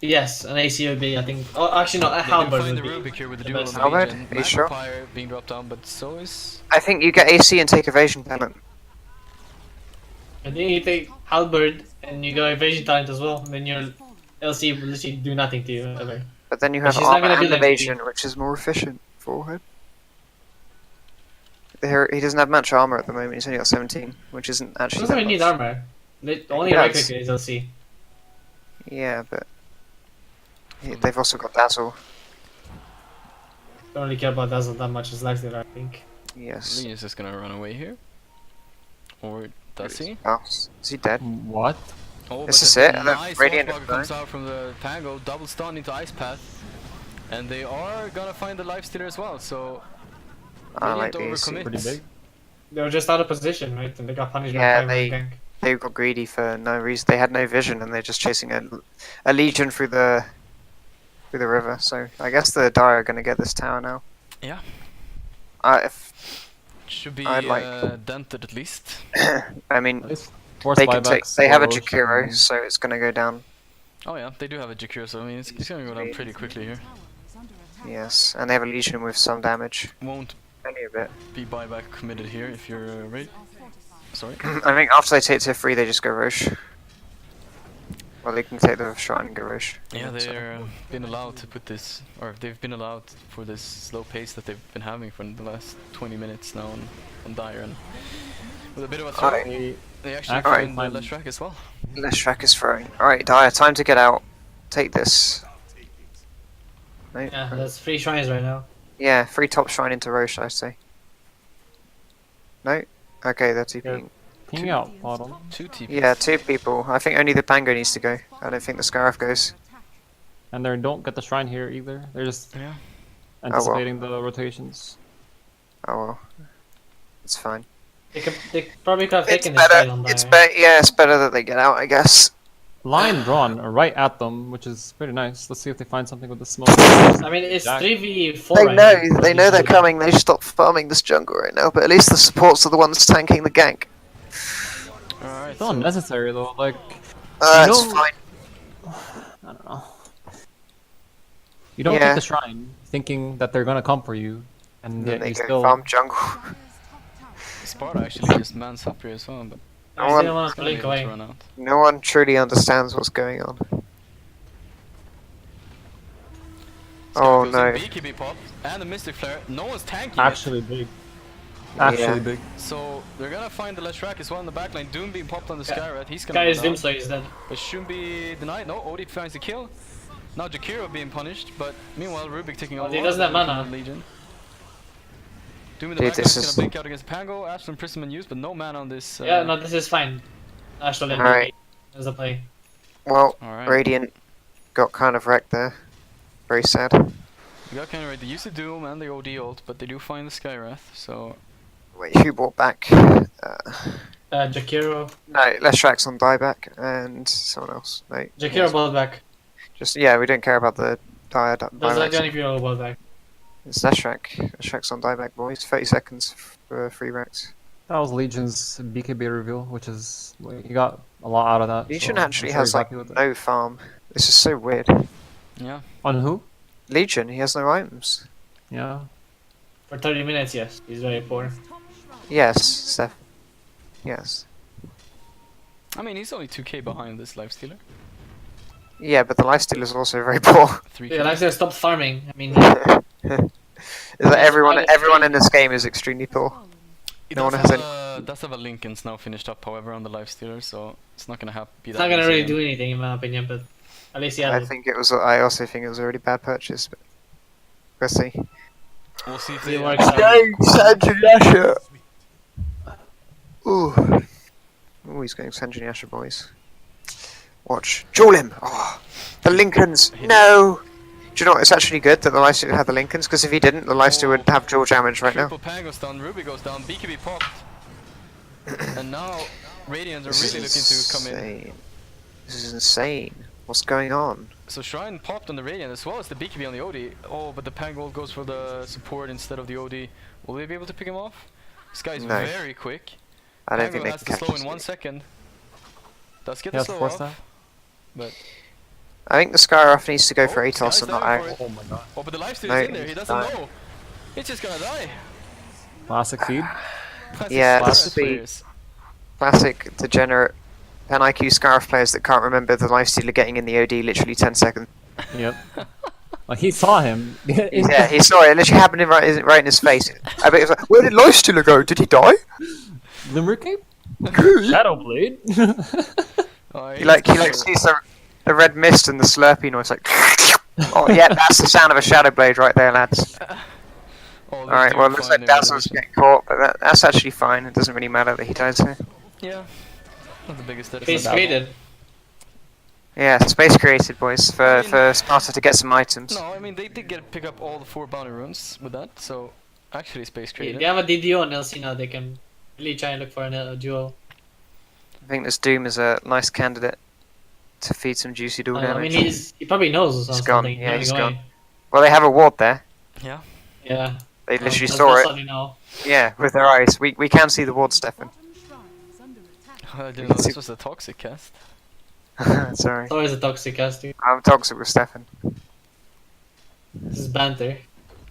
Yes, an AC would be, I think. Oh, actually, no, a They do Halberd find would the be. Rubik here with the the duel best. on the Halberd? Legion. Are you sure? Magpie being dropped down, but so is I think you get AC and take evasion talent. I think you take Halberd and you go evasion talent as well. Then your LC will literally do nothing to you ever. But then you But have she's not armor gonna do and that to evasion, which is more efficient forward. He doesn't have much armor at the moment. He's only got 17, which isn't He actually doesn't that even need much. armor. Only He right does. click is LC. Yeah, but they've also got dazzle. Don't really care about Dazzle that much as lifestealer, I think. Yes. Lee is just gonna run away here. Or does he? Oh, is he dead? What? Oh, This but is the it, and the nice Radiant Swashbuckler is comes dying. out from the Pango, double stun into Ice Path. And they are gonna find the Lifestealer as well, so I like Radiant these. overcommits. Pretty big. They were just out of position, right? And they got punished Yeah, by they- gank. They got greedy for no reason. They had no vision, and they're just chasing a legion through the river. So I guess the Dire are gonna get this tower now. Yeah. If Should be I'd like- dented at least. I mean, At least force they can take. buybacks They have a for Roche Jakiro, and- so it's gonna go down. Oh yeah, they do have a Jakiro, so I mean it's gonna go down pretty quickly here. Yes, and they have a legion with some damage. Won't Only a bit. be buyback committed here if you're Raid. Sorry. I think after they take tier 3, they just go Roche. Well, they can take the shot and go Roche. Yeah, So- they're been allowed to put this, or they've been allowed for this slow pace that they've been having for the last 20 minutes now on Dire, and with a bit of a throw, Alright. they actually Alright. find the Leshrac as well. Leshrac is throwing. Alright, Dire, time to get out. Take this. No? Yeah, that's 3 shrines right now. Yeah, 3 top shrine into Roche, I say. No? Okay, they're TPing. Ping out, bottom. 2 TPs. Yeah, 2 people. I think only the Pango needs to go. I don't think the Scarif goes. And they don't get the shrine here either. They're just Yeah. anticipating the rotations. Oh well. It's fine. They probably could have It's taken this fight better. on It's Dire. better. Yeah, it's better that they get out, I guess. Line drawn right at them, which is pretty nice. Let's see if they find something with the smoke. I mean, it's Jack. 3v4 They right know. now. They know they're coming. They stop farming this jungle right now. But at least the supports are the ones tanking the gank. Alright. Still unnecessary though. Like, It's know- fine. I don't know. You don't Yeah. take the shrine thinking that they're gonna come for you, and And yet then they you go still. farm jungle. Sparta actually just mans up here as well, but I still One- want it's to gonna be blink able to away. run out. No one truly understands what's going on. Oh Goes in, no. BKB popped, and the Mystic Flare. No one's tanking Actually big. Actually Yeah. big. it. So they're gonna find the Leshrac as well in the backline. Doom being popped on the Yeah. Skyrat. He's gonna Guy go is down. Dimsloy is dead. But shouldn't be denied. No, Odie finds the kill. Now Jakiro being punished, but meanwhile Rubik taking a Oh, lot he of doesn't have damage mana. from the Legion. Doom in the Dude, backline this is is- gonna blink out against Pango. Ashland Prism used, but no mana on this. Yeah, no, this is fine. Ashland Alright. as a play. Well, Alright. Radiant got kind of wrecked there. Very sad. We got kind of right. They use the Doom and the OD ult, but they do find the Skywrath, so... Wait, who bought back? Jakiro. No, Leshrax on dieback and someone else. No, Jakiro bought back. just yeah, we don't care about the Those are the dieback. only people who bought back. It's Leshrax. Leshrax on dieback, boys. 30 seconds for 3 racks. That was Legion's BKB reveal, which is he got a lot out of that. Legion so actually I'm sure has he's like happy with it. no farm. This is so weird. Yeah. On who? Legion, he has no items. Yeah. For 30 minutes, yes. He's very poor. Yes, Steph. Yes. I mean, he's only 2k behind this Lifestealer. Yeah, but the lifesteal is also very poor. 3k. Yeah, like I said, stop farming. I mean, Is that everyone in this game is extremely poor. It No does one has does have a Lincoln's now finished up, however, on the Lifestealer, so it's not gonna be it's that not gonna easy really again. do anything in my opinion, but at least he I had it. think it was. I also think it was a really bad purchase. But let's see. We'll see if He they... works out. Sanjay. Ooh. Ooh, he's going Sanjay Asher, boys. Watch. Duel him! Oh, the Lincolns! No! Do you know what? It's actually good that the Lifesteal had the Lincolns, because if he didn't, the Lifesteal would have dual damage right now. Triple Pan goes down, Ruby goes down, BKB popped. And now Radiant are This really looking is to come in. insane. This is insane. What's going on? So Shrine popped on the Radiant as well as the BKB on the OD. Oh, but the Pangold goes for the support instead of the OD. Will they be able to pick him off? This guy's No. very quick. I don't Pango think they has can to catch slow us. in 1 second. Does get He the has slow force off, that. but... I think the Skyroth needs to go for Oh, Atos Sky's and not diving out. for it. Oh my god. Oh, but the Lifesteal No, is in there, he he's doesn't dying. know. He's just gonna die. Classic feed. Classic Yeah, Skyrath that's the- players. Classic degenerate Pen IQ Scarf players that can't remember the Lifestealer getting in the OD literally 10 seconds. Yep. Like he saw him. Yeah, he saw it. It literally happened right in his face. I bet he was like, "Where did Lifestealer go? Did he die?" Limerick Cape? Shadowblade? Oh, He sees the red mist and the Slurpee noise like. Oh yeah, that's the sound of a Shadowblade right there, lads. Oh, Alright, well it looks like Dazzle's getting caught, but that's actually fine. It doesn't really matter that he dies here. Yeah. Not the biggest death. He's created. Yeah, space created, boys, I mean- for Sparta to get some items. No, I mean they did pick up all the 4 bounty runes with that, so actually space created. They have a DDO on LC now. They can really try and look for a duel. I think this Doom is a nice candidate to feed some juicy dual I mean, damage. he probably knows or He's something. gone, yeah, running he's away. gone. Well, they have a ward there. Yeah. Yeah. They literally That's saw it. something now. Yeah, with their eyes. We can see the ward, Stefan. Bottom shrine is under attack. I didn't know this was a toxic cast. Sorry. It's always a toxic casting. I'm toxic with Stefan. This is banter.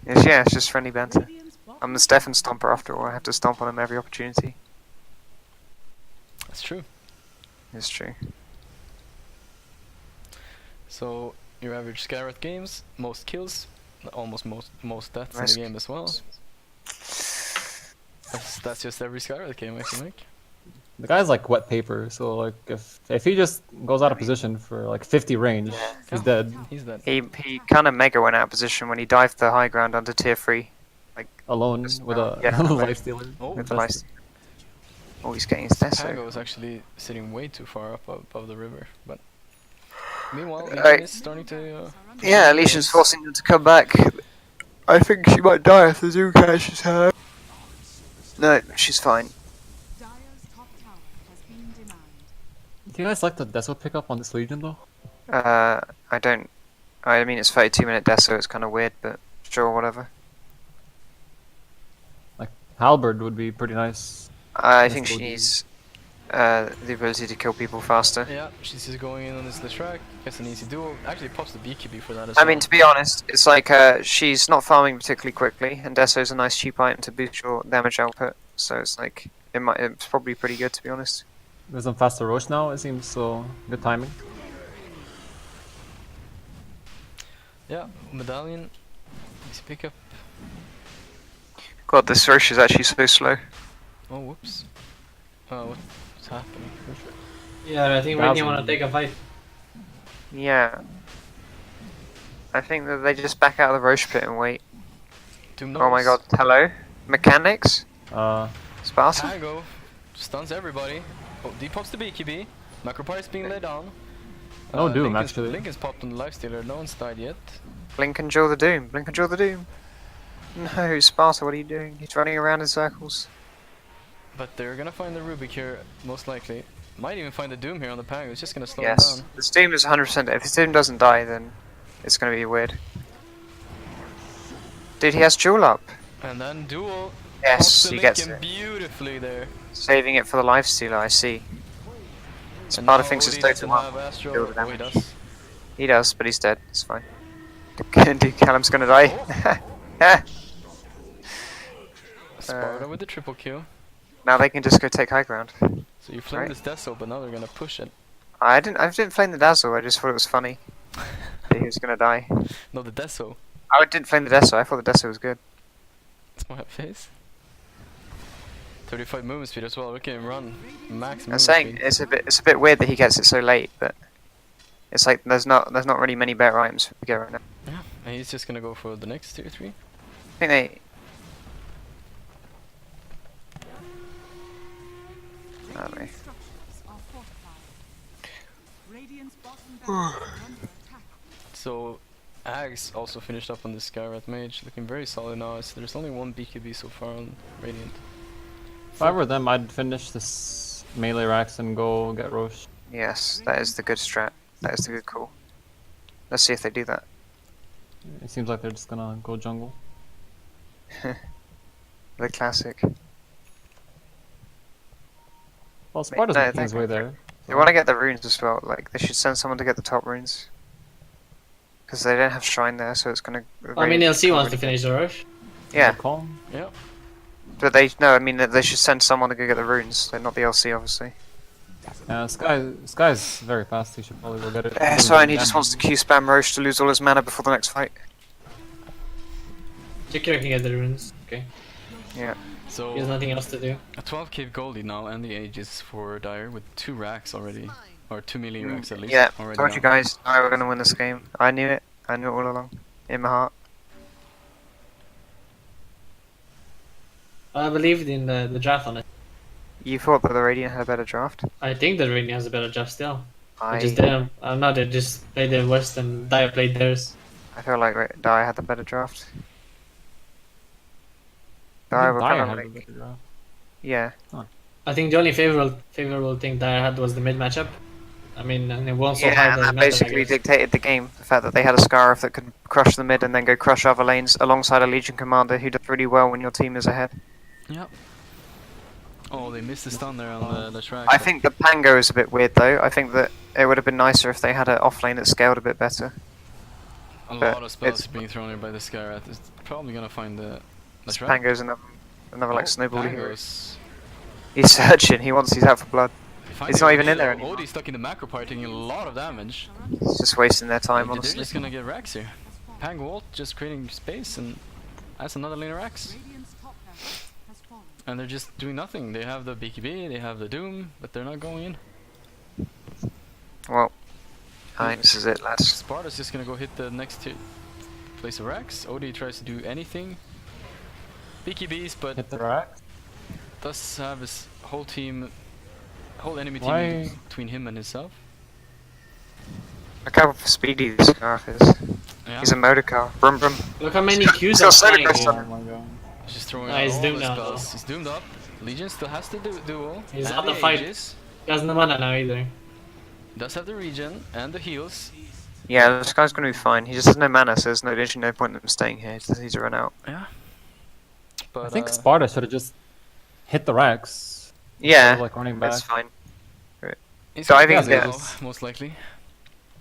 Yeah, it's just friendly banter. Radiant's bottom I'm the Stefan stomper after all. I have to stomp on him every opportunity. That's true. It's true. So your average Skyrath games, most kills, almost most deaths Nice. in the game as well. That's just every Skyrath game I think. The guy's like wet paper, so like if he just goes out of position for like 50 range, he's dead. He's dead. He kind of mega went out of position when he dived the high ground under tier 3 Alone Just, with a yeah, life stealer. Oh, with the lights. Oh, he's getting his death. Pango is actually sitting way too far up above the river, but meanwhile Right. Legion is starting to Yeah, Alicia's forcing him to come back. I think she might die if the Zoom catches her. No, she's fine. Dire's top tower has been denied. Do you guys like the Deso pickup on this Legion though? I don't. I mean, it's 32-minute death, so it's kind of weird, but sure, whatever. Like Halberd would be pretty nice. I That's think she OD. needs the ability to kill people faster. Yeah, she's just going in on this track. Gets an easy duel. Actually pops the BKB for that as I well. mean, to be honest, it's like she's not farming particularly quickly, and Deso's a nice cheap item to boost your damage output. So it's like it's probably pretty good, to be honest. There's some faster Roche now, it seems, so good timing. Yeah, medallion. Easy pickup. God, this Roche is actually so slow. Oh whoops. What's happening? Yeah, I think Radiant want to take a fight. Yeah. I think that they just back out of the Roche pit and wait. Doom Oh my knows. god, hello? Mechanics? Uh, Sparta? Pango stuns everybody. Oh, depops the BKB. Macropie is being laid down. No Doom, Lincoln's, actually. Lincoln's popped on the lifestealer. No one's died yet. Blink and Jaw the Doom. Blink and Jaw the Doom. No, Sparta, what are you doing? He's running around in circles. But they're gonna find the Rubik here, most likely. Might even find the Doom here on the Pango. It's just gonna slow him Yes. down. This Doom is 100%. If his Doom doesn't die, then it's gonna be weird. Dude, he has Jewel up. And then Duel. Yes, pops the he gets Lincoln it. beautifully there. Saving it for the lifestealer, I see. And Sparta now thinks it's Odie total doesn't one. have Astro. Deal with Oh, he damage. does. He does, but he's dead. It's fine. Dude, Callum's gonna die. Sparta with the triple kill. Now they can just go take high ground. So you flamed Right. this Deso, but now they're gonna push it. I didn't flame the Dazzle, I just thought it was funny that he was gonna die. No, the Deso. I didn't flame the Deso, I thought the Deso was good. Small head face. 35 movement speed as well. Look at him run. Max I'm movement saying speed. it's a bit weird that he gets it so late, but it's like there's not really many better items to get right now. Yeah, and he's just gonna go for the next tier 3. I think they Radiant structures are fortified. Radiant's bottom barracks are under attack. So, Ags also finished up on the Skyrat Mage, looking very solid now. So there's only one BKB so far on Radiant. If I were them, I'd finish this melee racks and go get Roche. yes, that is the good strat. That is the good call. Let's see if they do that. It seems like they're just gonna go jungle. The classic. Well, Sparta's no, making his way there. They want to get the runes as well. Like they should send someone to get the top runes. Because they don't have shrine there, so it's gonna. I mean, LC wants to finish the rush. Yeah, Call. Yeah. but I mean, they should send someone to go get the runes. They're not the LC, obviously. Sky's very fast. He should probably go get it. That's fine. He just wants to Q spam Roche to lose all his mana before the next fight. Jakiro can get the runes. Okay. Yeah. So He has nothing else to do. a 12k Goldie now, and the ages for Dire with 2 racks already, or 2 million racks at least. Yeah. already Told now. you guys, I were gonna win this game. I knew it. I knew it all along, in my heart. I believed in the draft on it. You thought that the Radiant had a better draft. I think the Radiant has a better draft still. I Just them. I'm not. They just played the West and Dire played theirs. feel like Dai had the better draft. Dai were kind of like, yeah. I think the only favorable thing Dire had was the mid matchup. I mean, and it won so Yeah, hard and that that it mattered, I basically guess. dictated the game. The fact that they had a Scarif that could crush the mid and then go crush other lanes alongside a Legion Commander who does really well when your team is ahead. Yep. Oh, they missed the stun there on the track. I think the Pango is a bit weird though. I think that it would have been nicer if they had an off lane that scaled a bit better. a but lot of spells it's- being thrown here by the Skyrat. It's probably gonna find the track. Pango's another like Oh, snowball hero. Pangos. He's searching. He's out for blood. Finally, It's not even in Odie- there anymore. Odie's stuck in the macro part, taking a lot of damage. He's just wasting their time, They're honestly. just gonna get racks here. Pango ult just creating space, and that's another lane of racks. Radiant's top barracks has fallen. And they're just doing nothing. They have the BKB, they have the Doom, but they're not going in. Well, alright, this is it, lads. Sparta's just gonna go hit the next place of racks. Odie tries to do anything. BKBs, but Hit the rack. does have his whole team, whole enemy team Why? between him and himself. Look how speedy this Scarf is. Yeah, He's a motor car. Brum brum. Look how many He's Qs got are soda flying crystal. here. Oh my god. he's just throwing Ah, out he's all doomed the now, spells. though. He's doomed up. Legion still has to do duel. He's and on the fight. Aegis. He has no mana now either. Does have the regen and the heals. Yeah, this guy's gonna be fine. He just has no mana, so there's literally no point in him staying here. He just needs to run out. Yeah. But I think Sparta should have just hit the racks. Yeah, Like running back. that's fine. he's diving gonna there. go, most likely.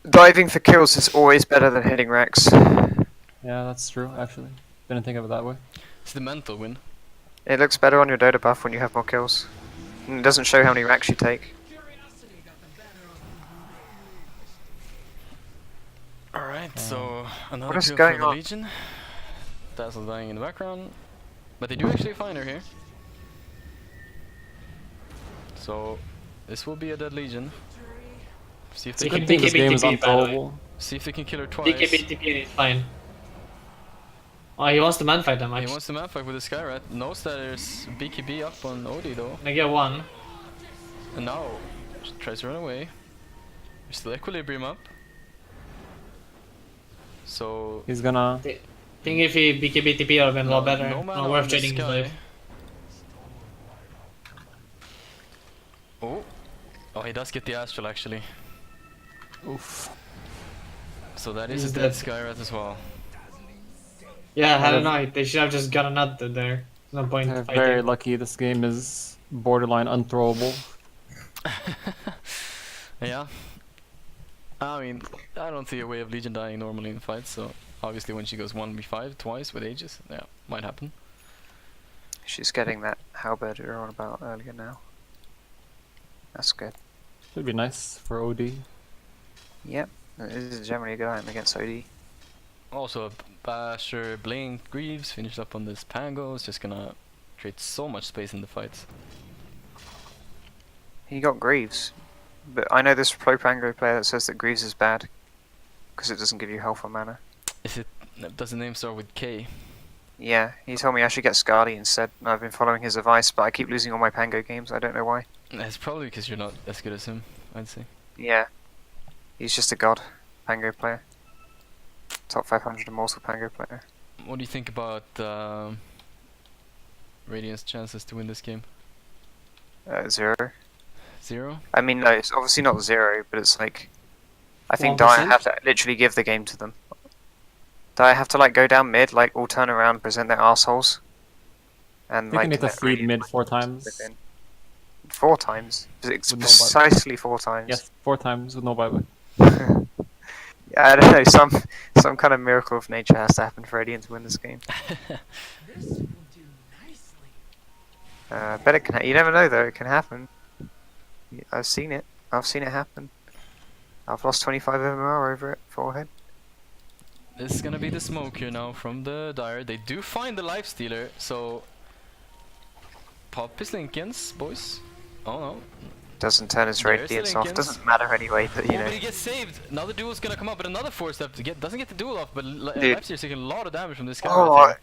Diving for kills is always better than hitting racks. Yeah, that's true. Actually, didn't think of it that way. It's the mental win. It looks better on your Dota buff when you have more kills. And it doesn't show how many racks you take. Alright, so another What is kill going for the on? Legion. Dazzle dying in the background. But they do actually find her here. So this will be a dead Legion. See if they They can can Good thing this game is BKB, by the way. unthrowable. see if they can kill her twice. BKB TP and he's fine. Oh, he wants to man fight them He actually. wants to man fight with the Skyrat. Knows that there's BKB up on Odie though. Gonna get one. And now tries to run away. There's still equilibrium up. So He's gonna. I think if he BKB TP would have been a lot better. No mana Not on worth the trading his sky. life. Oh, oh, he does get the astral actually. Oof. So that is He's a dead dead. Skyrat as well. Yeah, I don't They're- know. They should have just gotten out there. No point They're fighting. very lucky. This game is borderline unthrowable. Yeah. I mean, I don't see a way of Legion dying normally in fights, so obviously when she goes 1v5 twice with Aegis, yeah, might happen. She's getting that halberd we were on about earlier now. That's good. Should be nice for OD. Yep, this is generally a good item against OD. Also, a Basher, Blink, Greaves finished up on this Pango. It's just gonna create so much space in the fights. He got Greaves, but I know this pro Pango player that says that Greaves is bad because it doesn't give you health or mana. Is it? Does the name start with K? Yeah, he told me I should get Scardy instead, and I've been following his advice, but I keep losing all my Pango games. I don't know why. It's probably because you're not as good as him, I'd say. Yeah, he's just a god Pango player. Top 500 immortal Pango player. What do you think about Radiant's chances to win this game? 0. 0? I mean, no, it's obviously not 0, but it's like I think 1%? Dire have to literally give the game to them. Dire have to like go down mid, like all turn around, present their assholes, and I think like you need to let feed Radiant mid 4 times. within. 4 times. It's With no precisely 4 times. Yes, 4 times with no buyback. Yeah, I don't know. Some kind of miracle of nature has to happen for Radiant to win this game. Bet it can. You never know though. It can happen. I've seen it. I've seen it happen. I've lost 25 MMR over it. Forehead. This is gonna be the smoke here now from the Dire. They do find the Lifestealer, so pop his Lincolns, boys. Oh no. Doesn't turn his There's the Radiance off. Lincolns. Doesn't matter anyway. But you Oh, know. but he gets saved. Now the duel's gonna come up, but another 4-step to doesn't get the duel off, but Dude. Lifestealer's taking a lot of damage from this guy Oh, right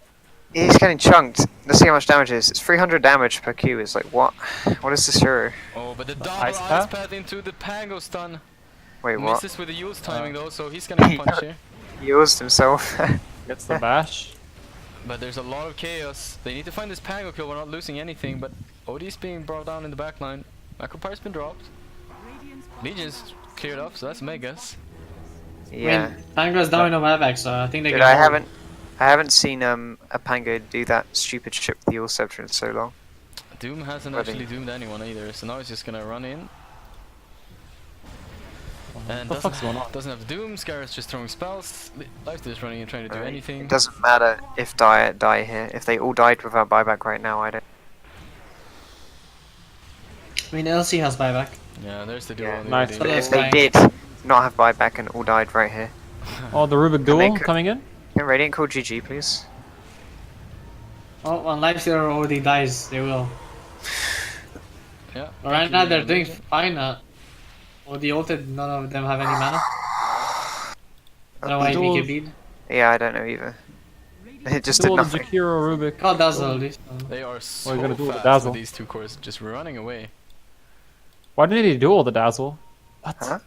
he's getting chunked. Let's see how much damage it is. It's 300 damage per Q. It's like what? What is this hero? here. Oh, but the double Ice ice Path? path into the Pango stun. Wait, what? Misses with the Yule's timing though, so he's gonna punch here. He used himself. Gets the bash. But there's a lot of chaos. They need to find this Pango kill. We're not losing anything, but OD's being brought down in the backline. Macropire's been dropped. Legion's cleared up, so that's Megas. Yeah. I mean, Pango's down with no buyback, so I think they Dude, can. I haven't seen a Pango do that stupid shit with the Eel Scepter in so long. Doom hasn't Ready. actually doomed anyone either, so now he's just gonna run in. And What the fuck's going on? doesn't have Doom, Scar's just throwing spells, Lifesteal's running and trying to do Right. anything. It doesn't matter if die here. If they all died without buyback right now, I don't. I mean, LC has buyback. Yeah, there's the duel. Yeah. on the Nice. OD. But that's if they fine. did not have buyback and all died right here, Oh, the Rubik they duel could- coming in. can Radiant call GG, please? Oh, when Lifestealer already dies, they will. Yeah. Right now they're doing fine. Well, the ulted, none of them have any mana. I don't know why Duel- BKB'd. Yeah, I don't know either. It just did Duel the nothing. Jakiro Rubik. God, that's all this. They are so gonna do with fast Dazzle? with these two cores, just running away. Why did he duel the Dazzle? What? Huh?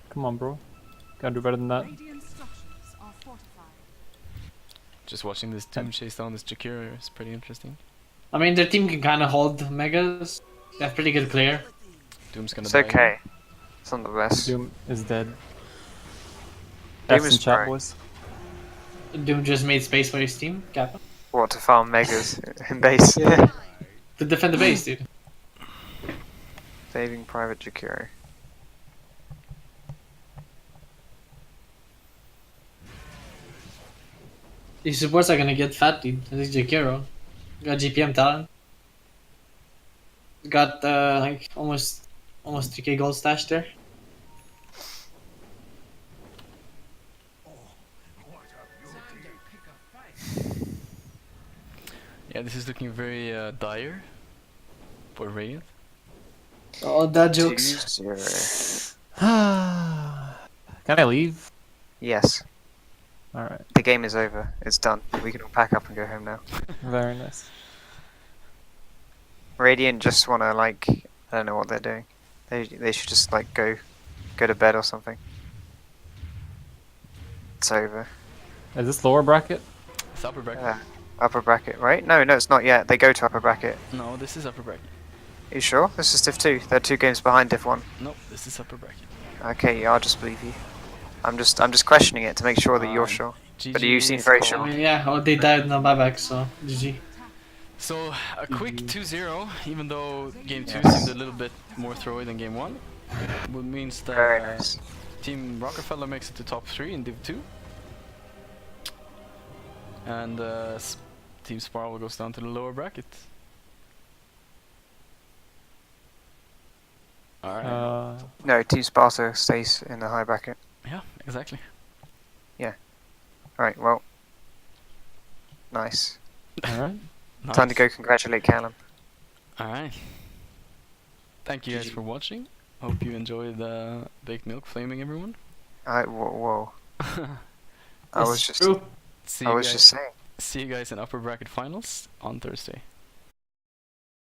Come on, bro. Gotta do better than that. Radiant structures are fortified. Just watching this Doom chase down this Jakiro is pretty interesting. I mean, their team can kind of hold Megas. They have pretty good clear. Doom's gonna It's die. okay. It's not the best. Doom is dead. Doom F is in chat, fine. boys. Doom just made space for his team, Kappa. What, to farm Megas in base? To defend the base, dude. Saving Private Jakiro. These supports are gonna get fat, dude. At least Jakiro. Got GPM talent. Got like almost 3k gold stashed there. Yeah, this is looking very dire for Radiant. Oh, that jokes. 2-0. Can I leave? Yes. Alright. The game is over. It's done. We can all pack up and go home now. Very nice. Radiant just wanna like I don't know what they're doing. They should just like go to bed or something. It's over. Is this lower bracket? It's upper bracket. Upper bracket, right? No, it's not yet. They go to upper bracket. No, this is upper bracket. Are you sure? This is Div 2. They're 2 games behind Div 1. No, this is upper bracket. Okay, yeah, I'll just believe you. I'm just questioning it to make sure that you're sure. But you seem is very called. sure. I mean, yeah, oh, they died no buyback, so GG. So a quick 2-0, even though game 2 Yes. seemed a little bit more throwy than game 1, which means that Very nice. Team Rockafälla makes it to top 3 in Div 2, and Team Sparvel goes down to the lower bracket. Alright. No, Team Sparta stays in the high bracket. Yeah, exactly. Alright, well. Nice. Alright. Nice. Time to go congratulate Callum. Alright. Thank you guys for watching. Hope you enjoyed Baked Milk flaming everyone. Whoa. I was just True. See I you was guys. just saying. See you guys in upper bracket finals on Thursday.